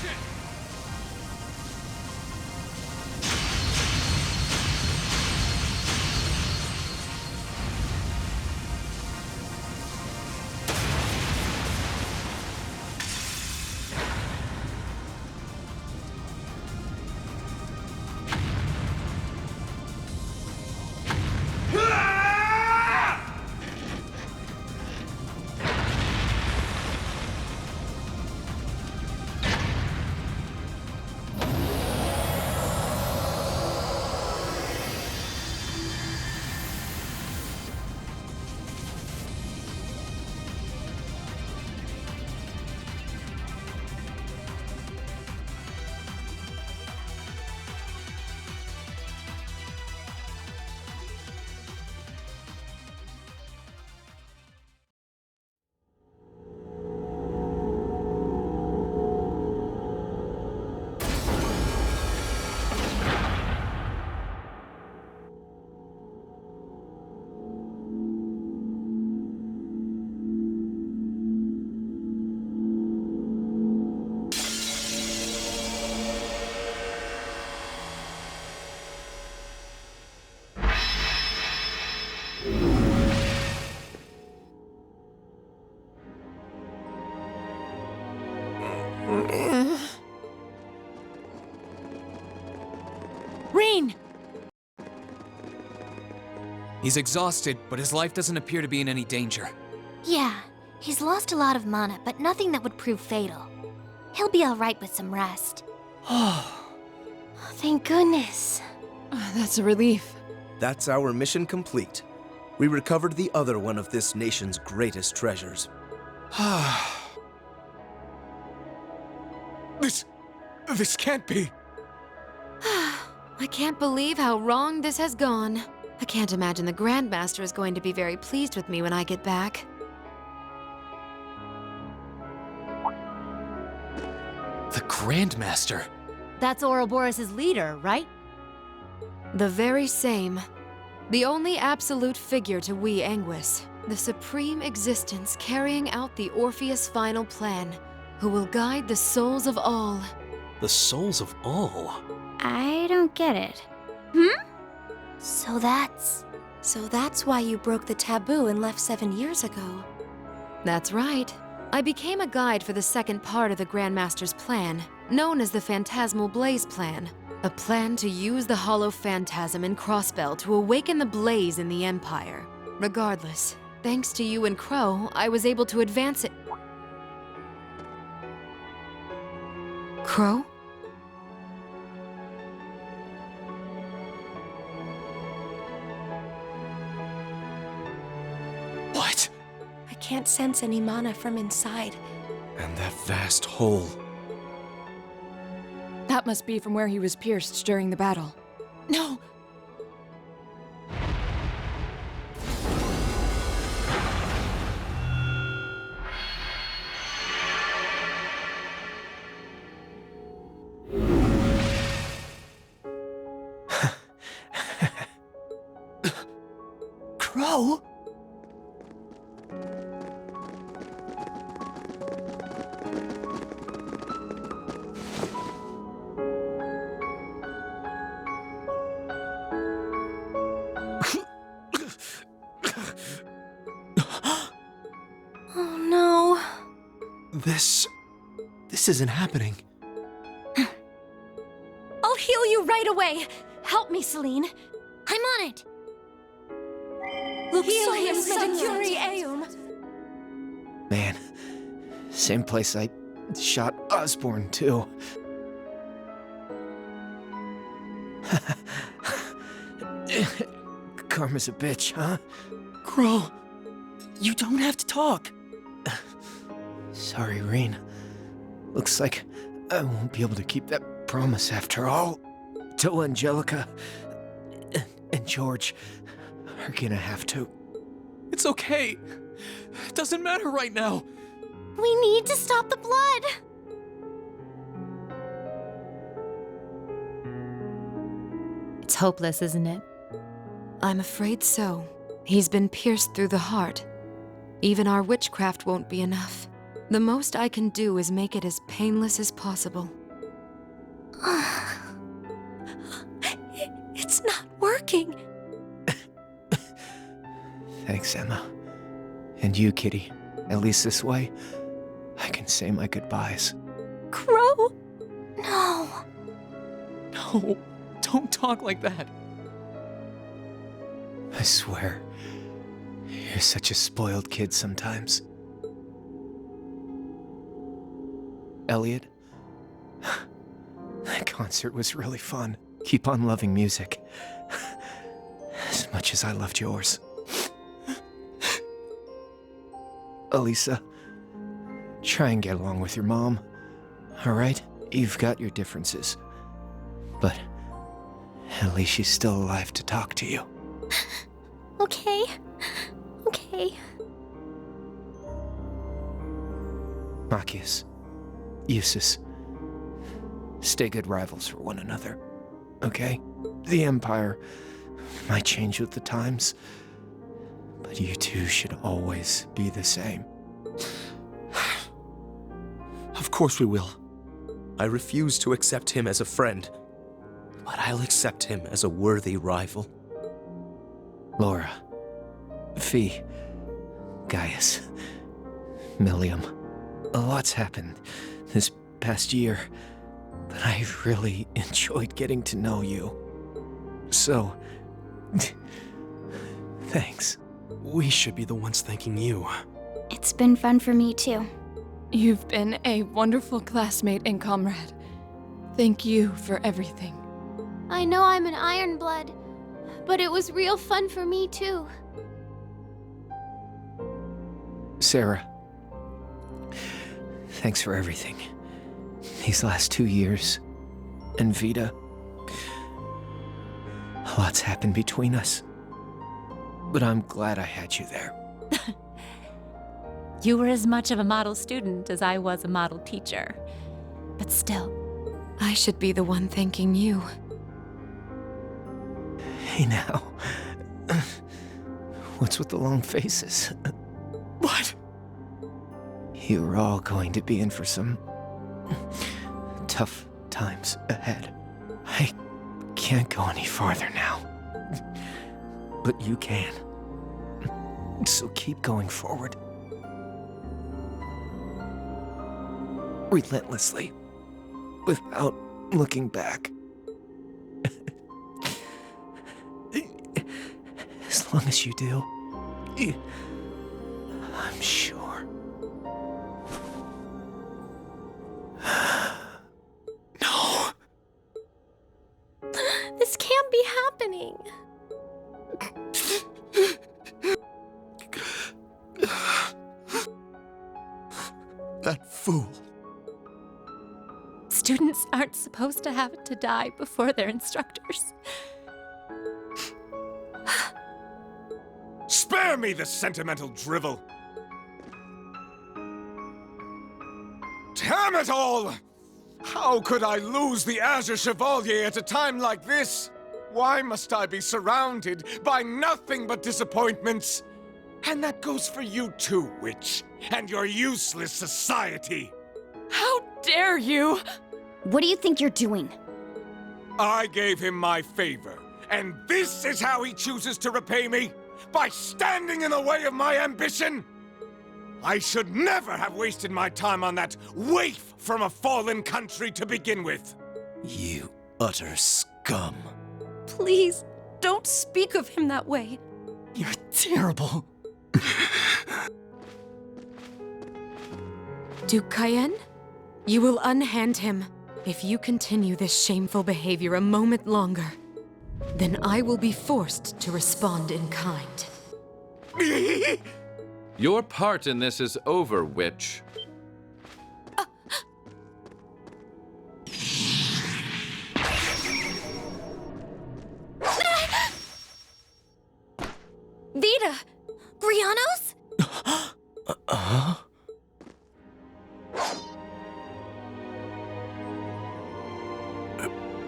Rean! He's exhausted, but his life doesn't appear to be in any danger. Yeah, he's lost a lot of mana, but nothing that would prove fatal. He'll be alright with some rest. Thank goodness. That's a relief. That's our mission complete. We recovered the other one of this nation's greatest treasures. This can't be. I can't believe how wrong this has gone. I can't imagine the Grandmaster is going to be very pleased with me when I get back. The Grandmaster? That's Ouroboros' leader, right? The very same. The only absolute figure to we Anguis. The supreme existence carrying out the Orpheus final plan, who will guide the souls of all. The souls of all? I don't get it. So that's why you broke the taboo and left 7 years ago. That's right. I became a guide for the second part of the Grandmaster's plan, known as the Phantasmal Blaze Plan. A plan to use the Hollow Phantasm in Crossbell to awaken the blaze in the Empire. Regardless, thanks to you and Crow, I was able to advance it. Crow? What? I can't sense any mana from inside. And that vast hole. That must be from where he was pierced during the battle. No! Crow? Oh no. This isn't happening. I'll heal you right away. Help me, Celine. I'm on it! Luxurious Medicuri Eum. Man, same place I shot Osborne, too. Karma's a bitch, huh? Crow, you don't have to talk. Sorry, Rean. Looks like I won't be able to keep that promise after all. Till Angelica and George are gonna have to. It's okay. It doesn't matter right now. We need to stop the blood! It's hopeless, isn't it? I'm afraid so. He's been pierced through the heart. Even our witchcraft won't be enough. The most I can do is make it as painless as possible. It's not working. Thanks, Emma. And you, Kitty. At least this way, I can say my goodbyes. Crow? No. No, don't talk like that. I swear, you're such a spoiled kid sometimes. Elliot, that concert was really fun. Keep on loving music. As much as I loved yours. Elisa, try and get along with your mom. Alright? You've got your differences. But at least she's still alive to talk to you. Okay. Okay. Machias, Eustace, stay good rivals for one another, okay? The Empire might change with the times, but you two should always be the same. Of course we will. I refuse to accept him as a friend, but I'll accept him as a worthy rival. Laura, Fee, Gaius, Millium, a lot's happened this past year, but I really enjoyed getting to know you. So, thanks. We should be the ones thanking you. It's been fun for me, too. You've been a wonderful classmate and comrade. Thank you for everything. I know I'm an Ironblood, but it was real fun for me, too. Sarah, thanks for everything. These last 2 years. And Vita, a lot's happened between us. But I'm glad I had you there. You were as much of a model student as I was a model teacher. But still, I should be the one thanking you. Hey now. What's with the long faces? What? You're all going to be in for some tough times ahead. I can't go any farther now. But you can. So keep going forward. Relentlessly. Without looking back. As long as you do, I'm sure. No! This can't be happening. That fool. students aren't supposed to have to die before their instructors. Spare me the sentimental drivel! Damn it all! How could I lose the Azure Chevalier at a time like this? Why must I be surrounded by nothing but disappointments? And that goes for you too, witch, and your useless society. How dare you! What do you think you're doing? I gave him my favor, and this is how he chooses to repay me? By standing in the way of my ambition? I should never have wasted my time on that waif from a fallen country to begin with. You utter scum. Please, don't speak of him that way. You're terrible. Duke Cayenne, you will unhand him. If you continue this shameful behavior a moment longer, then I will be forced to respond in kind. Your part in this is over, witch. Vita! Grian!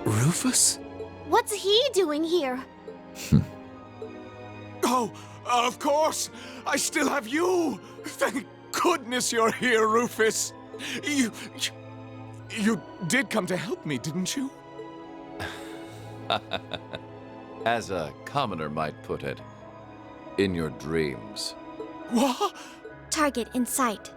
Rufus? What's he doing here? Oh, of course! I still have you! Thank goodness you're here, Rufus! You did come to help me, didn't you? As a commoner might put it, in your dreams. What? Target in sight.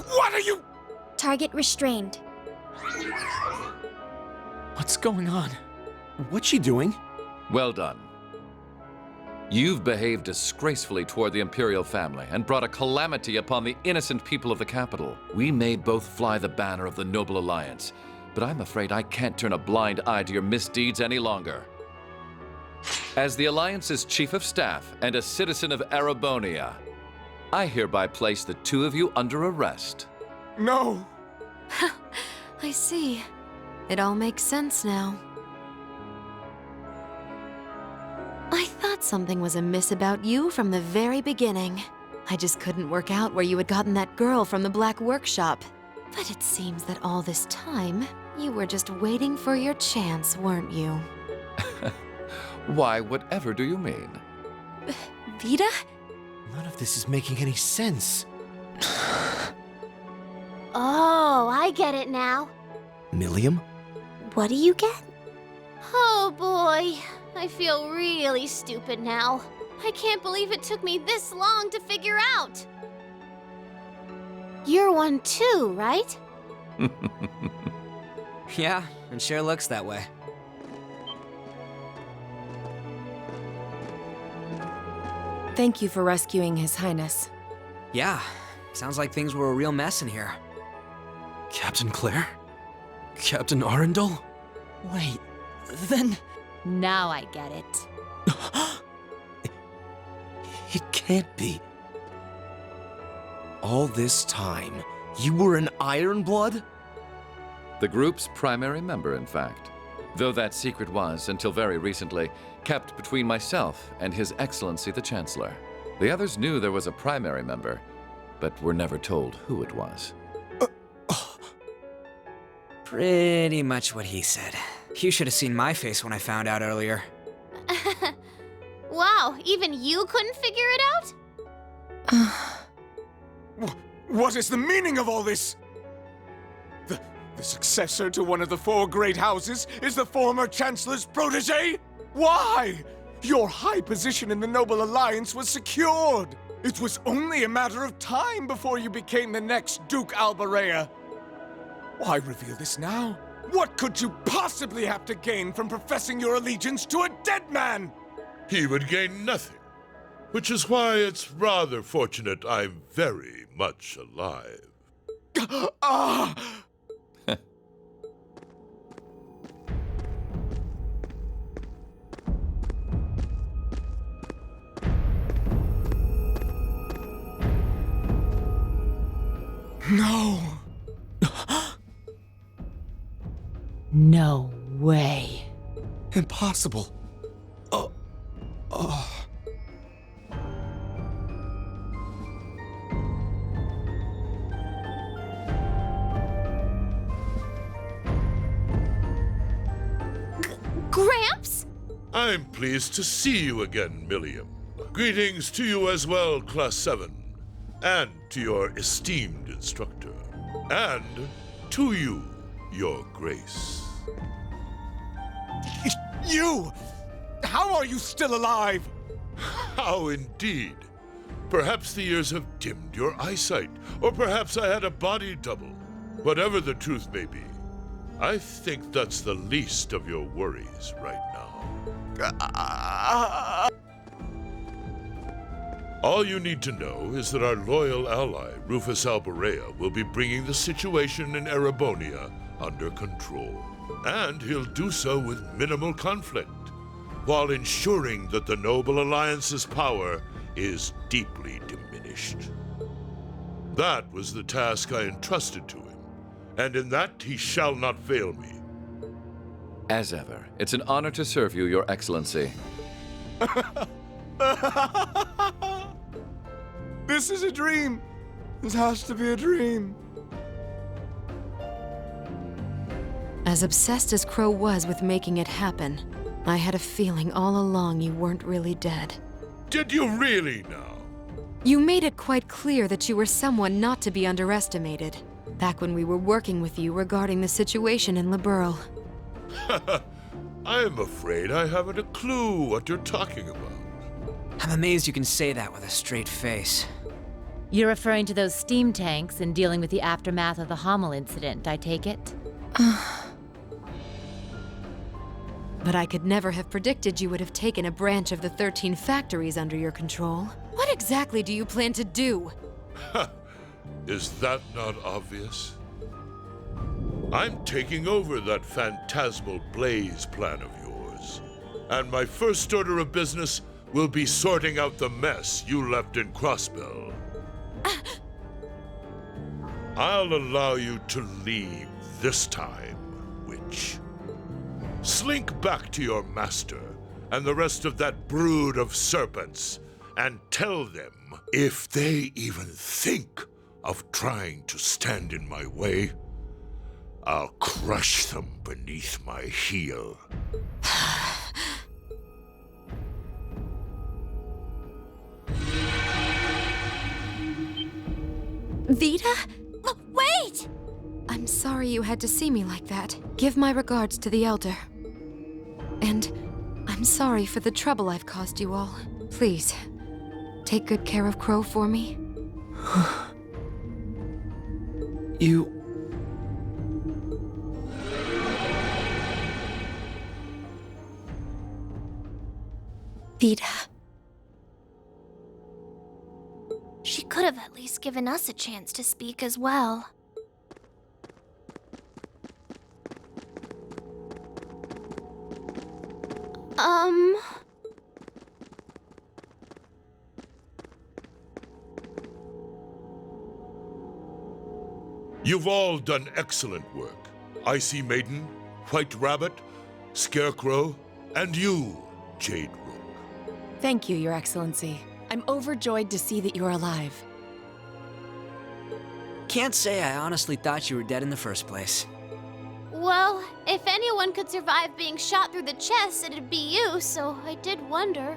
What are you? Target restrained. What's going on? What's she doing? Well done. You've behaved disgracefully toward the Imperial family and brought a calamity upon the innocent people of the capital. We may both fly the banner of the Noble Alliance, but I'm afraid I can't turn a blind eye to your misdeeds any longer. As the Alliance's Chief of Staff and a citizen of Erebonia, I hereby place the two of you under arrest. No! I see. It all makes sense now. I thought something was amiss about you from the very beginning. I just couldn't work out where you had gotten that girl from the Black Workshop. But it seems that all this time, you were just waiting for your chance, weren't you? Why, whatever do you mean? Vita? None of this is making any sense. Oh, I get it now. Milliam? What do you get? Oh boy, I feel really stupid now. I can't believe it took me this long to figure out. You're one too, right? Yeah, it sure looks that way. Thank you for rescuing His Highness. Yeah, sounds like things were a real mess in here. Captain Claire? Captain Arundel? Wait, then... Now I get it. It can't be. All this time, you were an Ironblood? The group's primary member, in fact. Though that secret was, until very recently, kept between myself and His Excellency the Chancellor. The others knew there was a primary member, but were never told who it was. Pretty much what he said. You should have seen my face when I found out earlier. Wow, even you couldn't figure it out? What is the meaning of all this? The successor to one of the four great houses is the former Chancellor's protege? Why? Your high position in the Noble Alliance was secured. It was only a matter of time before you became the next Duke Albarea. Why reveal this now? What could you possibly have to gain from professing your allegiance to a dead man? He would gain nothing, which is why it's rather fortunate I'm very much alive. Ah! No! No way. Impossible. Gramps? I'm pleased to see you again, Milliam. Greetings to you as well, Class VII, and to your esteemed instructor, and to you, Your Grace. You! How are you still alive? How indeed. Perhaps the years have dimmed your eyesight, or perhaps I had a body double. Whatever the truth may be, I think that's the least of your worries right now. All you need to know is that our loyal ally, Rufus Albarea, will be bringing the situation in Erebonia under control. And he'll do so with minimal conflict, while ensuring that the Noble Alliance's power is deeply diminished. That was the task I entrusted to him, and in that he shall not fail me. As ever, it's an honor to serve you, Your Excellency. This is a dream. This has to be a dream. As obsessed as Crow was with making it happen, I had a feeling all along you weren't really dead. Did you really now? You made it quite clear that you were someone not to be underestimated, back when we were working with you regarding the situation in Liberl. I'm afraid I haven't a clue what you're talking about. I'm amazed you can say that with a straight face. You're referring to those steam tanks and dealing with the aftermath of the Hummel incident, I take it? But I could never have predicted you would have taken a branch of the 13 factories under your control. What exactly do you plan to do? Is that not obvious? I'm taking over that phantasmal blaze plan of yours. And my first order of business will be sorting out the mess you left in Crossbell. I'll allow you to leave this time, witch. Slink back to your master and the rest of that brood of serpents and tell them, if they even think of trying to stand in my way, I'll crush them beneath my heel. Vita? Wait! I'm sorry you had to see me like that. Give my regards to the Elder. And I'm sorry for the trouble I've caused you all. Please, take good care of Crow for me. You... Vita. She could have at least given us a chance to speak as well. You've all done excellent work. Icy Maiden, White Rabbit, Scarecrow, and you, Jade Rook. Thank you, Your Excellency. I'm overjoyed to see that you're alive. Can't say I honestly thought you were dead in the first place. Well, if anyone could survive being shot through the chest, it'd be you, so I did wonder.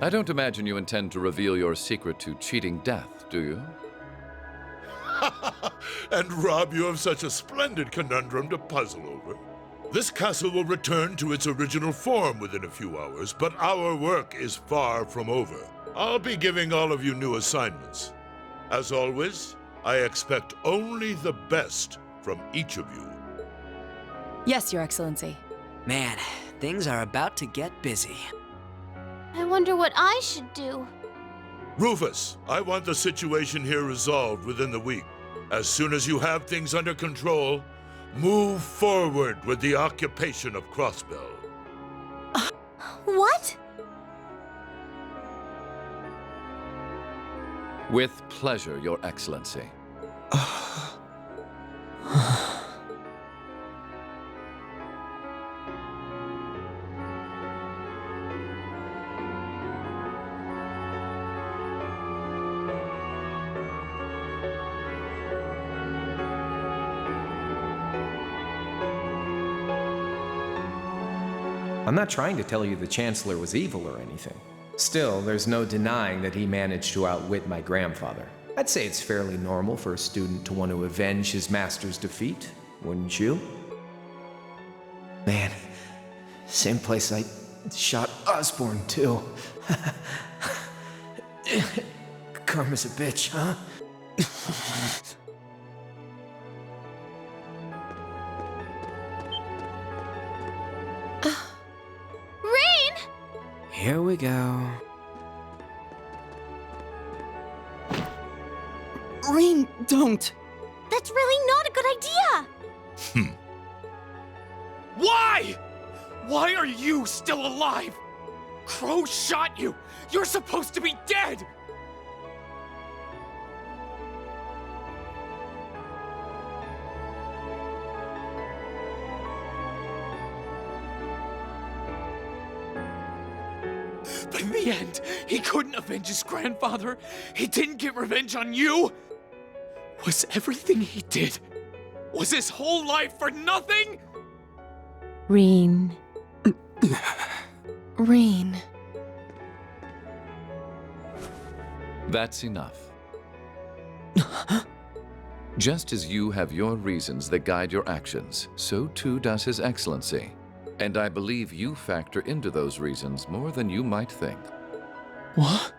I don't imagine you intend to reveal your secret to cheating death, do you? And rob you of such a splendid conundrum to puzzle over. This castle will return to its original form within a few hours, but our work is far from over. I'll be giving all of you new assignments. As always, I expect only the best from each of you. Yes, Your Excellency. Man, things are about to get busy. I wonder what I should do. Rufus, I want the situation here resolved within the week. As soon as you have things under control, move forward with the occupation of Crossbell. What? With pleasure, Your Excellency. I'm not trying to tell you the Chancellor was evil or anything. Still, there's no denying that he managed to outwit my grandfather. I'd say it's fairly normal for a student to want to avenge his master's defeat, wouldn't you? Man, same place I shot Osborne, too. Karma's a bitch, huh? Rean! Here we go. Rean, don't! That's really not a good idea! Why? Why are you still alive? Crow shot you! You're supposed to be dead! But in the end, he couldn't avenge his grandfather. He didn't get revenge on you. Was everything he did, was his whole life for nothing? Rean. Rean. That's enough. Just as you have your reasons that guide your actions, so too does His Excellency. And I believe you factor into those reasons more than you might think. What?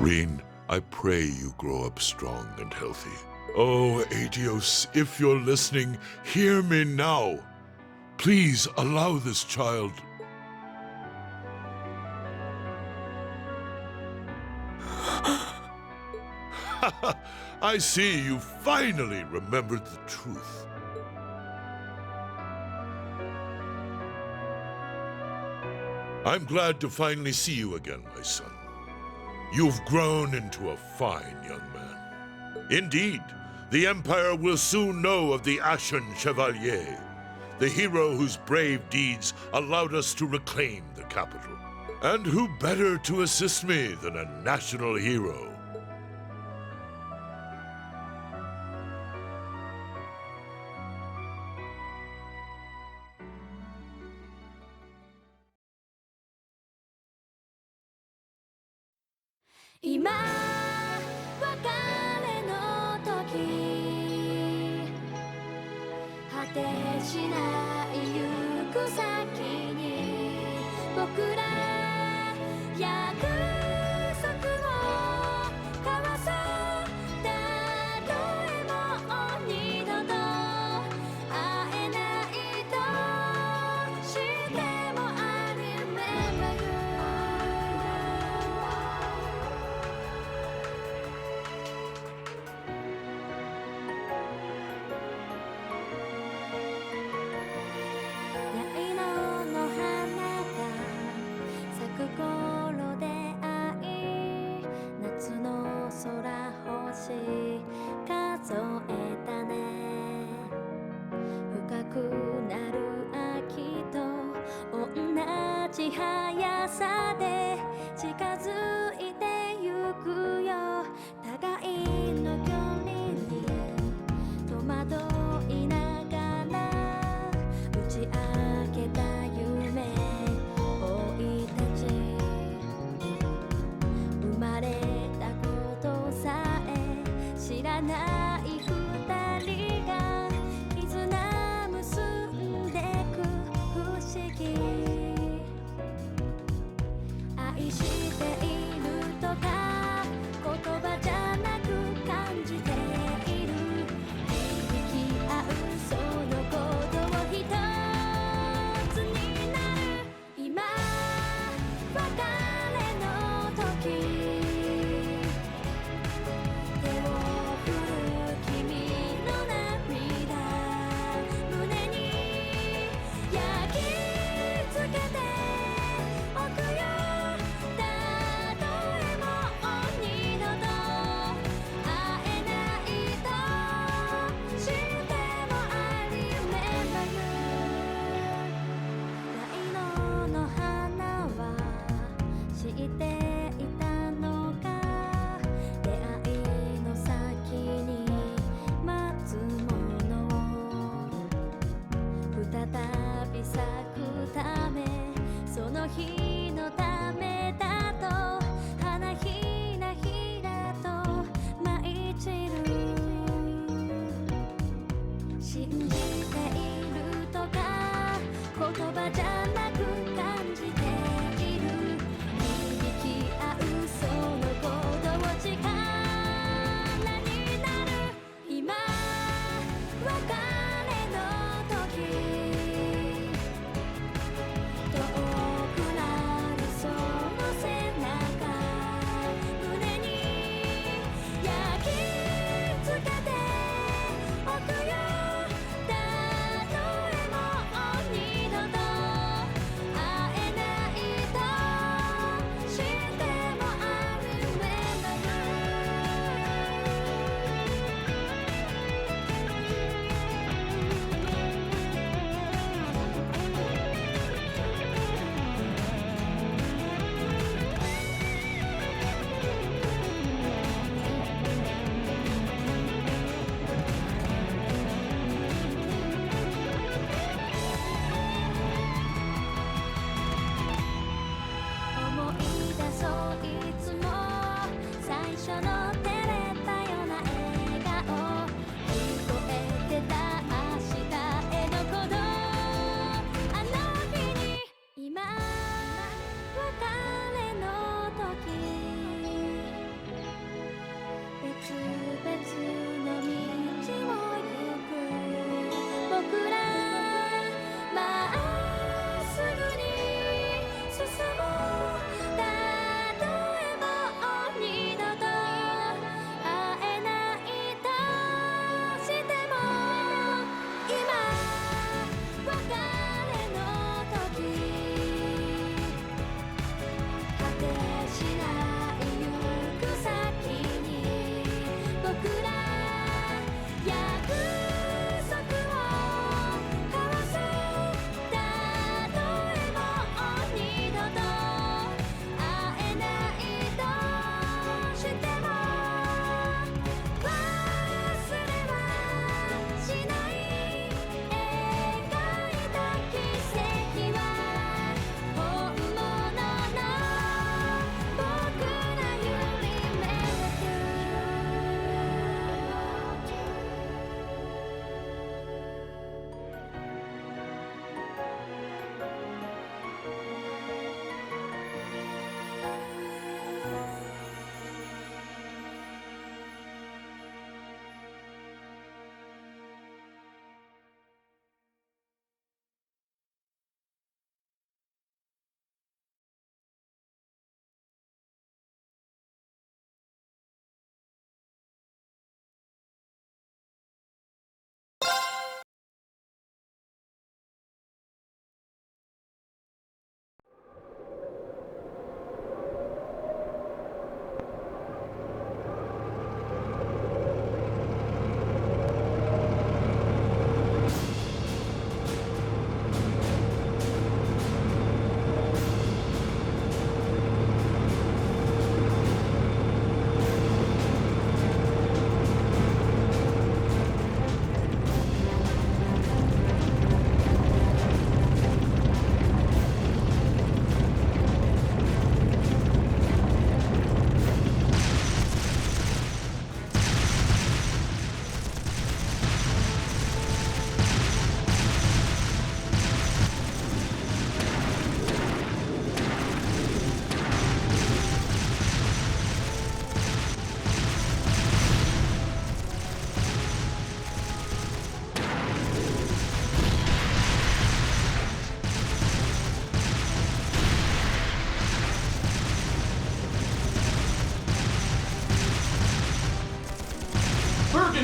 Rean, I pray you grow up strong and healthy. Oh, Aetios, if you're listening, hear me now. Please allow this child... I see you finally remembered the truth. I'm glad to finally see you again, my son. You've grown into a fine young man. Indeed, the Empire will soon know of the Ashen Chevalier, the hero whose brave deeds allowed us to reclaim the capital. And who better to assist me than a national hero?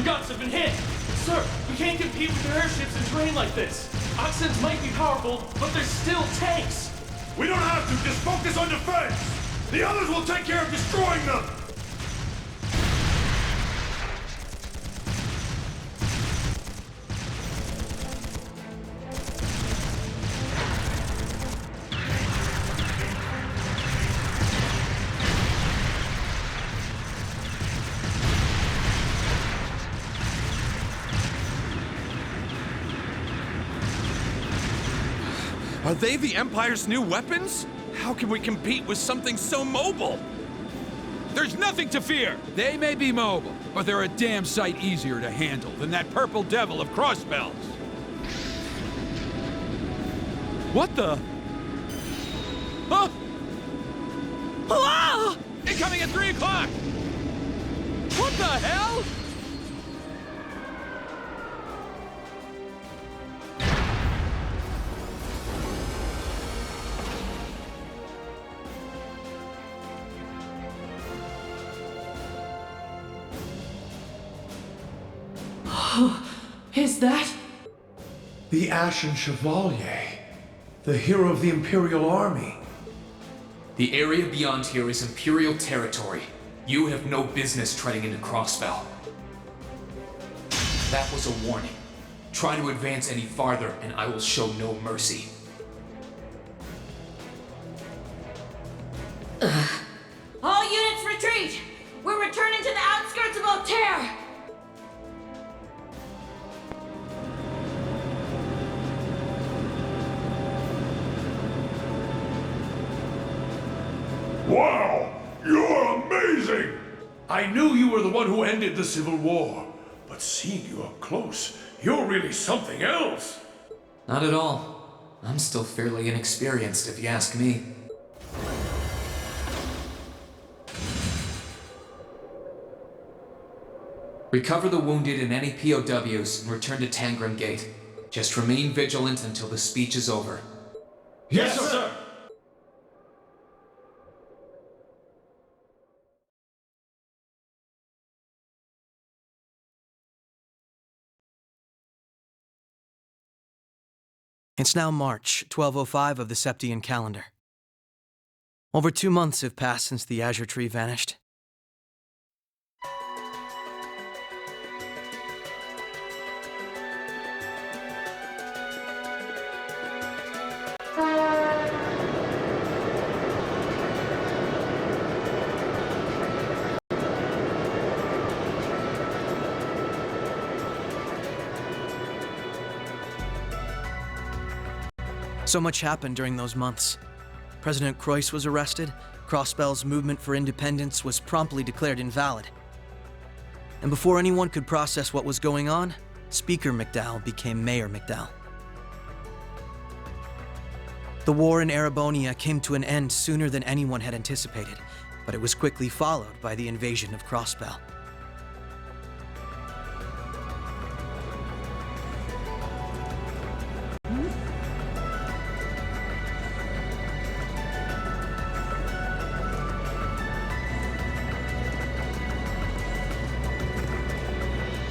guns have been hit! Sir, we can't compete with their airships in terrain like this! Oxens might be powerful, but they're still tanks! We don't have to, just focus on defense! The others will take care of destroying them! Are they the Empire's new weapons? How can we compete with something so mobile? There's nothing to fear! They may be mobile, but they're a damn sight easier to handle than that purple devil of crossbells. What the? Huh? Ah! Incoming at 3 o'clock! What the hell? Is that? The Ashen Chevalier, the hero of the Imperial Army. The area beyond here is Imperial territory. You have no business treading into Crossbell. That was a warning. Try to advance any farther, and I will show no mercy. All units retreat! We're returning to the outskirts of Altair! Wow! You're amazing! I knew you were the one who ended the Civil War, but seeing you up close, you're really something else. Not at all. I'm still fairly inexperienced, if you ask me. Recover the wounded and any POWs and return to Tangram Gate. Just remain vigilant until the speech is over. Yes, sir! It's now March, 1205 of the Septian calendar. Over 2 months have passed since the Azure Tree vanished. So much happened during those months. President Croix was arrested, Crossbell's movement for independence was promptly declared invalid. And before anyone could process what was going on, Speaker McDowell became Mayor McDowell. The war in Erebonia came to an end sooner than anyone had anticipated, but it was quickly followed by the invasion of Crossbell.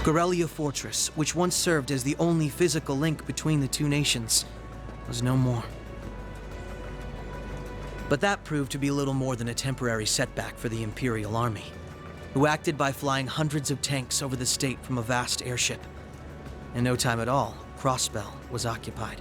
Gorelia Fortress, which once served as the only physical link between the two nations, was no more. But that proved to be little more than a temporary setback for the Imperial Army, who acted by flying hundreds of tanks over the state from a vast airship. In no time at all, Crossbell was occupied.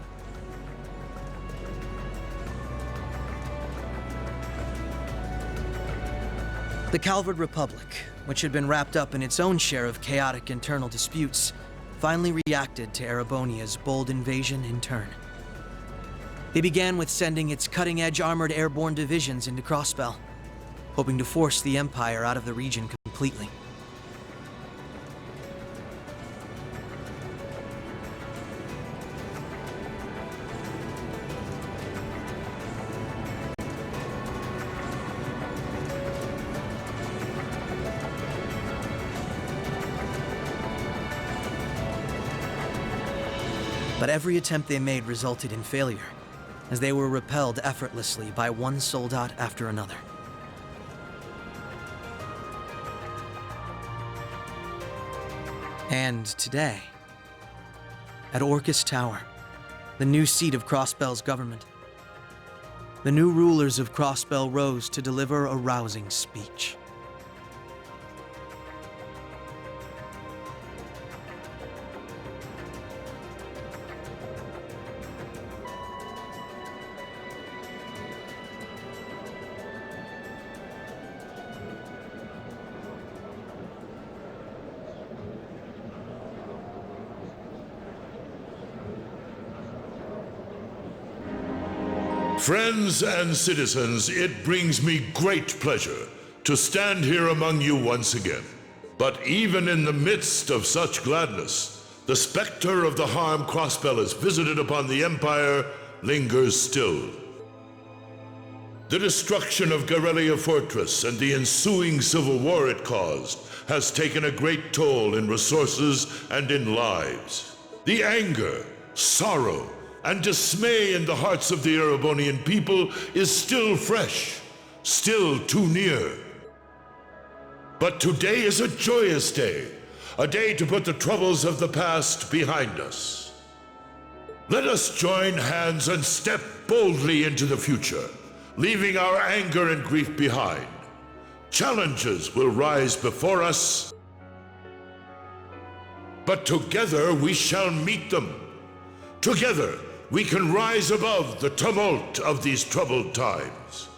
The Calvard Republic, which had been wrapped up in its own share of chaotic internal disputes, finally reacted to Erebonia's bold invasion in turn. They began with sending its cutting-edge armored airborne divisions into Crossbell, hoping to force the Empire out of the region completely. But every attempt they made resulted in failure, as they were repelled effortlessly by one soldat after another. And today, at Orcus Tower, the new seat of Crossbell's government, the new rulers of Crossbell rose to deliver a rousing speech. Friends and citizens, it brings me great pleasure to stand here among you once again. But even in the midst of such gladness, the specter of the harm Crossbell has visited upon the Empire lingers still. The destruction of Gorelia Fortress and the ensuing civil war it caused has taken a great toll in resources and in lives. The anger, sorrow, and dismay in the hearts of the Erebonian people is still fresh, still too near. But today is a joyous day, a day to put the troubles of the past behind us. Let us join hands and step boldly into the future, leaving our anger and grief behind. Challenges will rise before us, but together we shall meet them. Together, we can rise above the tumult of these troubled times.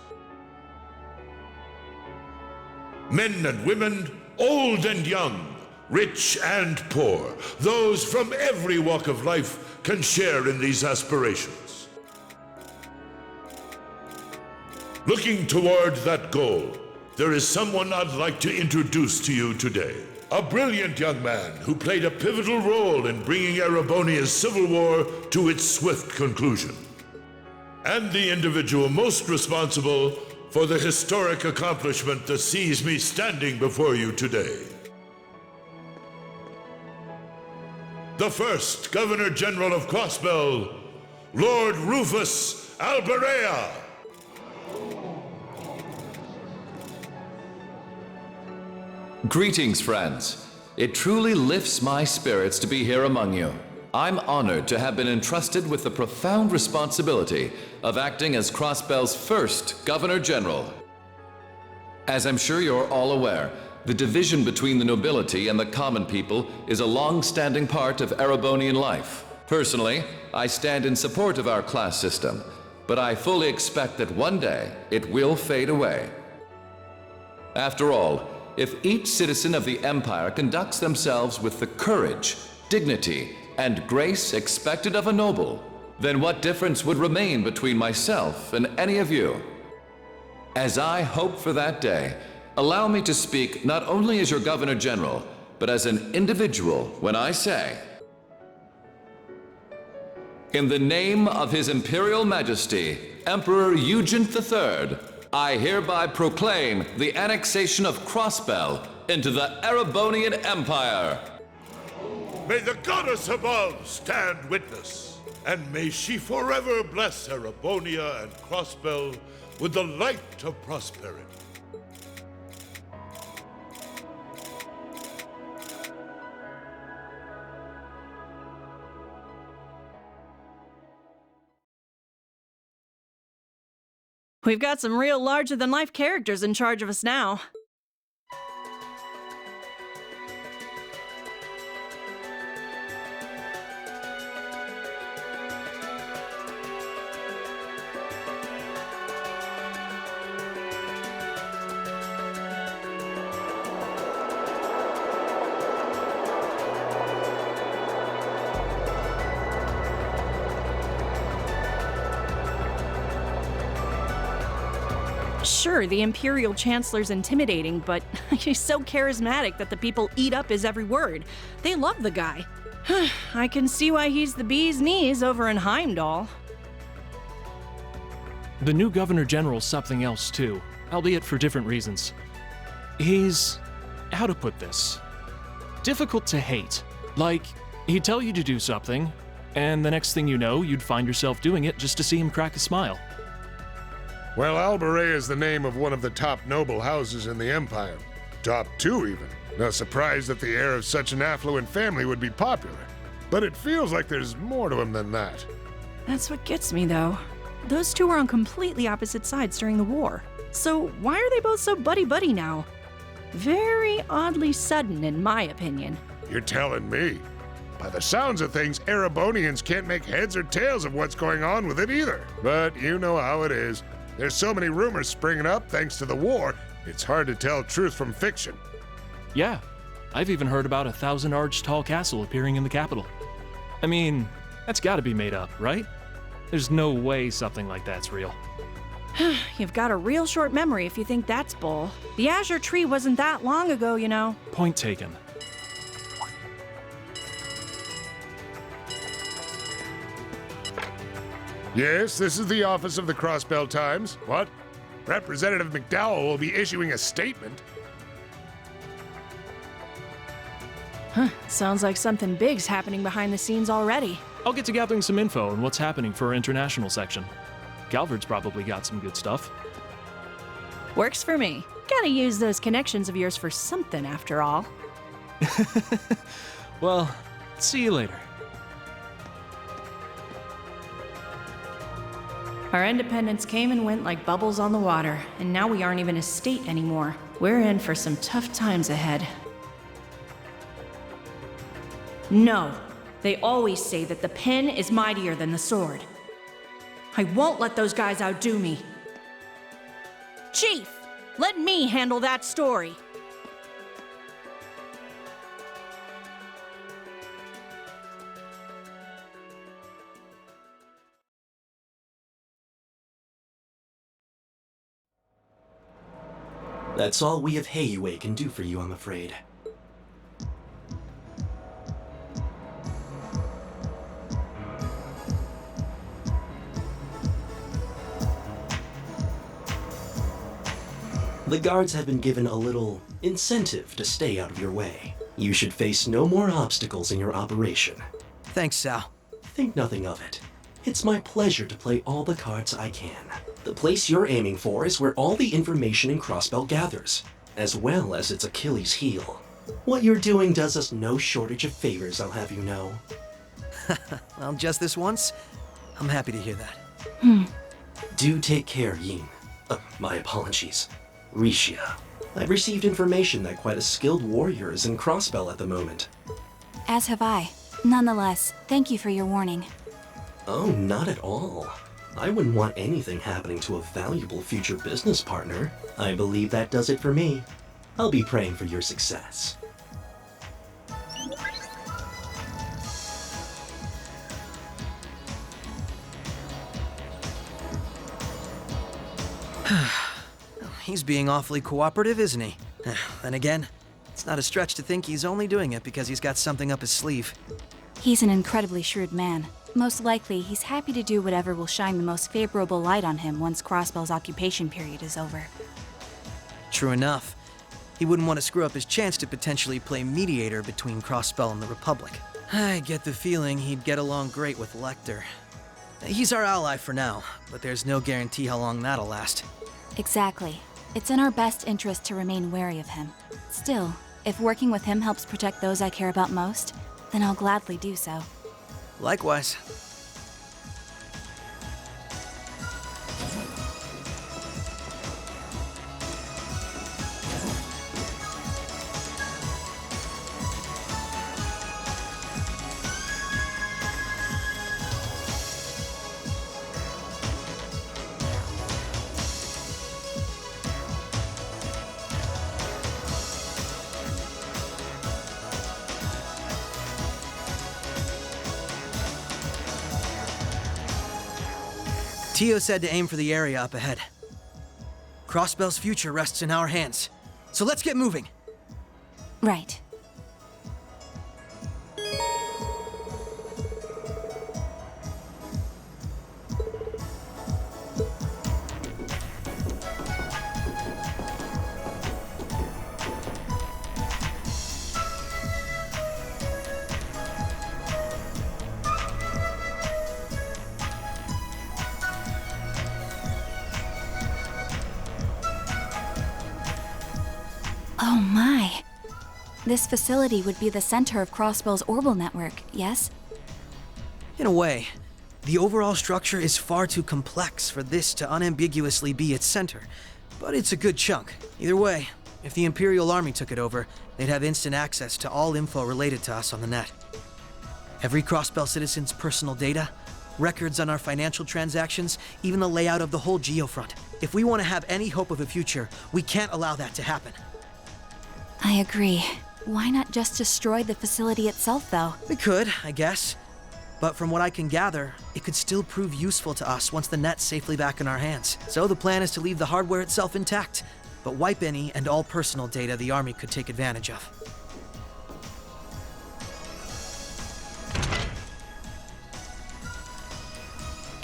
Men and women, old and young, rich and poor, those from every walk of life can share in these aspirations. Looking toward that goal, there is someone I'd like to introduce to you today. A brilliant young man who played a pivotal role in bringing Erebonia's civil war to its swift conclusion. And the individual most responsible for the historic accomplishment that sees me standing before you today. The first Governor General of Crossbell, Lord Rufus Alberea. Greetings, friends. It truly lifts my spirits to be here among you. I'm honored to have been entrusted with the profound responsibility of acting as Crossbell's first Governor General. As I'm sure you're all aware, the division between the nobility and the common people is a long-standing part of Erebonian life. Personally, I stand in support of our class system, but I fully expect that one day it will fade away. After all, if each citizen of the Empire conducts themselves with the courage, dignity, and grace expected of a noble, then what difference would remain between myself and any of you? As I hope for that day, allow me to speak not only as your Governor General, but as an individual when I say, in the name of His Imperial Majesty, Emperor Eugent III, I hereby proclaim the annexation of Crossbell into the Erebonian Empire. May the goddess above stand witness, and may she forever bless Erebonia and Crossbell with the light of prosperity. We've got some real larger-than-life characters in charge of us now. Sure, the Imperial Chancellor's intimidating, but he's so charismatic that the people eat up his every word. They love the guy. I can see why he's the bee's knees over in Heimdallr. The new Governor General's something else too, albeit for different reasons. He's... how to put this? Difficult to hate. Like, he'd tell you to do something, and the next thing you know, you'd find yourself doing it just to see him crack a smile. Well, Alberea is the name of one of the top noble houses in the Empire. Top 2, even. No surprise that the heir of such an affluent family would be popular. But it feels like there's more to him than that. That's what gets me, though. Those two were on completely opposite sides during the war. So why are they both so buddy-buddy now? Very oddly sudden, in my opinion. You're telling me. By the sounds of things, Erebonians can't make heads or tails of what's going on with it either. But you know how it is. There's so many rumors springing up thanks to the war, it's hard to tell truth from fiction. Yeah, I've even heard about a 1,000-arch-tall castle appearing in the capital. I mean, that's gotta be made up, right? There's no way something like that's real. You've got a real short memory if you think that's bull. The Azure Tree wasn't that long ago, you know. Point taken. Yes, this is the office of the Crossbell Times. What? Representative McDowell will be issuing a statement. Sounds like something big's happening behind the scenes already. I'll get to gathering some info on what's happening for our international section. Calvard's probably got some good stuff. Works for me. Gotta use those connections of yours for something, after all. Well, see you later. Our independence came and went like bubbles on the water, and now we aren't even a state anymore. We're in for some tough times ahead. No, they always say that the pen is mightier than the sword. I won't let those guys outdo me. Chief, let me handle that story. That's all we of Heiue can do for you, I'm afraid. The guards have been given a little incentive to stay out of your way. You should face no more obstacles in your operation. Thanks, Sal. Think nothing of it. It's my pleasure to play all the cards I can. The place you're aiming for is where all the information in Crossbell gathers, as well as its Achilles heel. What you're doing does us no shortage of favors, I'll have you know. Well, just this once? I'm happy to hear that. Do take care, Yin. My apologies. Risha. I've received information that quite a skilled warrior is in Crossbell at the moment. As have I. Nonetheless, thank you for your warning. Oh, not at all. I wouldn't want anything happening to a valuable future business partner. I believe that does it for me. I'll be praying for your success. He's being awfully cooperative, isn't he? Then again, it's not a stretch to think he's only doing it because he's got something up his sleeve. He's an incredibly shrewd man. Most likely, he's happy to do whatever will shine the most favorable light on him once Crossbell's occupation period is over. True enough. He wouldn't want to screw up his chance to potentially play mediator between Crossbell and the Republic. I get the feeling he'd get along great with Lecter. He's our ally for now, but there's no guarantee how long that'll last. Exactly. It's in our best interest to remain wary of him. Still, if working with him helps protect those I care about most, then I'll gladly do so. Likewise. Tio said to aim for the area up ahead. Crossbell's future rests in our hands, so let's get moving. Right. Oh my. This facility would be the center of Crossbell's orbital network, yes? In a way, the overall structure is far too complex for this to unambiguously be its center, but it's a good chunk. Either way, if the Imperial Army took it over, they'd have instant access to all info related to us on the net. Every Crossbell citizen's personal data, records on our financial transactions, even the layout of the whole geofront. If we want to have any hope of a future, we can't allow that to happen. I agree. Why not just destroy the facility itself, though? We could, I guess. But from what I can gather, it could still prove useful to us once the net's safely back in our hands. So the plan is to leave the hardware itself intact, but wipe any and all personal data the Army could take advantage of.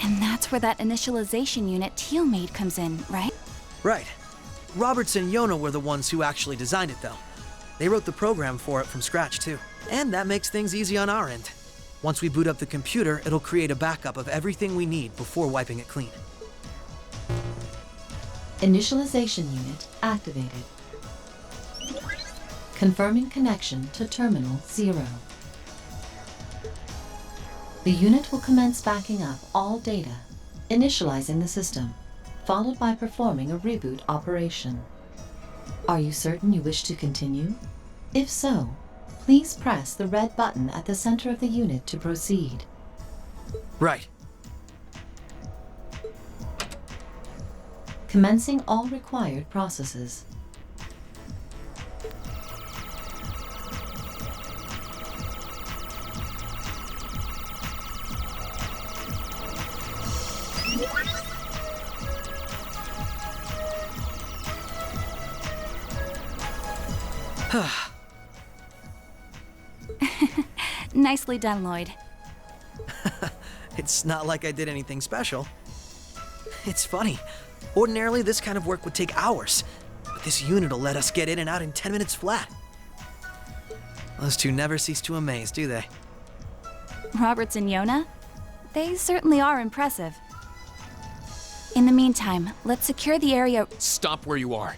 And that's where that initialization unit Teal made comes in, right? Right. Roberts and Yona were the ones who actually designed it, though. They wrote the program for it from scratch, too. And that makes things easy on our end. Once we boot up the computer, it'll create a backup of everything we need before wiping it clean. Initialization unit activated. Confirming connection to Terminal 0. The unit will commence backing up all data, initializing the system, followed by performing a reboot operation. Are you certain you wish to continue? If so, please press the red button at the center of the unit to proceed. Right. Commencing all required processes. Nicely done, Lloyd. It's not like I did anything special. It's funny. Ordinarily, this kind of work would take hours, but this unit will let us get in and out in 10 minutes flat. Those two never cease to amaze, do they? Roberts and Yona? They certainly are impressive. In the meantime, let's secure the area. Stop where you are.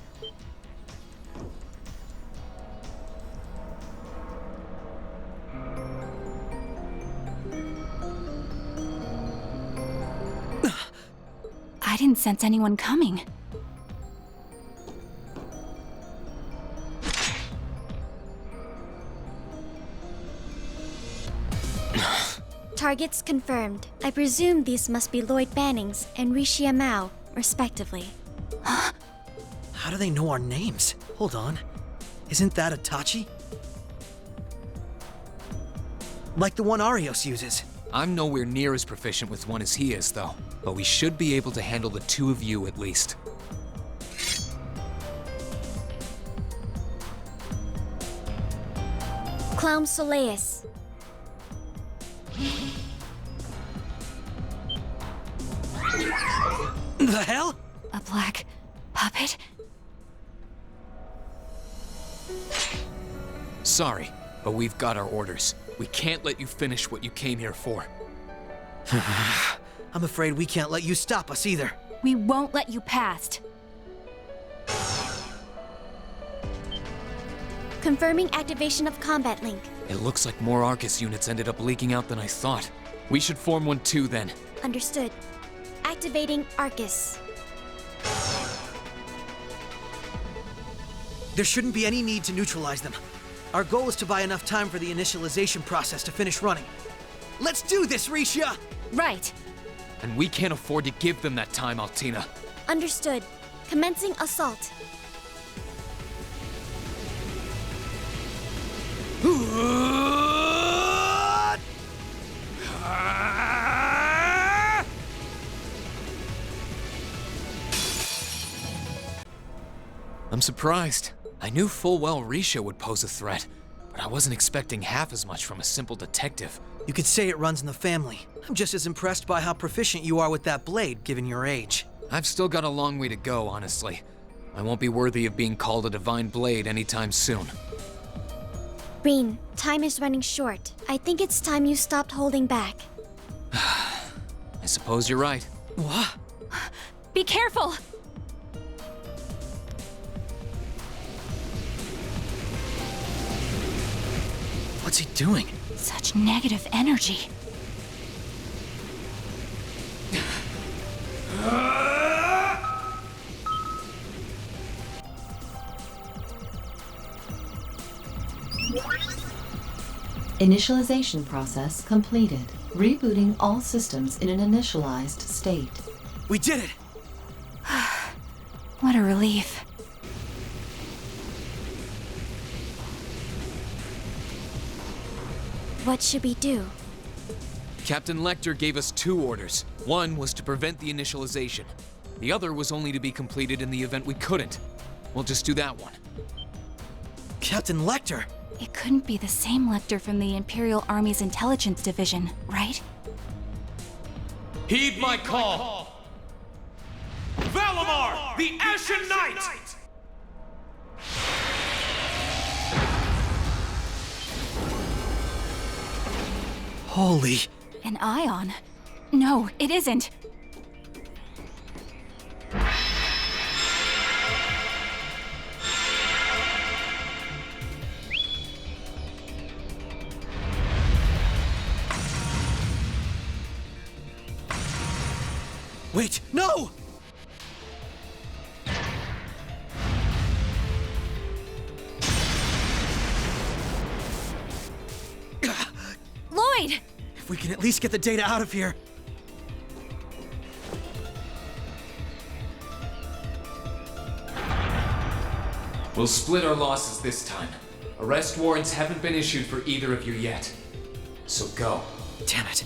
I didn't sense anyone coming. Targets confirmed. I presume these must be Lloyd Bannings and Rishia Mao, respectively. How do they know our names? Hold on. Isn't that Itachi? Like the one Arios uses. I'm nowhere near as proficient with one as he is, though. But we should be able to handle the two of you at least. Clown Soleus. The hell? A black puppet? Sorry, but we've got our orders. We can't let you finish what you came here for. I'm afraid we can't let you stop us either. We won't let you past. Confirming activation of combat link. It looks like more Arcus units ended up leaking out than I thought. We should form one too, then. Understood. Activating Arcus. There shouldn't be any need to neutralize them. Our goal is to buy enough time for the initialization process to finish running. Let's do this, Rishia! Right. And we can't afford to give them that time, Altina. Understood. Commencing assault. I'm surprised. I knew full well Risha would pose a threat, but I wasn't expecting half as much from a simple detective. You could say it runs in the family. I'm just as impressed by how proficient you are with that blade, given your age. I've still got a long way to go, honestly. I won't be worthy of being called a divine blade anytime soon. Rean, time is running short. I think it's time you stopped holding back. I suppose you're right. What? Be careful! What's he doing? Such negative energy. Initialization process completed. Rebooting all systems in an initialized state. We did it! What a relief. What should we do? Captain Lecter gave us two orders. One was to prevent the initialization. The other was only to be completed in the event we couldn't. We'll just do that one. Captain Lecter? It couldn't be the same Lecter from the Imperial Army's intelligence division, right? Heed my call! Valimar, the Ashen Knight! Holy... An ion? No, it isn't. Wait, no! Lloyd! If we can at least get the data out of here. We'll split our losses this time. Arrest warrants haven't been issued for either of you yet. So go. Damn it.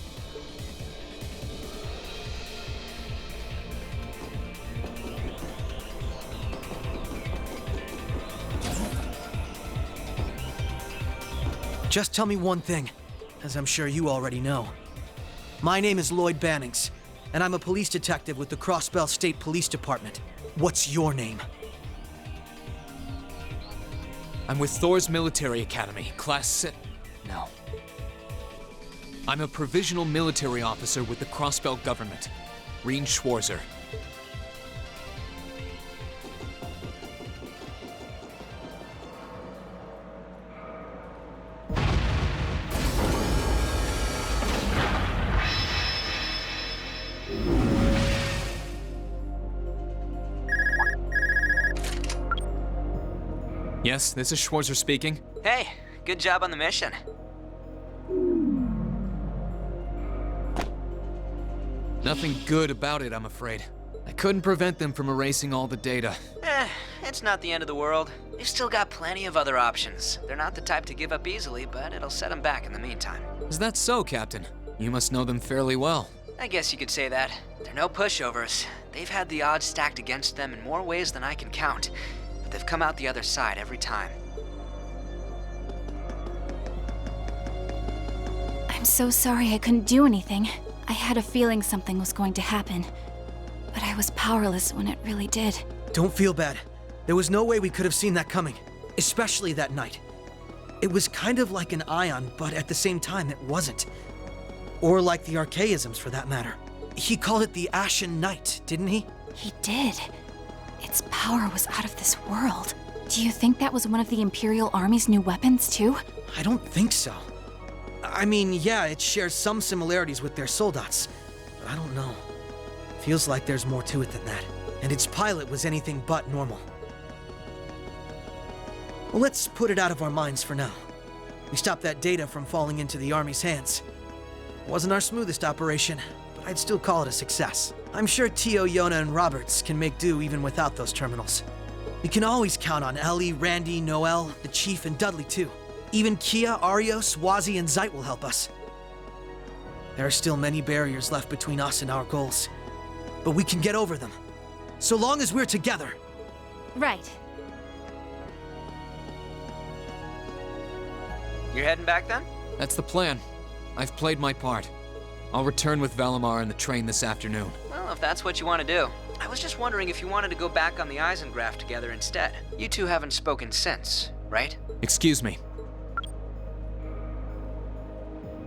Just tell me one thing, as I'm sure you already know. My name is Lloyd Bannings, and I'm a police detective with the Crossbell State Police Department. What's your name? I'm with Thor's Military Academy, Class VII. No. I'm a provisional military officer with the Crossbell government, Rean Schwarzer. Yes, this is Schwarzer speaking. Hey, good job on the mission. Nothing good about it, I'm afraid. I couldn't prevent them from erasing all the data. It's not the end of the world. They've still got plenty of other options. They're not the type to give up easily, but it'll set them back in the meantime. Is that so, Captain? You must know them fairly well. I guess you could say that. They're no pushovers. They've had the odds stacked against them in more ways than I can count, but they've come out the other side every time. I'm so sorry I couldn't do anything. I had a feeling something was going to happen, but I was powerless when it really did. Don't feel bad. There was no way we could have seen that coming, especially that night. It was kind of like an ion, but at the same time, it wasn't. Or like the archaisms, for that matter. He called it the Ashen Night, didn't he? He did. Its power was out of this world. Do you think that was one of the Imperial Army's new weapons, too? I don't think so. I mean, yeah, it shares some similarities with their soldats, but I don't know. Feels like there's more to it than that. And its pilot was anything but normal. Well, let's put it out of our minds for now. We stopped that data from falling into the Army's hands. Wasn't our smoothest operation, but I'd still call it a success. I'm sure Tio, Yona, and Roberts can make do even without those terminals. We can always count on Ellie, Randy, Noel, the Chief, and Dudley too. Even Kia, Arios, Wazi, and Zeit will help us. There are still many barriers left between us and our goals, but we can get over them. So long as we're together. Right. You're heading back then? That's the plan. I've played my part. I'll return with Valimar and the train this afternoon. Well, if that's what you want to do. I was just wondering if you wanted to go back on the Eisengraph together instead. You two haven't spoken since, right? Excuse me.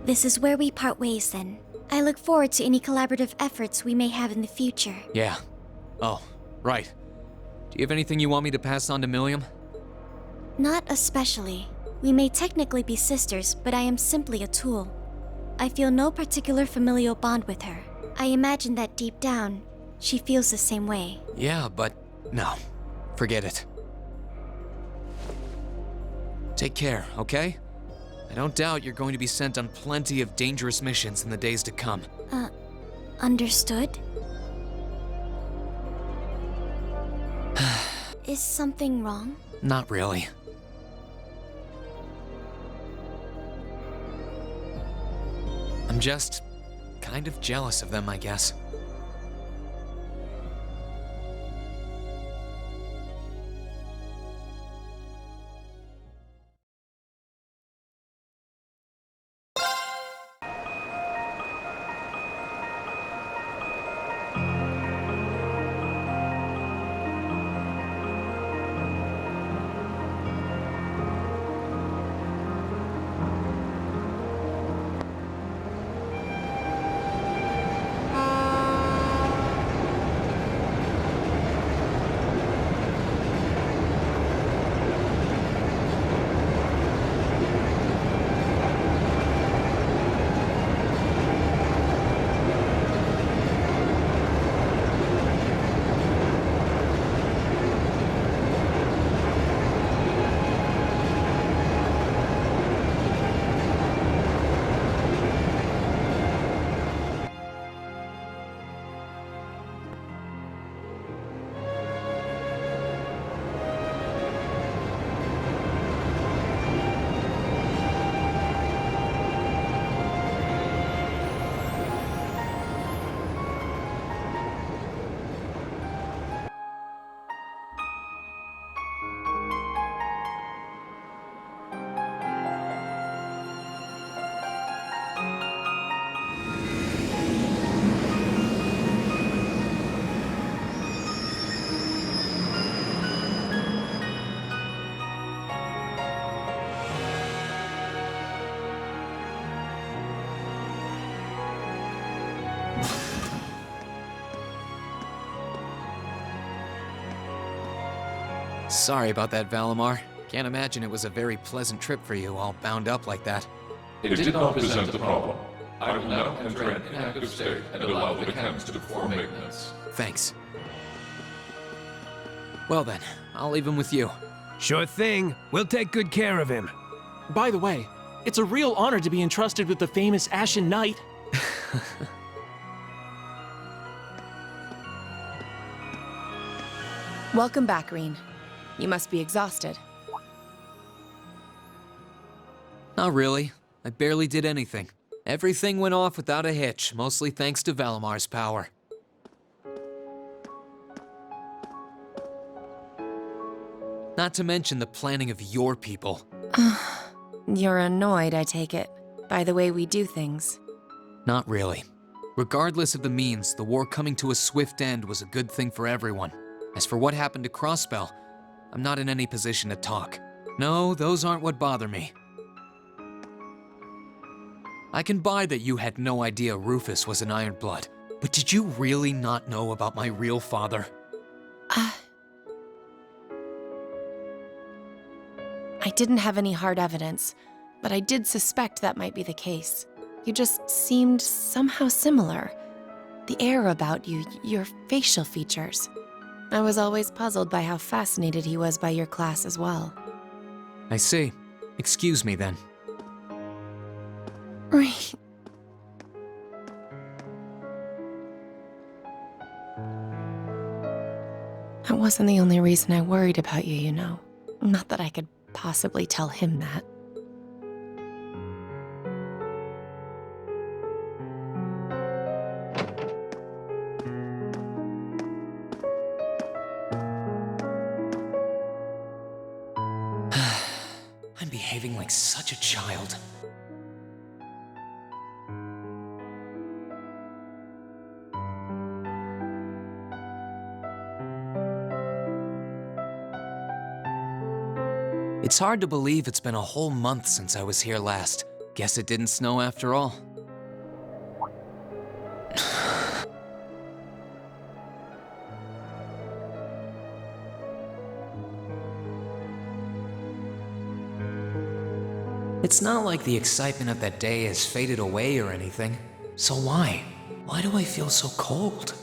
This is where we part ways then. I look forward to any collaborative efforts we may have in the future. Yeah. Oh, right. Do you have anything you want me to pass on to Milliam? Not especially. We may technically be sisters, but I am simply a tool. I feel no particular familial bond with her. I imagine that deep down, she feels the same way. Yeah, but no. Forget it. Take care, okay? I don't doubt you're going to be sent on plenty of dangerous missions in the days to come. Understood? Is something wrong? Not really. I'm just kind of jealous of them, I guess. Sorry about that, Valimar. Can't imagine it was a very pleasant trip for you, all bound up like that. It did not present a problem. I will now enter an inactive state and allow the mechanics to perform maintenance. Thanks. Well then, I'll leave him with you. Sure thing. We'll take good care of him. By the way, it's a real honor to be entrusted with the famous Ashen Knight. Welcome back, Rean. You must be exhausted. Not really. I barely did anything. Everything went off without a hitch, mostly thanks to Valimar's power. Not to mention the planning of your people. You're annoyed, I take it, by the way we do things. Not really. Regardless of the means, the war coming to a swift end was a good thing for everyone. As for what happened to Crossbell, I'm not in any position to talk. No, those aren't what bother me. I can buy that you had no idea Rufus was an Ironblood, but did you really not know about my real father? I didn't have any hard evidence, but I did suspect that might be the case. You just seemed somehow similar. The air about you, your facial features. I was always puzzled by how fascinated he was by your class as well. I see. Excuse me then. Right. That wasn't the only reason I worried about you, you know. Not that I could possibly tell him that. I'm behaving like such a child. It's hard to believe it's been a whole month since I was here last. Guess it didn't snow after all. It's not like the excitement of that day has faded away or anything. So why? Why do I feel so cold?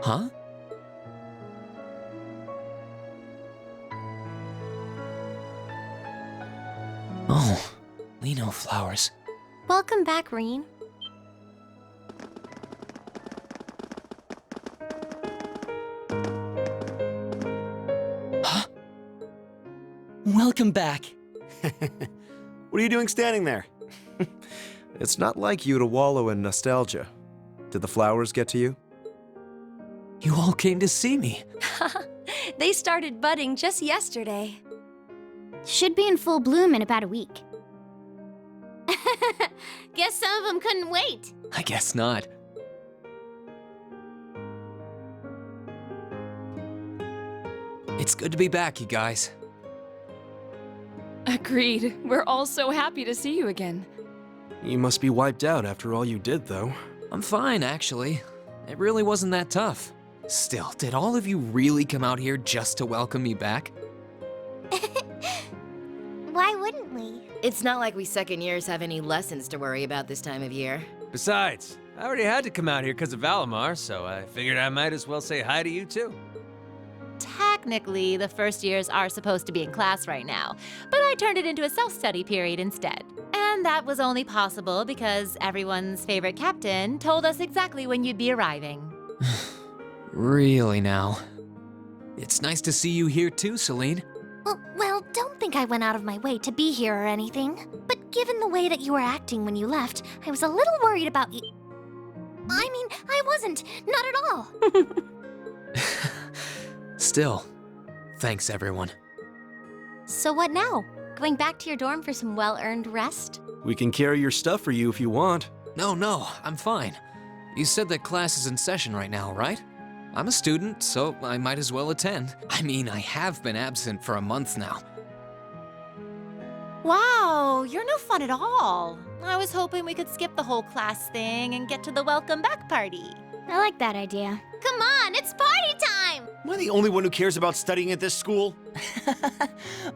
Huh? Oh, Lino flowers. Welcome back, Rean. Welcome back. What are you doing standing there? It's not like you to wallow in nostalgia. Did the flowers get to you? You all came to see me. They started budding just yesterday. Should be in full bloom in about a week. Guess some of them couldn't wait. I guess not. It's good to be back, you guys. Agreed. We're all so happy to see you again. You must be wiped out after all you did, though. I'm fine, actually. It really wasn't that tough. Still, did all of you really come out here just to welcome me back? Why wouldn't we? It's not like we second years have any lessons to worry about this time of year. Besides, I already had to come out here because of Valimar, so I figured I might as well say hi to you too. Technically, the first years are supposed to be in class right now, but I turned it into a self-study period instead. And that was only possible because everyone's favorite captain told us exactly when you'd be arriving. Really now? It's nice to see you here too, Celine. Well, don't think I went out of my way to be here or anything. But given the way that you were acting when you left, I was a little worried about you. I mean, I wasn't. Not at all. Still, thanks everyone. So what now? Going back to your dorm for some well-earned rest? We can carry your stuff for you if you want. No, I'm fine. You said that class is in session right now, right? I'm a student, so I might as well attend. I mean, I have been absent for a month now. Wow, you're no fun at all. I was hoping we could skip the whole class thing and get to the welcome back party. I like that idea. Come on, it's party time! Am I the only one who cares about studying at this school?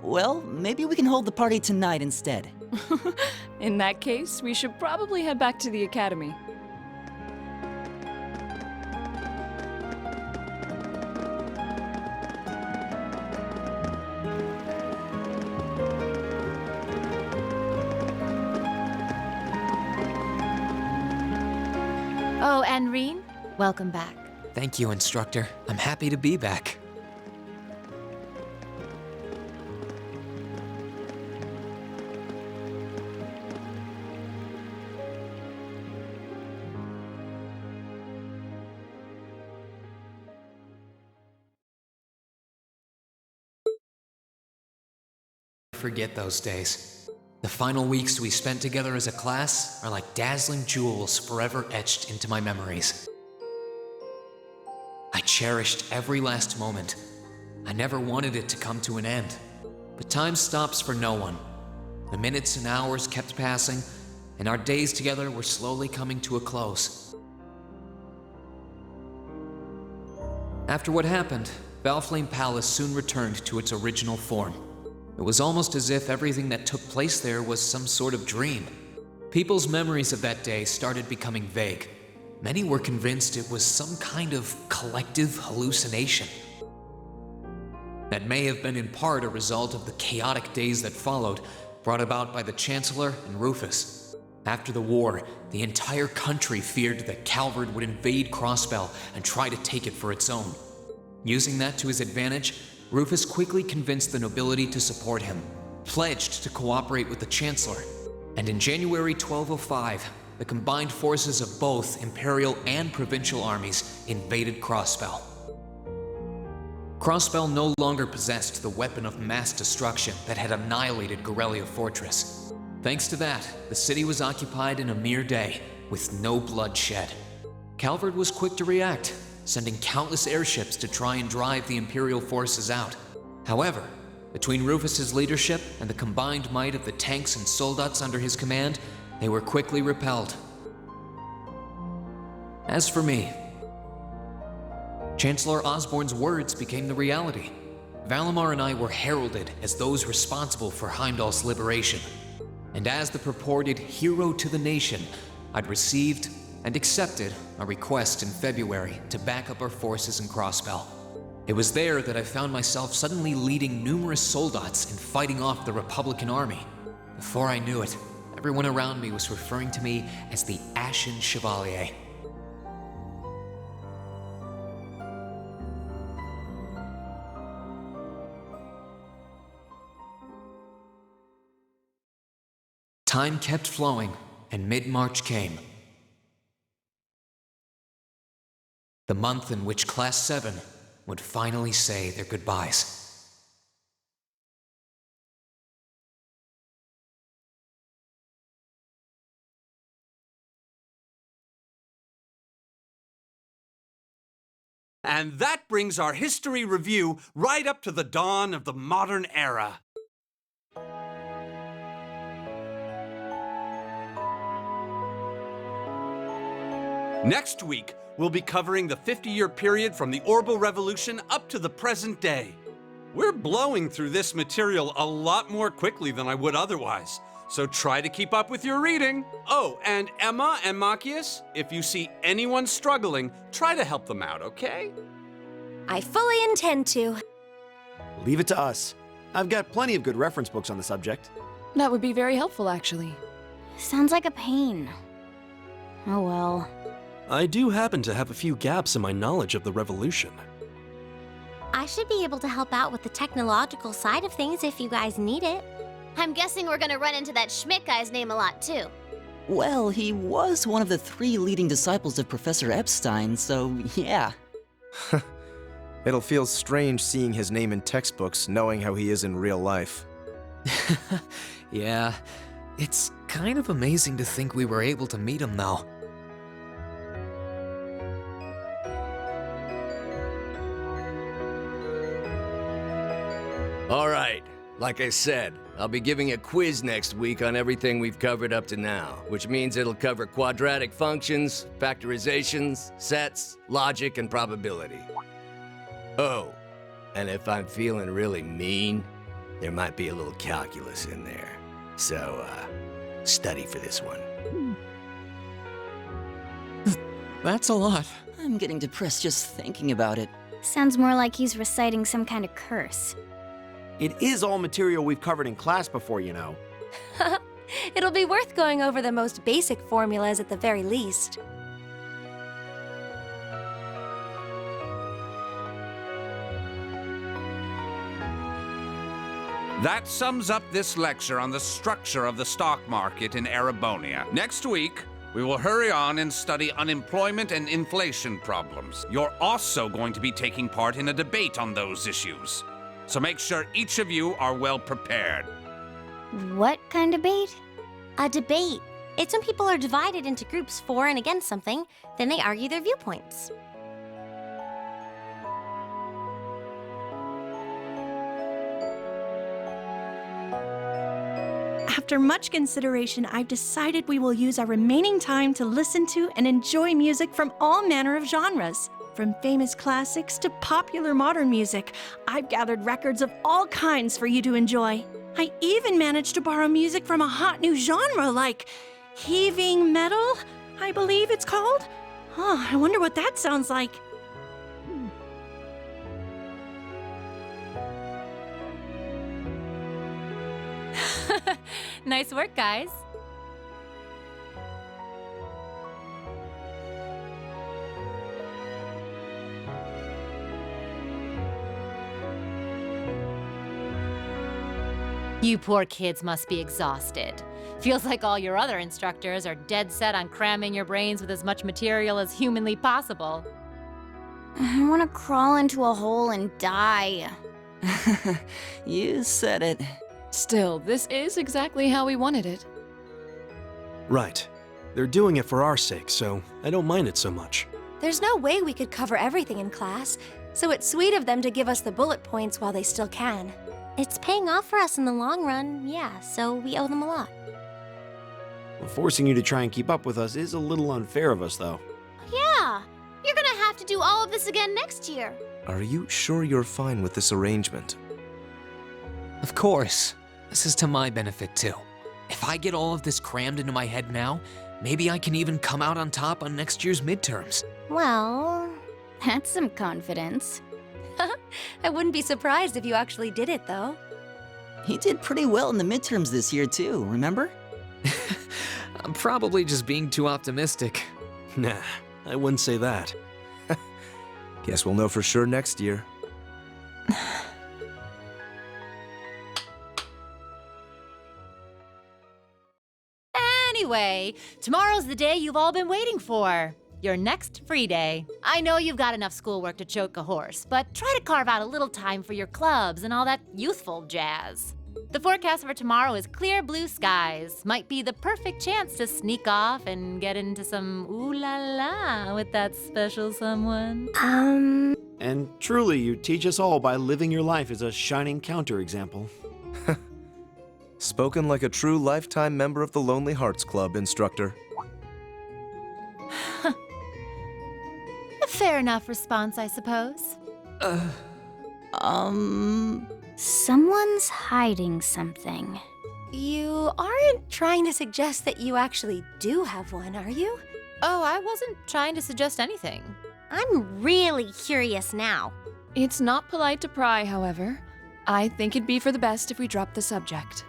Well, maybe we can hold the party tonight instead. In that case, we should probably head back to the academy. Oh, and Rean, welcome back. Thank you, instructor. I'm happy to be back. Forget those days. The final weeks we spent together as a class are like dazzling jewels forever etched into my memories. I cherished every last moment. I never wanted it to come to an end. But time stops for no one. The minutes and hours kept passing, and our days together were slowly coming to a close. After what happened, Valflame Palace soon returned to its original form. It was almost as if everything that took place there was some sort of dream. People's memories of that day started becoming vague. Many were convinced it was some kind of collective hallucination. That may have been in part a result of the chaotic days that followed, brought about by the Chancellor and Rufus. After the war, the entire country feared that Calvard would invade Crossbell and try to take it for its own. Using that to his advantage, Rufus quickly convinced the nobility to support him, pledged to cooperate with the Chancellor, and in January 1205, the combined forces of both Imperial and provincial armies invaded Crossbell. Crossbell no longer possessed the weapon of mass destruction that had annihilated Gorelia Fortress. Thanks to that, the city was occupied in a mere day, with no blood shed. Calvard was quick to react, sending countless airships to try and drive the Imperial forces out. However, between Rufus's leadership and the combined might of the tanks and soldats under his command, they were quickly repelled. As for me, Chancellor Osborne's words became the reality. Valimar and I were heralded as those responsible for Heimdallr's liberation. And as the purported hero to the nation, I'd received and accepted a request in February to back up our forces in Crossbell. It was there that I found myself suddenly leading numerous soldats and fighting off the Republican army. Before I knew it, everyone around me was referring to me as the Ashen Chevalier. Time kept flowing, and mid-March came. The month in which Class VII would finally say their goodbyes. And that brings our history review right up to the dawn of the modern era. Next week, we'll be covering the 50-year period from the Orbital Revolution up to the present day. We're blowing through this material a lot more quickly than I would otherwise, so try to keep up with your reading. Oh, and Emma and Machias, if you see anyone struggling, try to help them out, okay? I fully intend to. Leave it to us. I've got plenty of good reference books on the subject. That would be very helpful, actually. Sounds like a pain. Oh well. I do happen to have a few gaps in my knowledge of the Revolution. I should be able to help out with the technological side of things if you guys need it. I'm guessing we're gonna run into that Schmidt guy's name a lot too. Well, he was one of the 3 leading disciples of Professor Epstein, so yeah. It'll feel strange seeing his name in textbooks, knowing how he is in real life. Yeah, it's kind of amazing to think we were able to meet him though. All right, like I said, I'll be giving a quiz next week on everything we've covered up to now, which means it'll cover quadratic functions, factorizations, sets, logic, and probability. Oh, and if I'm feeling really mean, there might be a little calculus in there. So, study for this one. That's a lot. I'm getting depressed just thinking about it. Sounds more like he's reciting some kind of curse. It is all material we've covered in class before, you know. It'll be worth going over the most basic formulas at the very least. That sums up this lecture on the structure of the stock market in Erebonia. Next week, we will hurry on and study unemployment and inflation problems. You're also going to be taking part in a debate on those issues. So make sure each of you are well prepared. What kind of debate? A debate. It's when people are divided into groups for and against something, then they argue their viewpoints. After much consideration, I've decided we will use our remaining time to listen to and enjoy music from all manner of genres. From famous classics to popular modern music, I've gathered records of all kinds for you to enjoy. I even managed to borrow music from a hot new genre like heaving metal, I believe it's called. Oh, I wonder what that sounds like. Nice work, guys. You poor kids must be exhausted. Feels like all your other instructors are dead set on cramming your brains with as much material as humanly possible. I want to crawl into a hole and die. You said it. Still, this is exactly how we wanted it. Right. They're doing it for our sake, so I don't mind it so much. There's no way we could cover everything in class, so it's sweet of them to give us the bullet points while they still can. It's paying off for us in the long run, yeah, so we owe them a lot. Well, forcing you to try and keep up with us is a little unfair of us, though. Yeah, you're gonna have to do all of this again next year. Are you sure you're fine with this arrangement? Of course. This is to my benefit, too. If I get all of this crammed into my head now, maybe I can even come out on top on next year's midterms. Well, that's some confidence. I wouldn't be surprised if you actually did it, though. He did pretty well in the midterms this year, too, remember? I'm probably just being too optimistic. Nah, I wouldn't say that. Guess we'll know for sure next year. Anyway, tomorrow's the day you've all been waiting for. Your next free day. I know you've got enough schoolwork to choke a horse, but try to carve out a little time for your clubs and all that youthful jazz. The forecast for tomorrow is clear blue skies. Might be the perfect chance to sneak off and get into some ooh la la with that special someone. And truly, you teach us all by living your life as a shining counterexample. Spoken like a true lifetime member of the Lonely Hearts Club, instructor. A fair enough response, I suppose. Someone's hiding something. You aren't trying to suggest that you actually do have one, are you? Oh, I wasn't trying to suggest anything. I'm really curious now. It's not polite to pry, however. I think it'd be for the best if we drop the subject.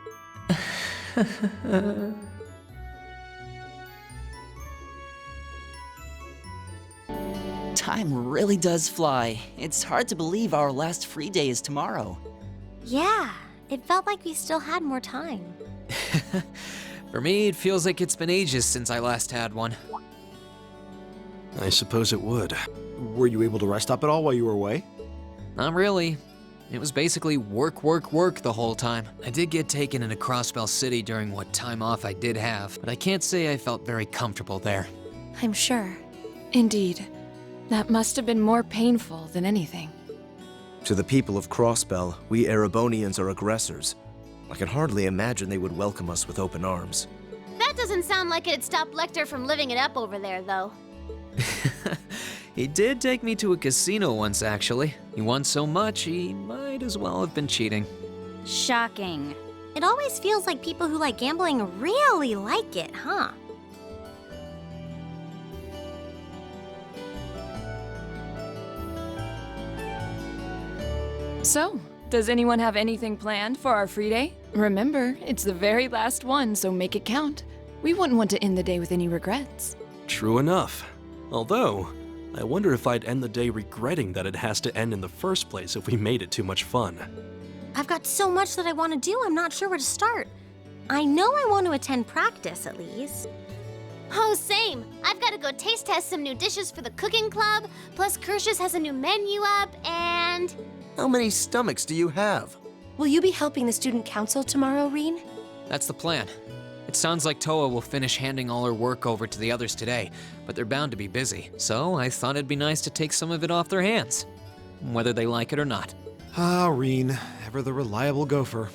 Time really does fly. It's hard to believe our last free day is tomorrow. Yeah, it felt like we still had more time. For me, it feels like it's been ages since I last had one. I suppose it would. Were you able to rest up at all while you were away? Not really. It was basically work, work, work the whole time. I did get taken into Crossbell City during what time off I did have, but I can't say I felt very comfortable there. I'm sure. Indeed. That must have been more painful than anything. To the people of Crossbell, we Erebonians are aggressors. I can hardly imagine they would welcome us with open arms. That doesn't sound like it'd stop Lecter from living it up over there, though. He did take me to a casino once, actually. He won so much, he might as well have been cheating. Shocking. It always feels like people who like gambling really like it, huh? So, does anyone have anything planned for our free day? Remember, it's the very last one, so make it count. We wouldn't want to end the day with any regrets. True enough. Although, I wonder if I'd end the day regretting that it has to end in the first place if we made it too much fun. I've got so much that I want to do, I'm not sure where to start. I know I want to attend practice, at least. Oh, same. I've got to go taste test some new dishes for the cooking club, plus Kershus has a new menu up, and... How many stomachs do you have? Will you be helping the student council tomorrow, Rean? That's the plan. It sounds like Toa will finish handing all her work over to the others today, but they're bound to be busy, so I thought it'd be nice to take some of it off their hands, whether they like it or not. Ah, Rean, ever the reliable gopher.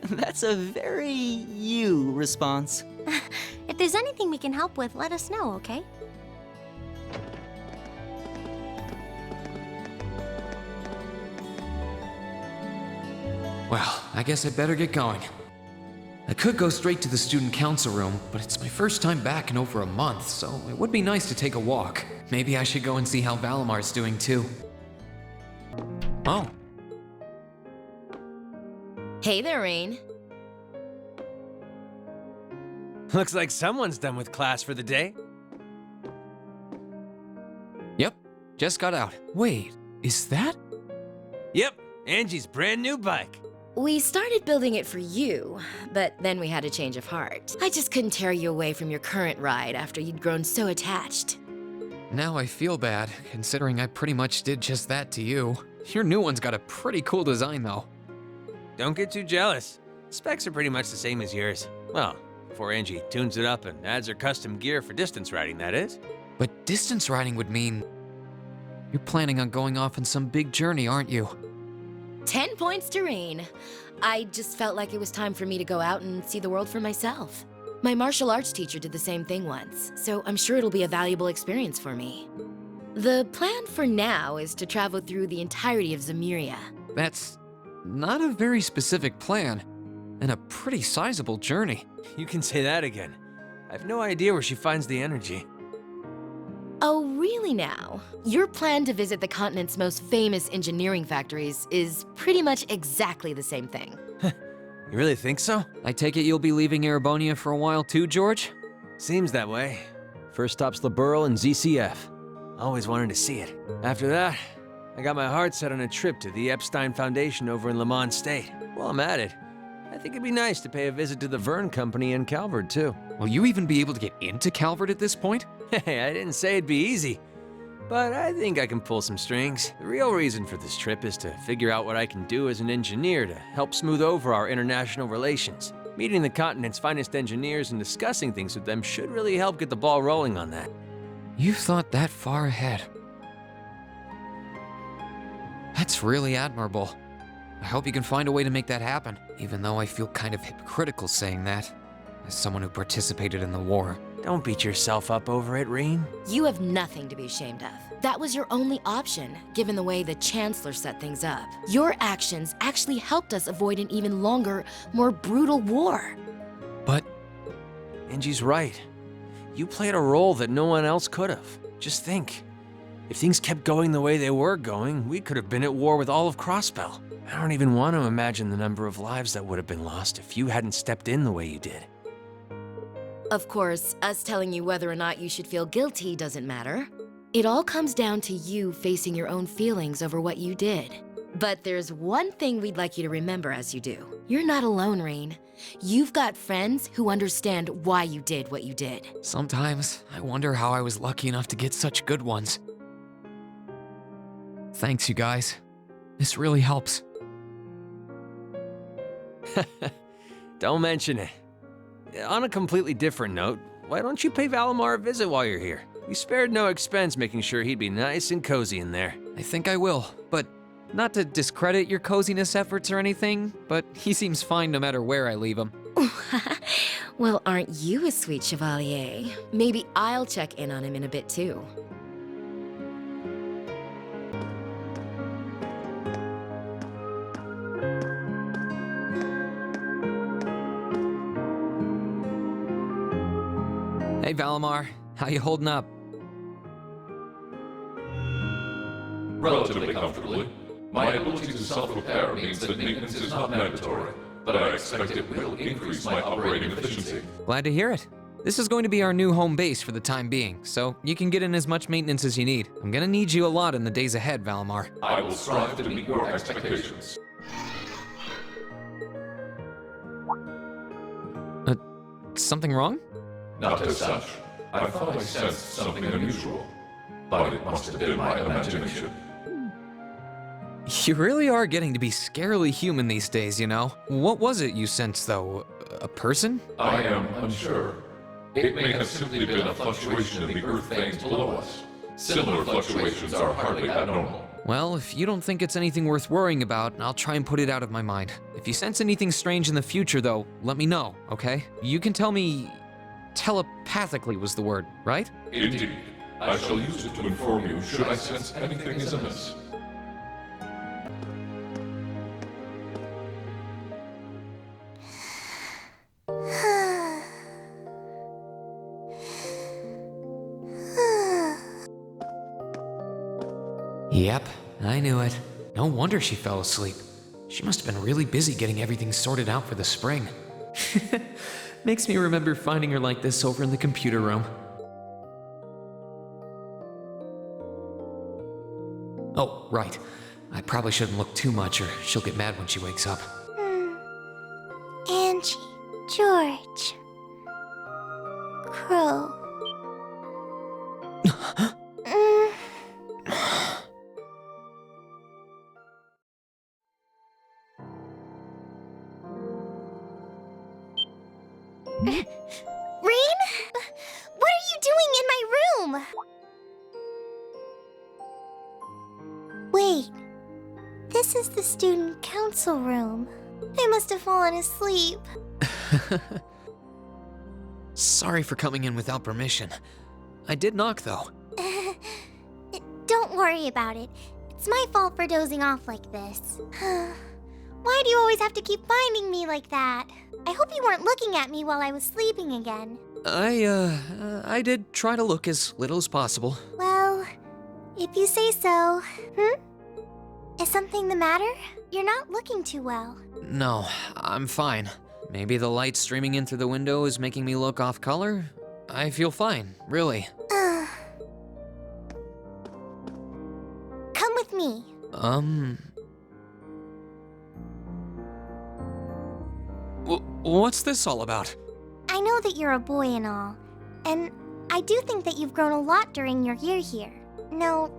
That's a very you response. If there's anything we can help with, let us know, okay? Well, I guess I'd better get going. I could go straight to the student council room, but it's my first time back in over a month, so it would be nice to take a walk. Maybe I should go and see how Valimar's doing too. Oh. Hey there, Rean. Looks like someone's done with class for the day. Yep, just got out. Wait, is that? Yep, Angie's brand new bike. We started building it for you, but then we had a change of heart. I just couldn't tear you away from your current ride after you'd grown so attached. Now I feel bad, considering I pretty much did just that to you. Your new one's got a pretty cool design, though. Don't get too jealous. Specs are pretty much the same as yours. Well, before Angie tunes it up and adds her custom gear for distance riding, that is. But distance riding would mean... You're planning on going off on some big journey, aren't you? 10 points to Rean. I just felt like it was time for me to go out and see the world for myself. My martial arts teacher did the same thing once, so I'm sure it'll be a valuable experience for me. The plan for now is to travel through the entirety of Zemuria. That's not a very specific plan, and a pretty sizable journey. You can say that again. I have no idea where she finds the energy. Oh, really now? Your plan to visit the continent's most famous engineering factories is pretty much exactly the same thing. You really think so? I take it you'll be leaving Erebonia for a while too, George? Seems that way. First stop's the Burl and ZCF. Always wanted to see it. After that, I got my heart set on a trip to the Epstein Foundation over in Lemon State. While I'm at it, I think it'd be nice to pay a visit to the Vern Company in Calvard, too. Will you even be able to get into Calvard at this point? Hey, I didn't say it'd be easy. But I think I can pull some strings. The real reason for this trip is to figure out what I can do as an engineer to help smooth over our international relations. Meeting the continent's finest engineers and discussing things with them should really help get the ball rolling on that. You've thought that far ahead. That's really admirable. I hope you can find a way to make that happen, even though I feel kind of hypocritical saying that, as someone who participated in the war. Don't beat yourself up over it, Rean. You have nothing to be ashamed of. That was your only option, given the way the Chancellor set things up. Your actions actually helped us avoid an even longer, more brutal war. But... Angie's right. You played a role that no one else could have. Just think. If things kept going the way they were going, we could have been at war with all of Crossbell. I don't even want to imagine the number of lives that would have been lost if you hadn't stepped in the way you did. Of course, us telling you whether or not you should feel guilty doesn't matter. It all comes down to you facing your own feelings over what you did. But there's one thing we'd like you to remember as you do. You're not alone, Rean. You've got friends who understand why you did what you did. Sometimes I wonder how I was lucky enough to get such good ones. Thanks, you guys. This really helps. Don't mention it. On a completely different note, why don't you pay Valimar a visit while you're here? We spared no expense making sure he'd be nice and cozy in there. I think I will, but not to discredit your coziness efforts or anything, but he seems fine no matter where I leave him. Well, aren't you a sweet chevalier? Maybe I'll check in on him in a bit too. Hey, Valimar. How you holding up? Relatively comfortably. My ability to self-repair means that maintenance is not mandatory, but I expect it will increase my operating efficiency. Glad to hear it. This is going to be our new home base for the time being, so you can get in as much maintenance as you need. I'm gonna need you a lot in the days ahead, Valimar. I will strive to meet your expectations. Something wrong? Not as such. I thought I sensed something unusual, but it must have been my imagination. You really are getting to be scarily human these days, you know? What was it you sensed, though? A person? I am unsure. It may have simply been a fluctuation in the earth veins below us. Similar fluctuations are hardly abnormal. Well, if you don't think it's anything worth worrying about, I'll try and put it out of my mind. If you sense anything strange in the future, though, let me know, okay? You can tell me... telepathically was the word, right? Indeed. I shall use it to inform you should I sense anything is amiss. Yep, I knew it. No wonder she fell asleep. She must have been really busy getting everything sorted out for the spring. Makes me remember finding her like this over in the computer room. Oh, right. I probably shouldn't look too much or she'll get mad when she wakes up. Angie, George, Crow. Rean? What are you doing in my room? Wait, this is the student council room. I must have fallen asleep. Sorry for coming in without permission. I did knock, though. Don't worry about it. It's my fault for dozing off like this. Why do you always have to keep finding me like that? I hope you weren't looking at me while I was sleeping again. I did try to look as little as possible. Well, if you say so. Is something the matter? You're not looking too well. No, I'm fine. Maybe the light streaming in through the window is making me look off color? I feel fine, really. Come with me. What's this all about? I know that you're a boy and all, and I do think that you've grown a lot during your year here. No,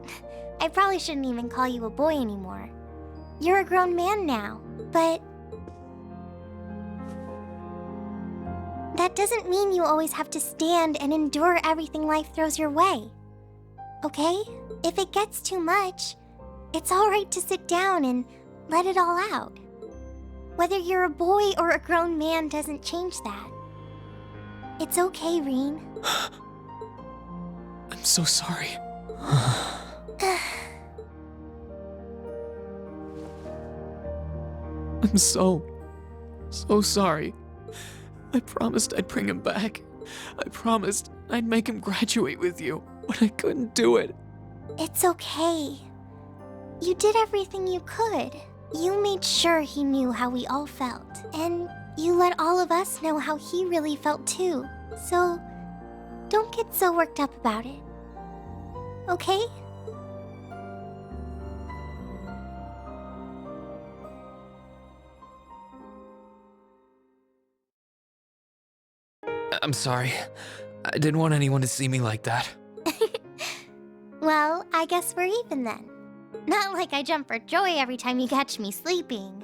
I probably shouldn't even call you a boy anymore. You're a grown man now, but that doesn't mean you always have to stand and endure everything life throws your way. Okay? If it gets too much, it's alright to sit down and let it all out. Whether you're a boy or a grown man doesn't change that. It's okay, Rean. I'm so sorry. I'm so sorry. I promised I'd bring him back. I promised I'd make him graduate with you, but I couldn't do it. It's okay. You did everything you could. You made sure he knew how we all felt, and you let all of us know how he really felt too. So, don't get so worked up about it. Okay? I'm sorry. I didn't want anyone to see me like that. Well, I guess we're even then. Not like I jump for joy every time you catch me sleeping.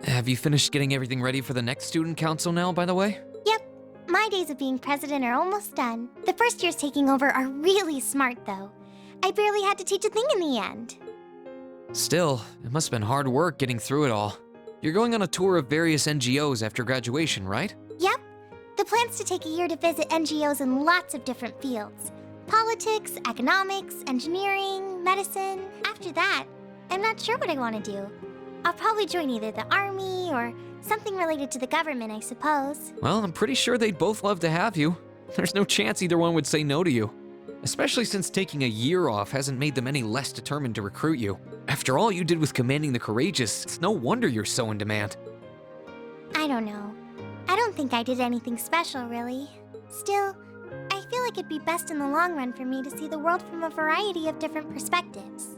Have you finished getting everything ready for the next student council now, by the way? Yep. My days of being president are almost done. The first years taking over are really smart, though. I barely had to teach a thing in the end. Still, it must have been hard work getting through it all. You're going on a tour of various NGOs after graduation, right? Yep. The plan's to take a year to visit NGOs in lots of different fields. Politics, economics, engineering, medicine. After that, I'm not sure what I want to do. I'll probably join either the army or Something related to the government, I suppose. Well, I'm pretty sure they'd both love to have you. There's no chance either one would say no to you. Especially since taking a year off hasn't made them any less determined to recruit you. After all you did with commanding the Courageous, it's no wonder you're so in demand. I don't know. I don't think I did anything special, really. Still, I feel like it'd be best in the long run for me to see the world from a variety of different perspectives.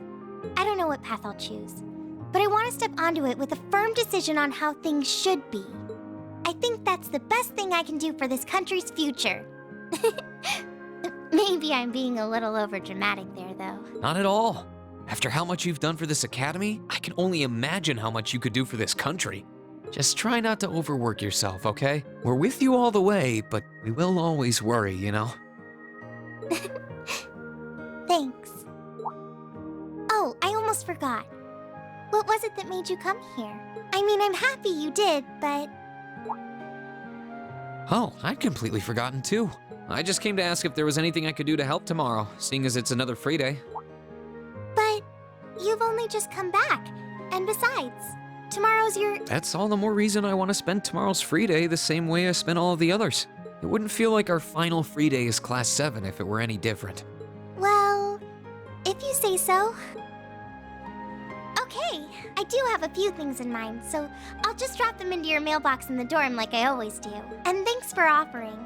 I don't know what path I'll choose, but I want to step onto it with a firm decision on how things should be. I think that's the best thing I can do for this country's future. Maybe I'm being a little overdramatic there, though. Not at all. After how much you've done for this academy, I can only imagine how much you could do for this country. Just try not to overwork yourself, okay? We're with you all the way, but we will always worry, you know? Thanks. Oh, I almost forgot. What was it that made you come here? I mean, I'm happy you did, but... Oh, I'd completely forgotten too. I just came to ask if there was anything I could do to help tomorrow, seeing as it's another free day. But you've only just come back. And besides, tomorrow's your... That's all the more reason I want to spend tomorrow's free day the same way I spent all of the others. It wouldn't feel like our final free day is Class 7 if it were any different. Well, if you say so. Okay, I do have a few things in mind, so I'll just drop them into your mailbox in the dorm like I always do. And thanks for offering.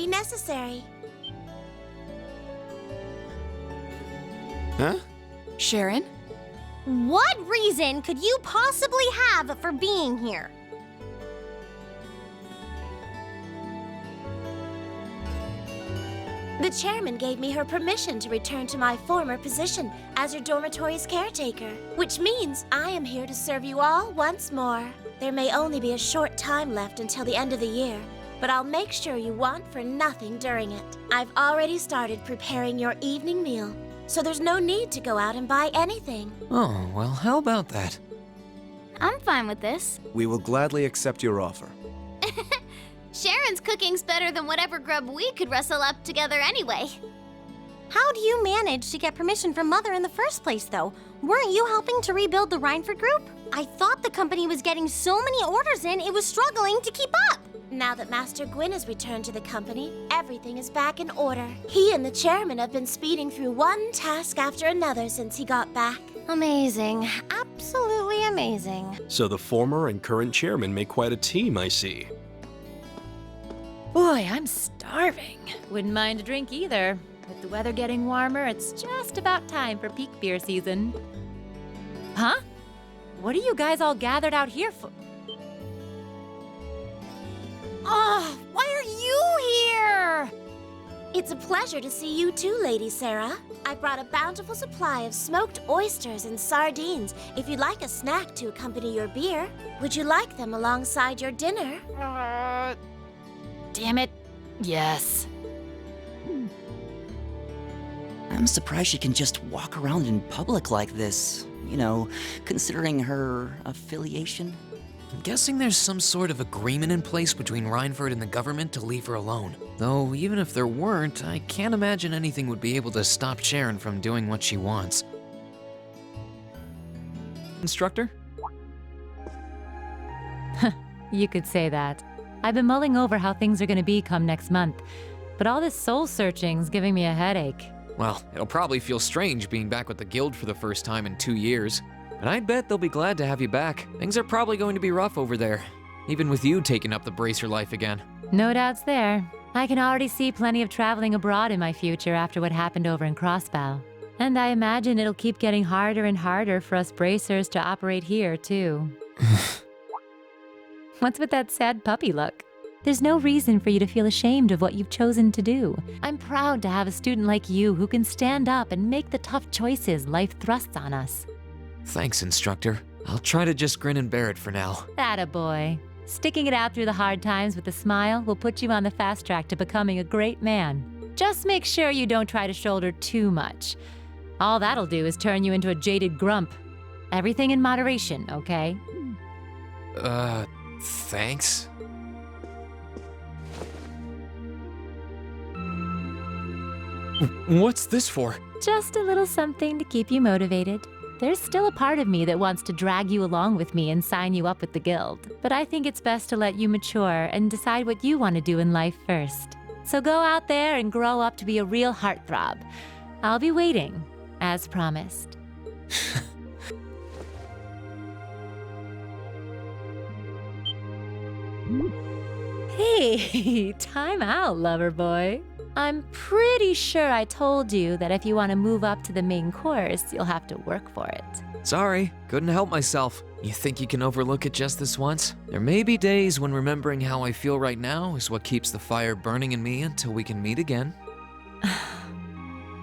Necessary. Huh? Sharon? What reason could you possibly have for being here? The chairman gave me her permission to return to my former position as your dormitory's caretaker, which means I am here to serve you all once more. There may only be a short time left until the end of the year, but I'll make sure you want for nothing during it. I've already started preparing your evening meal, so there's no need to go out and buy anything. Oh, well, how about that? I'm fine with this. We will gladly accept your offer. Sharon's cooking's better than whatever grub we could rustle up together anyway. How do you manage to get permission from Mother in the first place, though? Weren't you helping to rebuild the Rhineford group? I thought the company was getting so many orders in, it was struggling to keep up. Now that Master Gwyn has returned to the company, everything is back in order. He and the chairman have been speeding through one task after another since he got back. Amazing. absolutely amazing. So the former and current chairman make quite a team, I see. Boy, I'm starving. Wouldn't mind a drink either. With the weather getting warmer, it's just about time for peak beer season. Huh? What are you guys all gathered out here for? Oh, why are you here? It's a pleasure to see you too, Lady Sarah. I brought a bountiful supply of smoked oysters and sardines if you'd like a snack to accompany your beer. Would you like them alongside your dinner? Damn it. Yes. I'm surprised she can just walk around in public like this. You know, considering her affiliation. I'm guessing there's some sort of agreement in place between Reinford and the government to leave her alone. Though, even if there weren't, I can't imagine anything would be able to stop Sharon from doing what she wants. Instructor? You could say that. I've been mulling over how things are gonna be come next month, but all this soul searching's giving me a headache. Well, it'll probably feel strange being back with the guild for the first time in 2 years. And I bet they'll be glad to have you back. Things are probably going to be rough over there, even with you taking up the bracer life again. No doubts there. I can already see plenty of traveling abroad in my future after what happened over in Crossbow. And I imagine it'll keep getting harder and harder for us bracers to operate here, too. What's with that sad puppy look? There's no reason for you to feel ashamed of what you've chosen to do. I'm proud to have a student like you who can stand up and make the tough choices life thrusts on us. Thanks, instructor. I'll try to just grin and bear it for now. Attaboy. Sticking it out through the hard times with a smile will put you on the fast track to becoming a great man. Just make sure you don't try to shoulder too much. All that'll do is turn you into a jaded grump. Everything in moderation, okay? Thanks? What's this for? Just a little something to keep you motivated. There's still a part of me that wants to drag you along with me and sign you up with the guild. But I think it's best to let you mature and decide what you want to do in life first. So go out there and grow up to be a real heartthrob. I'll be waiting, as promised. Hey, time out, lover boy. I'm pretty sure I told you that if you want to move up to the main course, you'll have to work for it. Sorry, couldn't help myself. You think you can overlook it just this once? There may be days when remembering how I feel right now is what keeps the fire burning in me until we can meet again.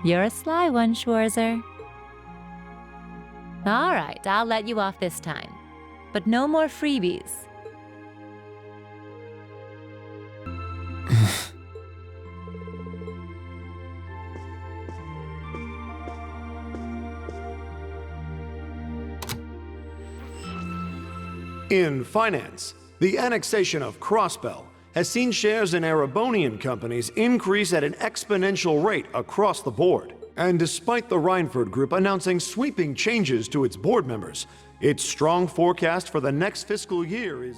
You're a sly one, Schwarzer. All right, I'll let you off this time. But no more freebies. In finance, the annexation of Crossbell has seen shares in Erebonian companies increase at an exponential rate across the board. And despite the Reinford Group announcing sweeping changes to its board members, its strong forecast for the next fiscal year is...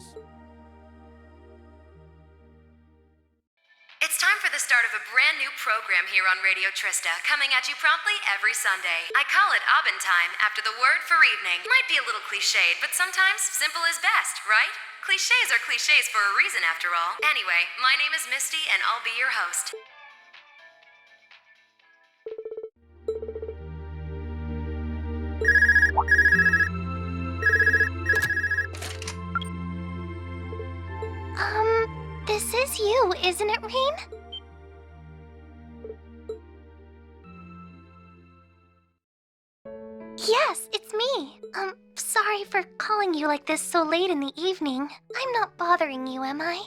It's time for the start of a brand new program here on Radio Trista, coming at you promptly every Sunday. I call it Aubin Time, after the word for evening. Might be a little cliched, but sometimes simple is best, right? Clichés are clichés for a reason, after all. Anyway, my name is Misty, and I'll be your host. This is you, isn't it, Rean? Yes, it's me. Sorry for calling you like this so late in the evening. I'm not bothering you, am I?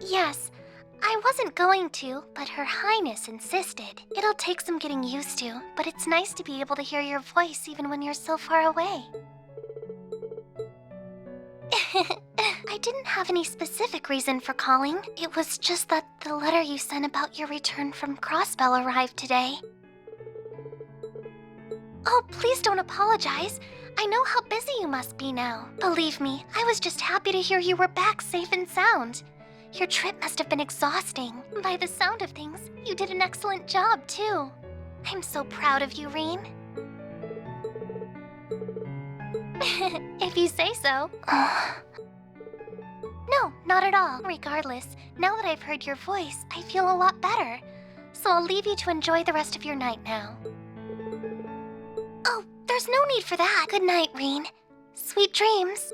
Yes, I wasn't going to, but Her Highness insisted. It'll take some getting used to, but it's nice to be able to hear your voice even when you're so far away. I didn't have any specific reason for calling. It was just that the letter you sent about your return from Crossbell arrived today. Oh, please don't apologize. I know how busy you must be now. Believe me, I was just happy to hear you were back safe and sound. Your trip must have been exhausting. By the sound of things, you did an excellent job, too. I'm so proud of you, Rean. If you say so. No, not at all. Regardless, now that I've heard your voice, I feel a lot better. So I'll leave you to enjoy the rest of your night now. Oh, there's no need for that. Good night, Rean. Sweet dreams.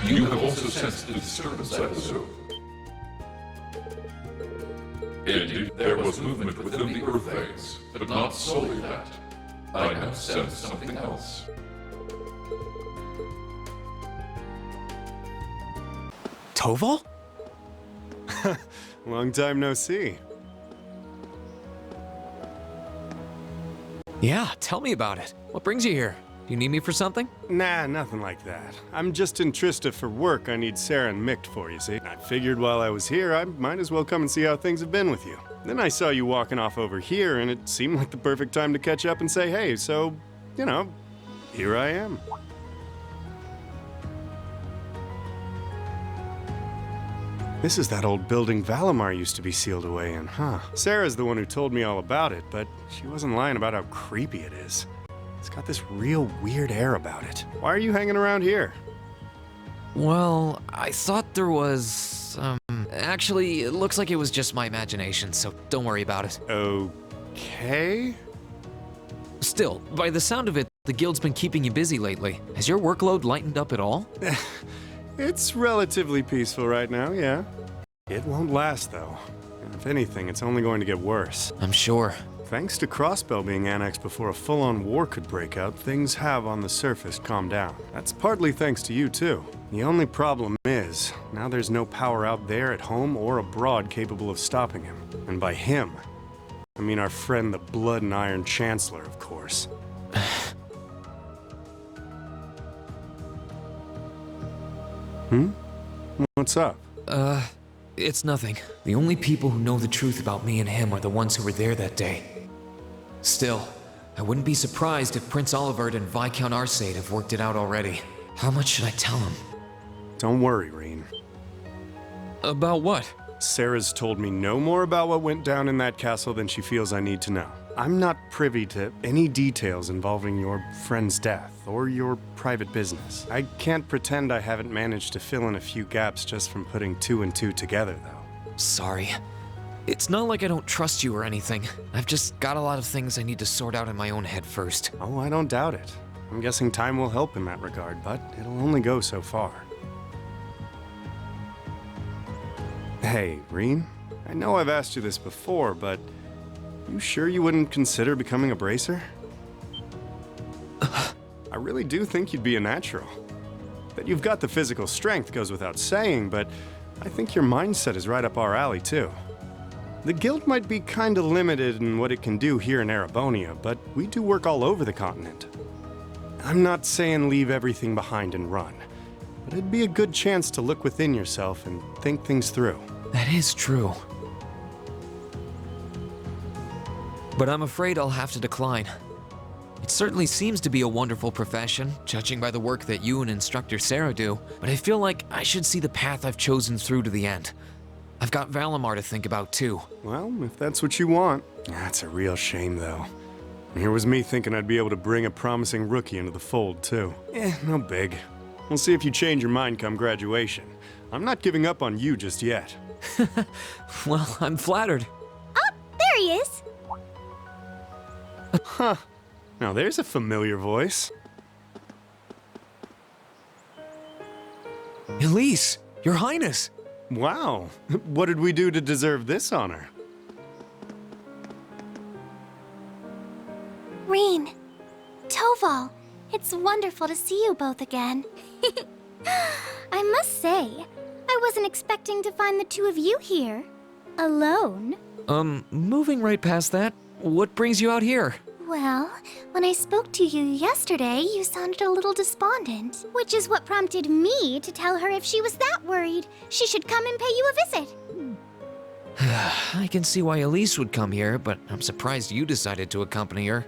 You have also sensed the disturbance, I presume. Indeed, there was movement within the Earthlings, but not solely that. I now sense something else. Toval? Long time no see. Yeah, tell me about it. What brings you here? Do you need me for something? Nah, nothing like that. I'm just in Trista for work. I need Sarah and Mick for, you see. I figured while I was here, I might as well come and see how things have been with you. Then I saw you walking off over here, and it seemed like the perfect time to catch up and say hey, so, you know, here I am. This is that old building Valimar used to be sealed away in, huh? Sarah's the one who told me all about it, but she wasn't lying about how creepy it is. It's got this real weird air about it. Why are you hanging around here? Well, I thought there was, actually, it looks like it was just my imagination, so don't worry about it. Okay? Still, by the sound of it, the guild's been keeping you busy lately. Has your workload lightened up at all? It's relatively peaceful right now, yeah. It won't last, though. And if anything, it's only going to get worse. I'm sure. Thanks to Crossbell being annexed before a full-on war could break out, things have on the surface calmed down. That's partly thanks to you, too. The only problem is, now there's no power out there at home or abroad capable of stopping him. And by him, I mean our friend the Blood and Iron Chancellor, of course. What's up? It's nothing. The only people who know the truth about me and him are the ones who were there that day. Still, I wouldn't be surprised if Prince Olivert and Viscount Arcade have worked it out already. How much should I tell him? Don't worry, Rean. About what? Sarah's told me no more about what went down in that castle than she feels I need to know. I'm not privy to any details involving your friend's death or your private business. I can't pretend I haven't managed to fill in a few gaps just from putting two and two together, though. Sorry. It's not like I don't trust you or anything. I've just got a lot of things I need to sort out in my own head first. Oh, I don't doubt it. I'm guessing time will help in that regard, but it'll only go so far. Hey, Rean, I know I've asked you this before, but you sure you wouldn't consider becoming a bracer? I really do think you'd be a natural. That you've got the physical strength goes without saying, but I think your mindset is right up our alley, too. The guild might be kinda limited in what it can do here in Erebonia, but we do work all over the continent. I'm not saying leave everything behind and run, but it'd be a good chance to look within yourself and think things through. That is true. But I'm afraid I'll have to decline. It certainly seems to be a wonderful profession, judging by the work that you and Instructor Sarah do, but I feel like I should see the path I've chosen through to the end. I've got Valimar to think about, too. Well, if that's what you want. That's a real shame, though. Here was me thinking I'd be able to bring a promising rookie into the fold, too. No big. We'll see if you change your mind come graduation. I'm not giving up on you just yet. Well, I'm flattered. Oh, there he is! Huh. Now there's a familiar voice. Elise, Your Highness! Wow. What did we do to deserve this honor? Rean, Toval, it's wonderful to see you both again. I must say, I wasn't expecting to find the two of you here. Alone. Moving right past that, what brings you out here? Well, when I spoke to you yesterday, you sounded a little despondent, which is what prompted me to tell her if she was that worried, she should come and pay you a visit. I can see why Elise would come here, but I'm surprised you decided to accompany her.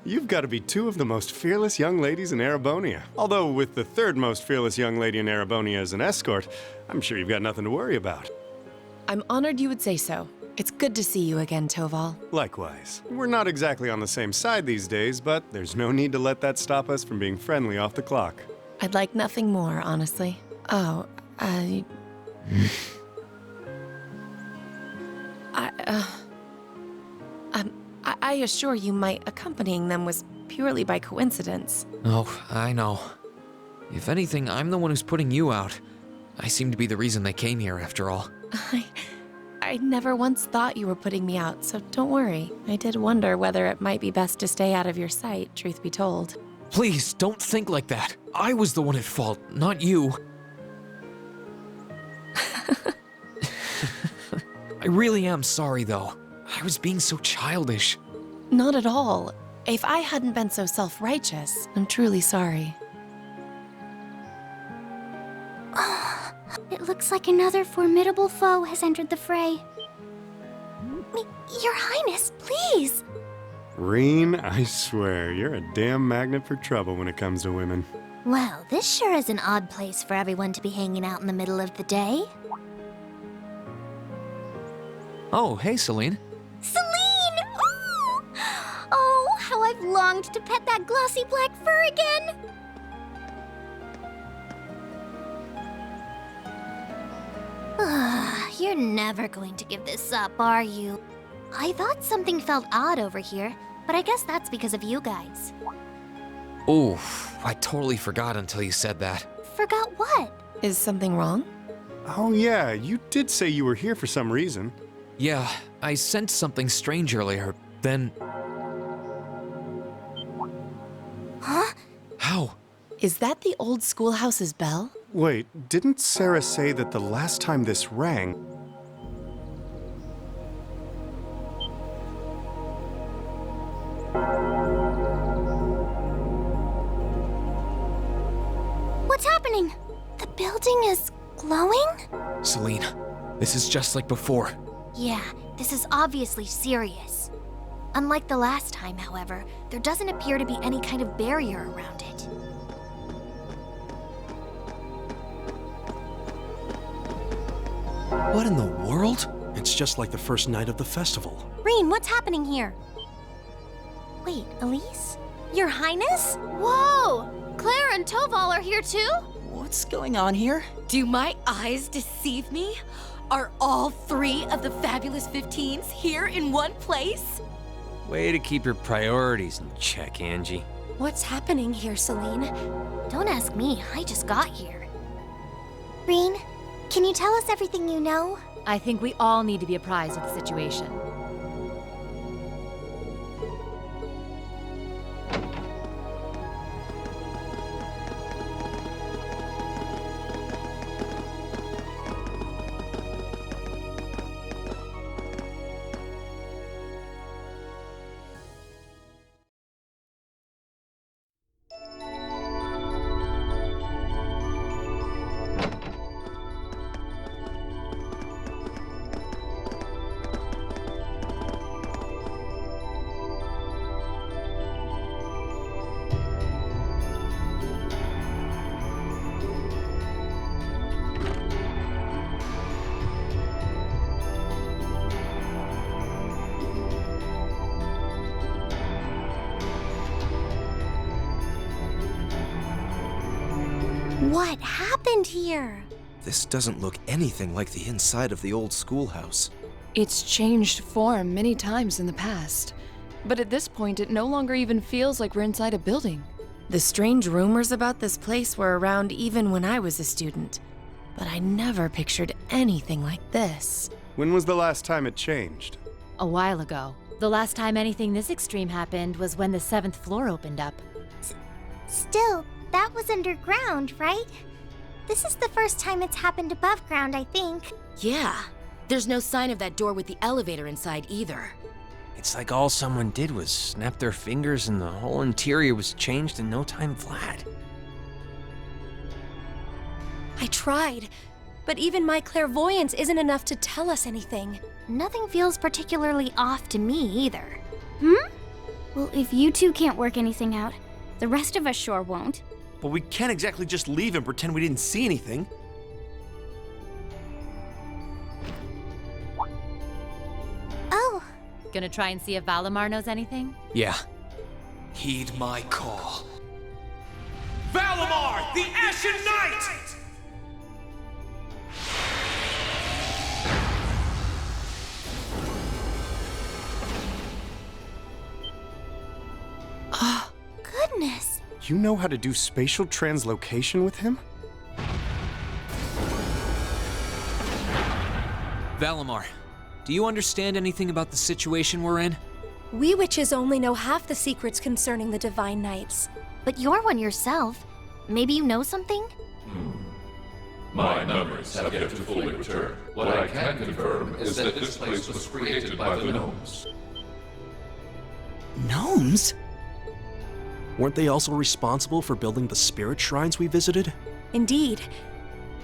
You've got to be two of the most fearless young ladies in Erebonia. Although with the third most fearless young lady in Erebonia as an escort, I'm sure you've got nothing to worry about. I'm honored you would say so. It's good to see you again, Toval. Likewise. We're not exactly on the same side these days, but there's no need to let that stop us from being friendly off the clock. I'd like nothing more, honestly. Oh, I assure you my accompanying them was purely by coincidence. Oh, I know. If anything, I'm the one who's putting you out. I seem to be the reason they came here, after all. I never once thought you were putting me out, so don't worry. I did wonder whether it might be best to stay out of your sight, truth be told. Please, don't think like that. I was the one at fault, not you. I really am sorry, though. I was being so childish. Not at all. If I hadn't been so self-righteous, I'm truly sorry. It looks like another formidable foe has entered the fray. Your Highness, please! Rean, I swear, you're a damn magnet for trouble when it comes to women. Well, this sure is an odd place for everyone to be hanging out in the middle of the day. Oh, hey, Celine. Celine! Ooh! Oh, how I've longed to pet that glossy black fur again! You're never going to give this up, are you? I thought something felt odd over here, but I guess that's because of you guys. Oh, I totally forgot until you said that. Forgot what? Is something wrong? Oh yeah, you did say you were here for some reason. Yeah, I sensed something strange earlier, then... Huh? How? Is that the old schoolhouse's bell? Wait, didn't Sarah say that the last time this rang... What's happening? The building is glowing? Celine, this is just like before. Yeah, this is obviously serious. Unlike the last time, however, there doesn't appear to be any kind of barrier around it. What in the world? It's just like the first night of the festival. Rean, what's happening here? Wait, Elise? Your Highness? Whoa! Claire and Toval are here too? What's going on here? Do my eyes deceive me? Are all three of the fabulous 15s here in one place? Way to keep your priorities in check, Angie. What's happening here, Celine? Don't ask me, I just got here. Rean, can you tell us everything you know? I think we all need to be apprised of the situation. What happened here? This doesn't look anything like the inside of the old schoolhouse. It's changed form many times in the past, but at this point it no longer even feels like we're inside a building. The strange rumors about this place were around even when I was a student, but I never pictured anything like this. When was the last time it changed? A while ago. The last time anything this extreme happened was when the 7th floor opened up. Still, that was underground, right? This is the first time it's happened above ground, I think. Yeah. There's no sign of that door with the elevator inside either. It's like all someone did was snap their fingers and the whole interior was changed in no time flat. I tried, But even my clairvoyance isn't enough to tell us anything. Nothing feels particularly off to me either. Well, if you two can't work anything out, the rest of us sure won't. But we can't exactly just leave and pretend we didn't see anything. Oh. Gonna try and see if Valimar knows anything? Yeah. Heed my call. Valimar, the Ashen Knight! Goodness. You know how to do spatial translocation with him? Valimar, do you understand anything about the situation we're in? We witches only know half the secrets concerning the Divine Knights. But you're one yourself. Maybe you know something? My memories have yet to fully return. What I can confirm is that this place was created by the gnomes. Gnomes? Weren't they also responsible for building the spirit shrines we visited? Indeed.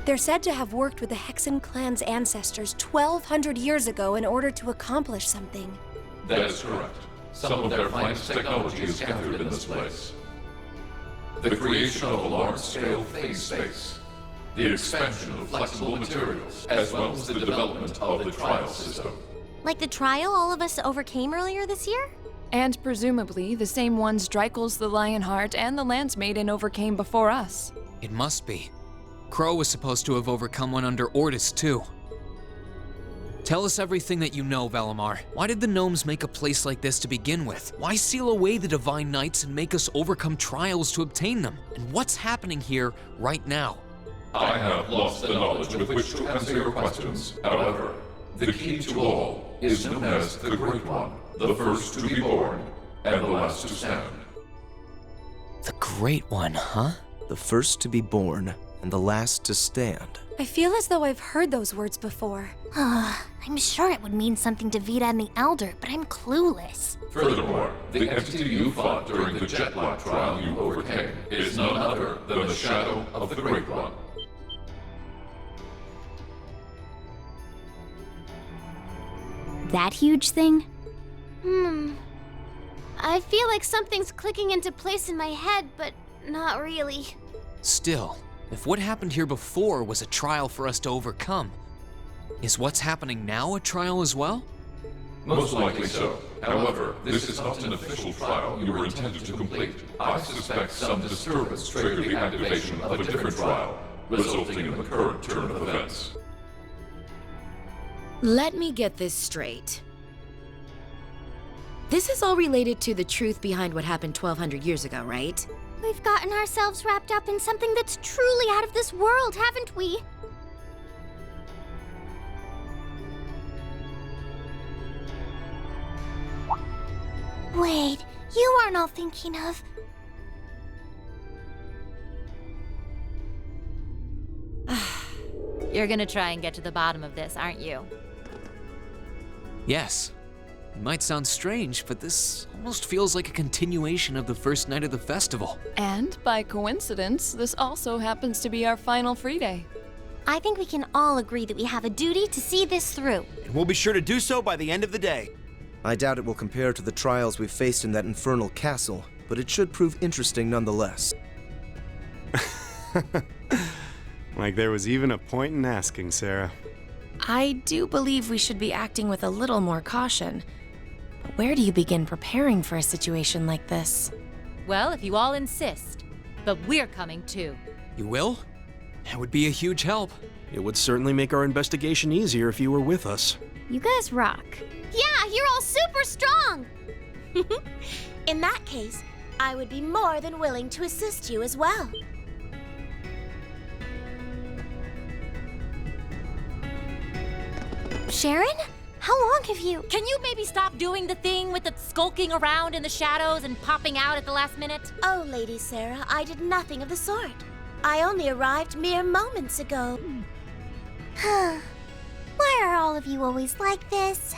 They're said to have worked with the Hexen clan's ancestors 1,200 years ago in order to accomplish something. That is correct. Some of their finest technology is gathered in this place. The creation of a large-scale phase space, the expansion of flexible materials, as well as the development of the trial system. Like the trial all of us overcame earlier this year? And presumably the same ones Dreikel's the Lionheart and the Lance Maiden overcame before us. It must be. Crow was supposed to have overcome one under Ordis, too. Tell us everything that you know, Valimar. Why did the gnomes make a place like this to begin with? Why seal away the Divine Knights and make us overcome trials to obtain them? And what's happening here right now? I have lost the knowledge with which to answer your questions. However, the key to all is known as the Great One, the first to be born, and the last to stand. The Great One, huh? The first to be born, and the last to stand. I feel as though I've heard those words before. I'm sure it would mean something to Vita and the Elder, but I'm clueless. Furthermore, the entity you fought during the Jetlock trial you overcame is none other than the shadow of the Great One. That huge thing? I feel like something's clicking into place in my head, but not really. Still, if what happened here before was a trial for us to overcome, is what's happening now a trial as well? Most likely so. However, this is not an official trial you were intended to complete. I suspect some disturbance triggered the activation of a different trial, resulting in the current turn of events. Let me get this straight. This is all related to the truth behind what happened 1,200 years ago, right? We've gotten ourselves wrapped up in something that's truly out of this world, haven't we? Wait, you aren't all thinking of... You're gonna try and get to the bottom of this, aren't you? Yes. It might sound strange, but this almost feels like a continuation of the first night of the festival. And by coincidence, this also happens to be our final free day. I think we can all agree that we have a duty to see this through. And we'll be sure to do so by the end of the day. I doubt it will compare to the trials we've faced in that infernal castle, but it should prove interesting nonetheless. Like there was even a point in asking, Sarah. I do believe we should be acting with a little more caution. But where do you begin preparing for a situation like this? Well, if you all insist. But we're coming too. You will? That would be a huge help. It would certainly make our investigation easier if you were with us. You guys rock. Yeah, you're all super strong! In that case, I would be more than willing to assist you as well. Sharon? How long have you... Can you maybe stop doing the thing with the skulking around in the shadows and popping out at the last minute? Oh, Lady Sarah, I did nothing of the sort. I only arrived mere moments ago. Why are all of you always like this?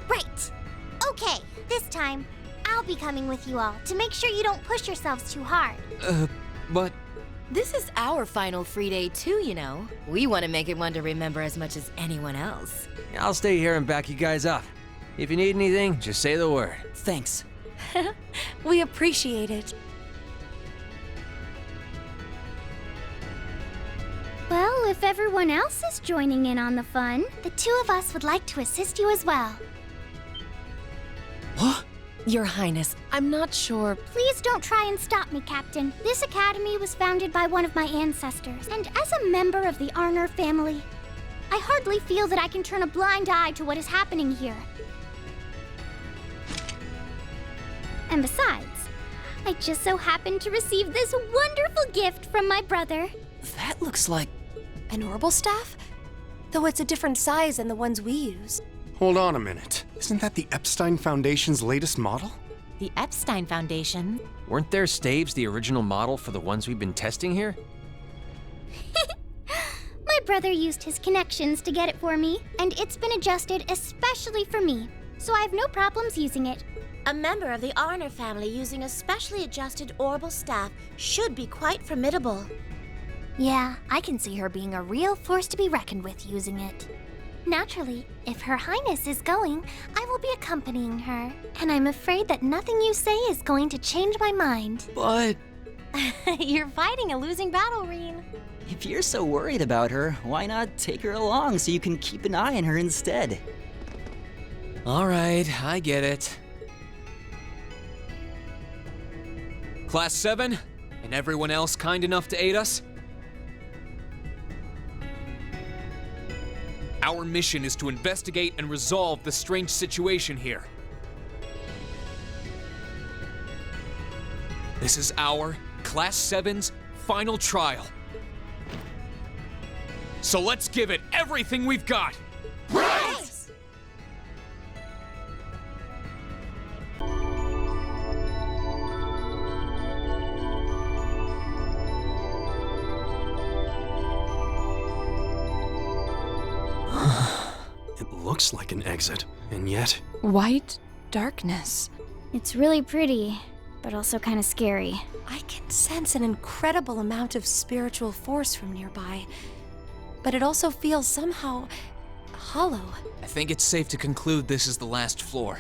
Right. Okay, this time, I'll be coming with you all to make sure you don't push yourselves too hard. But... This is our final free day too, you know. We want to make it one to remember as much as anyone else. I'll stay here and back you guys up. If you need anything, just say the word. Thanks. We appreciate it. Well, if everyone else is joining in on the fun, the two of us would like to assist you as well. What? Your Highness, I'm not sure. Please don't try and stop me, Captain. This academy was founded by one of my ancestors, and as a member of the Arner family, I hardly feel that I can turn a blind eye to what is happening here. And besides, I just so happened to receive this wonderful gift from my brother. That looks like... An orbital staff? Though it's a different size than the ones we use. Hold on a minute. Isn't that the Epstein Foundation's latest model? The Epstein Foundation? Weren't their staves the original model for the ones we've been testing here? My brother used his connections to get it for me, and it's been adjusted especially for me, so I have no problems using it. A member of the Arner family using a specially adjusted orbital staff should be quite formidable. Yeah, I can see her being a real force to be reckoned with using it. Naturally, if Her Highness is going, I will be accompanying her. And I'm afraid that nothing you say is going to change my mind. But... You're fighting a losing battle, Rean. if you're so worried about her, why not take her along so you can keep an eye on her instead? Alright, I get it. Class VII, and everyone else kind enough to aid us? Our mission is to investigate and resolve the strange situation here. This is our, Class VII's, final trial. So let's give it everything we've got! Right! It looks like an exit, and yet... White darkness. It's really pretty, but also kind of scary. I can sense an incredible amount of spiritual force from nearby, but it also feels somehow hollow. I think it's safe to conclude this is the last floor.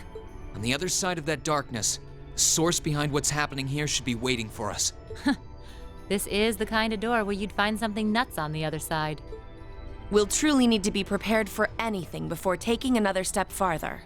On the other side of that darkness, the source behind what's happening here should be waiting for us. This is the kind of door where you'd find something nuts on the other side. We'll truly need to be prepared for anything before taking another step farther.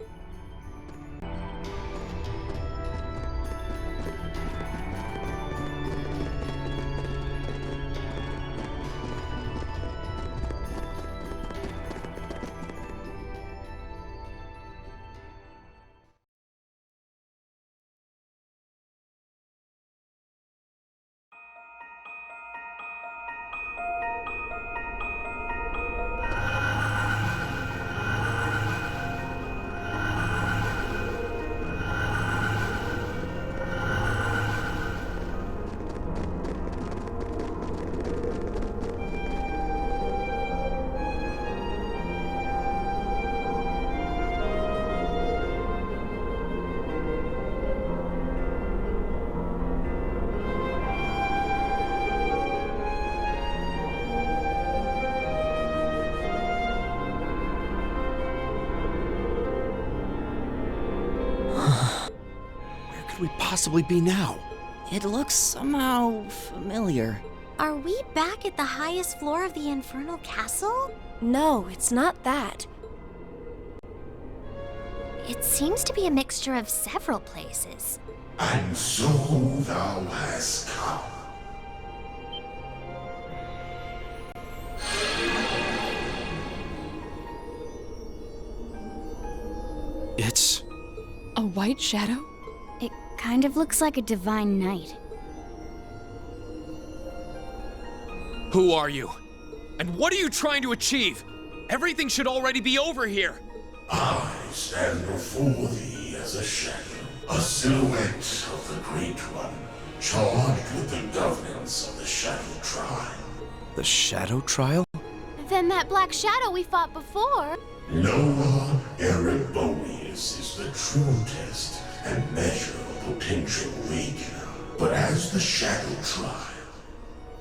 We possibly be now? It looks somehow familiar. Are we back at the highest floor of the Infernal Castle? No, it's not that. It seems to be a mixture of several places. And so thou hast come. It's... a white shadow? It kind of looks like a divine knight. Who are you? And what are you trying to achieve? Everything should already be over here. I stand before thee as a shadow, a silhouette of the Great One, charged with the governance of the Shadow Trial. The Shadow Trial? Then that black shadow we fought before. Noah Erebonius is the true test and measure of potential awakener. But as the Shadow Trial,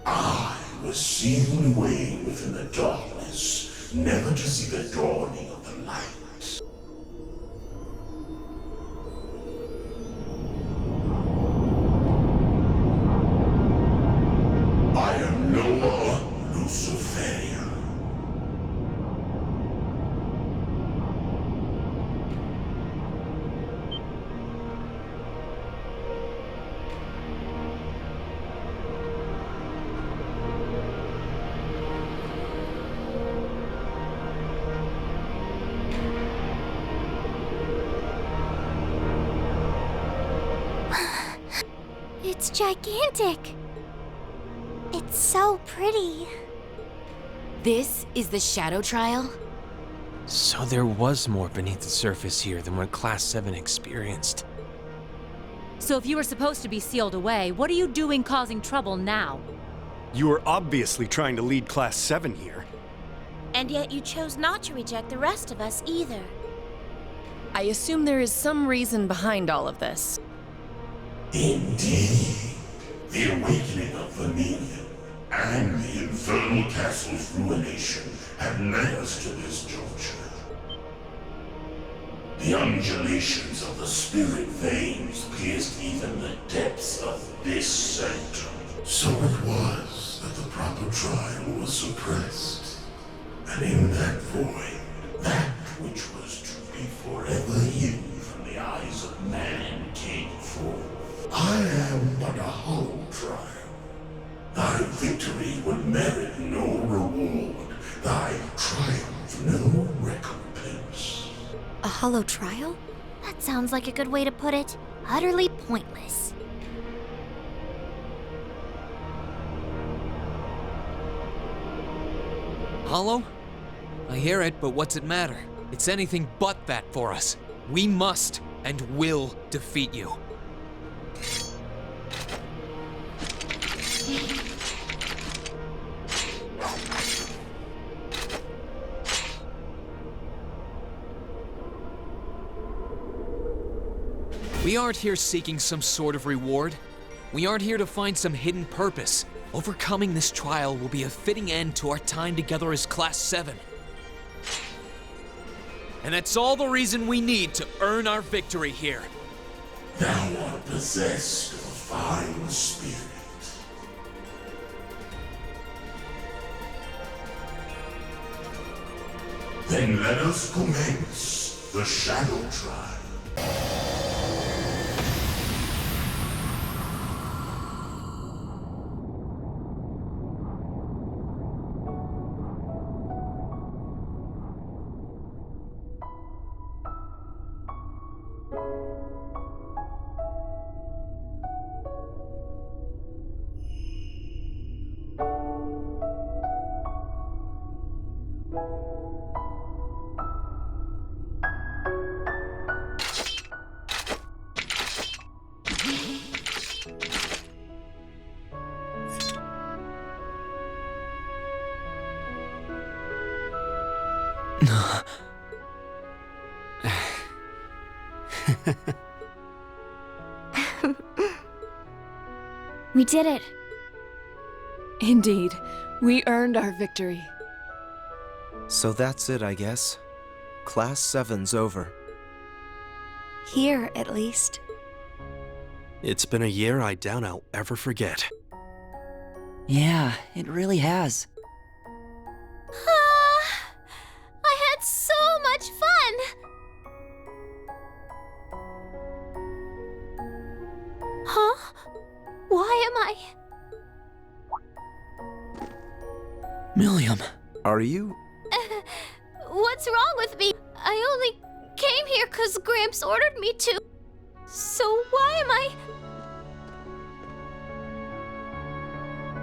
I was sealed away within the darkness, never to see the dawning of the light. I am Noah Luciferia. It's gigantic. It's so pretty. This is the Shadow Trial? So there was more beneath the surface here than what Class VII experienced. So if you were supposed to be sealed away, what are you doing causing trouble now? You were obviously trying to lead Class 7 here. And yet you chose not to reject the rest of us either. I assume there is some reason behind all of this. Indeed. The awakening of Vermilion and the infernal castle's ruination have led us to this juncture. The undulations of the spirit veins pierced even the depths of this sanctum. So it was that the proper trial was suppressed. And in that void, that which was to be forever hidden from the eyes of man came forth. I am but a hollow trial. Thy victory would merit no reward, thy triumph no recompense. A hollow trial? That sounds like a good way to put it. Utterly pointless. Hollow? I hear it, but what's it matter? It's anything but that for us. We must and will defeat you. We aren't here seeking some sort of reward. We aren't here to find some hidden purpose. Overcoming this trial will be a fitting end to our time together as Class 7. And that's all the reason we need to earn our victory here. Thou art possessed of a fine spirit. Then let us commence the Shadow Trial. We did it. Indeed, we earned our victory. So that's it, I guess. Class 7's over. Here, at least. It's been a year I doubt I'll ever forget. Yeah, it really has. I had so much fun! Huh? Why am I... Milliam. Are you? What's wrong with me? I only came here because Gramps ordered me to. So why am I...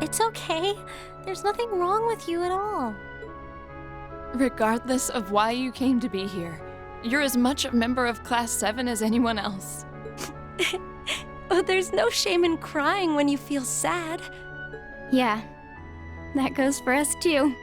It's okay. There's nothing wrong with you at all. Regardless of why you came to be here, you're as much a member of Class 7 as anyone else. Oh, there's no shame in crying when you feel sad. Yeah, that goes for us too.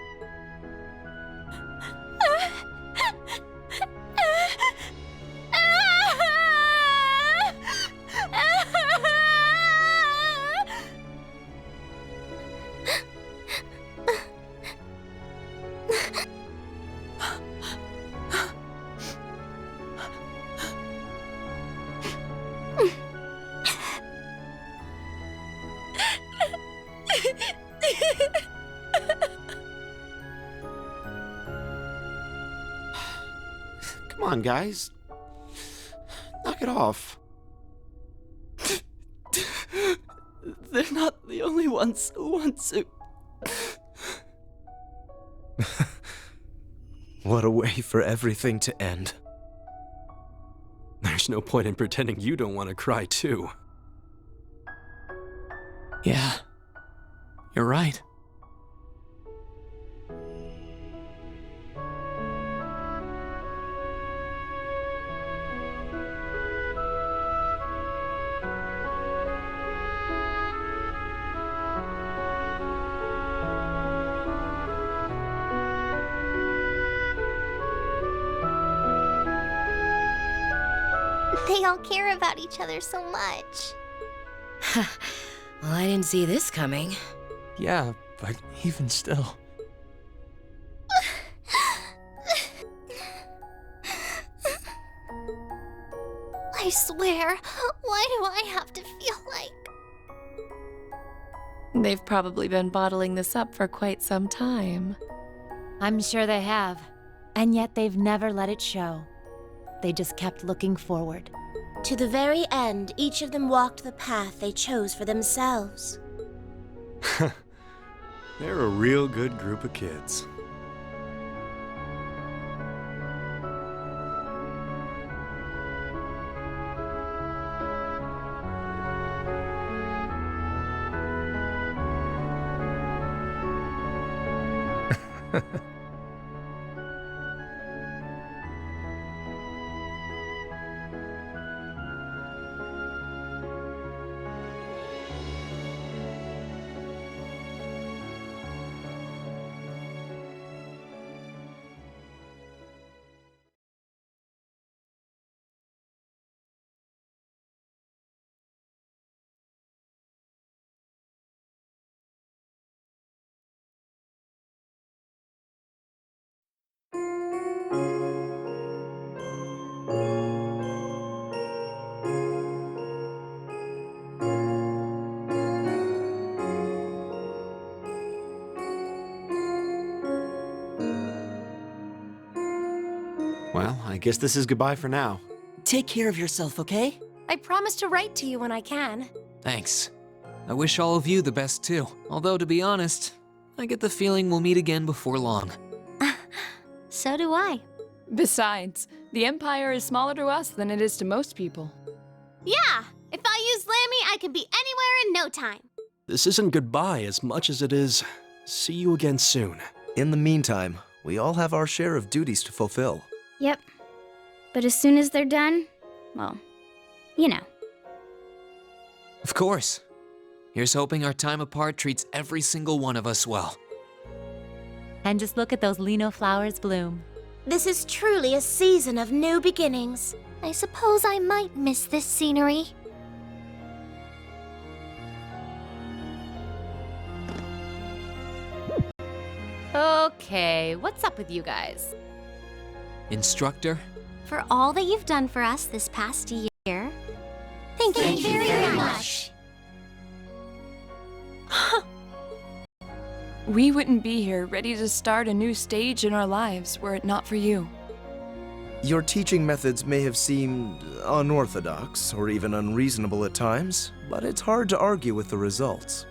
on, guys. Knock it off. They're not the only ones who want to. What a way for everything to end. There's no point in pretending you don't want to cry, too. Yeah, you're right. They all care about each other so much. Well, I didn't see this coming. Yeah, but even still. I swear, why do I have to feel like... They've probably been bottling this up for quite some time. I'm sure they have. And yet they've never let it show. They just kept looking forward. To the very end, each of them walked the path they chose for themselves. They're a real good group of kids. Well, I guess this is goodbye for now. Take care of yourself, okay? I promise to write to you when I can. Thanks. I wish all of you the best too. Although, to be honest, I get the feeling we'll meet again before long. So do I. Besides, the Empire is smaller to us than it is to most people. Yeah, if I use Lammy, I can be anywhere in no time. This isn't goodbye as much as it is see you again soon. In the meantime, we all have our share of duties to fulfill. Yep. But as soon as they're done, well, you know. Of course. Here's hoping our time apart treats every single one of us well. And just look at those lino flowers bloom. This is truly a season of new beginnings. I suppose I might miss this scenery. Okay, what's up with you guys? Instructor? For all that you've done for us this past year, thank you very much. We wouldn't be here ready to start a new stage in our lives were it not for you. Your teaching methods may have seemed unorthodox or even unreasonable at times, but it's hard to argue with the results.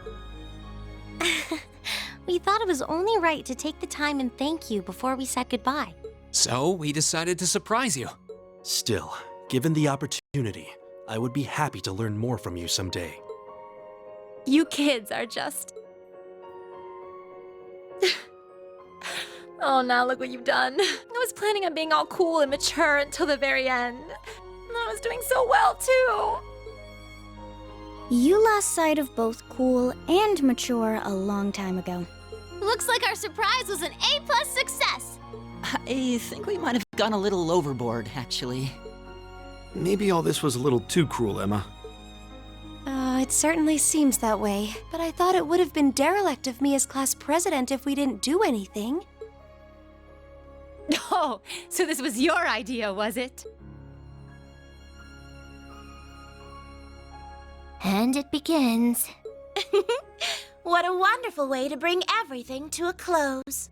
We thought it was only right to take the time and thank you before we said goodbye. So, we decided to surprise you. Still, given the opportunity, I would be happy to learn more from you someday. You kids are just... Oh, now look what you've done. I was planning on being all cool and mature until the very end. And I was doing so well, too. You lost sight of both cool and mature a long time ago. Looks like our surprise was an A+ success. I think we might have gone a little overboard, actually. Maybe all this was a little too cruel, Emma. It certainly seems that way, but I thought it would have been derelict of me as class president if we didn't do anything. Oh, so this was your idea, was it? And it begins. What a wonderful way to bring everything to a close.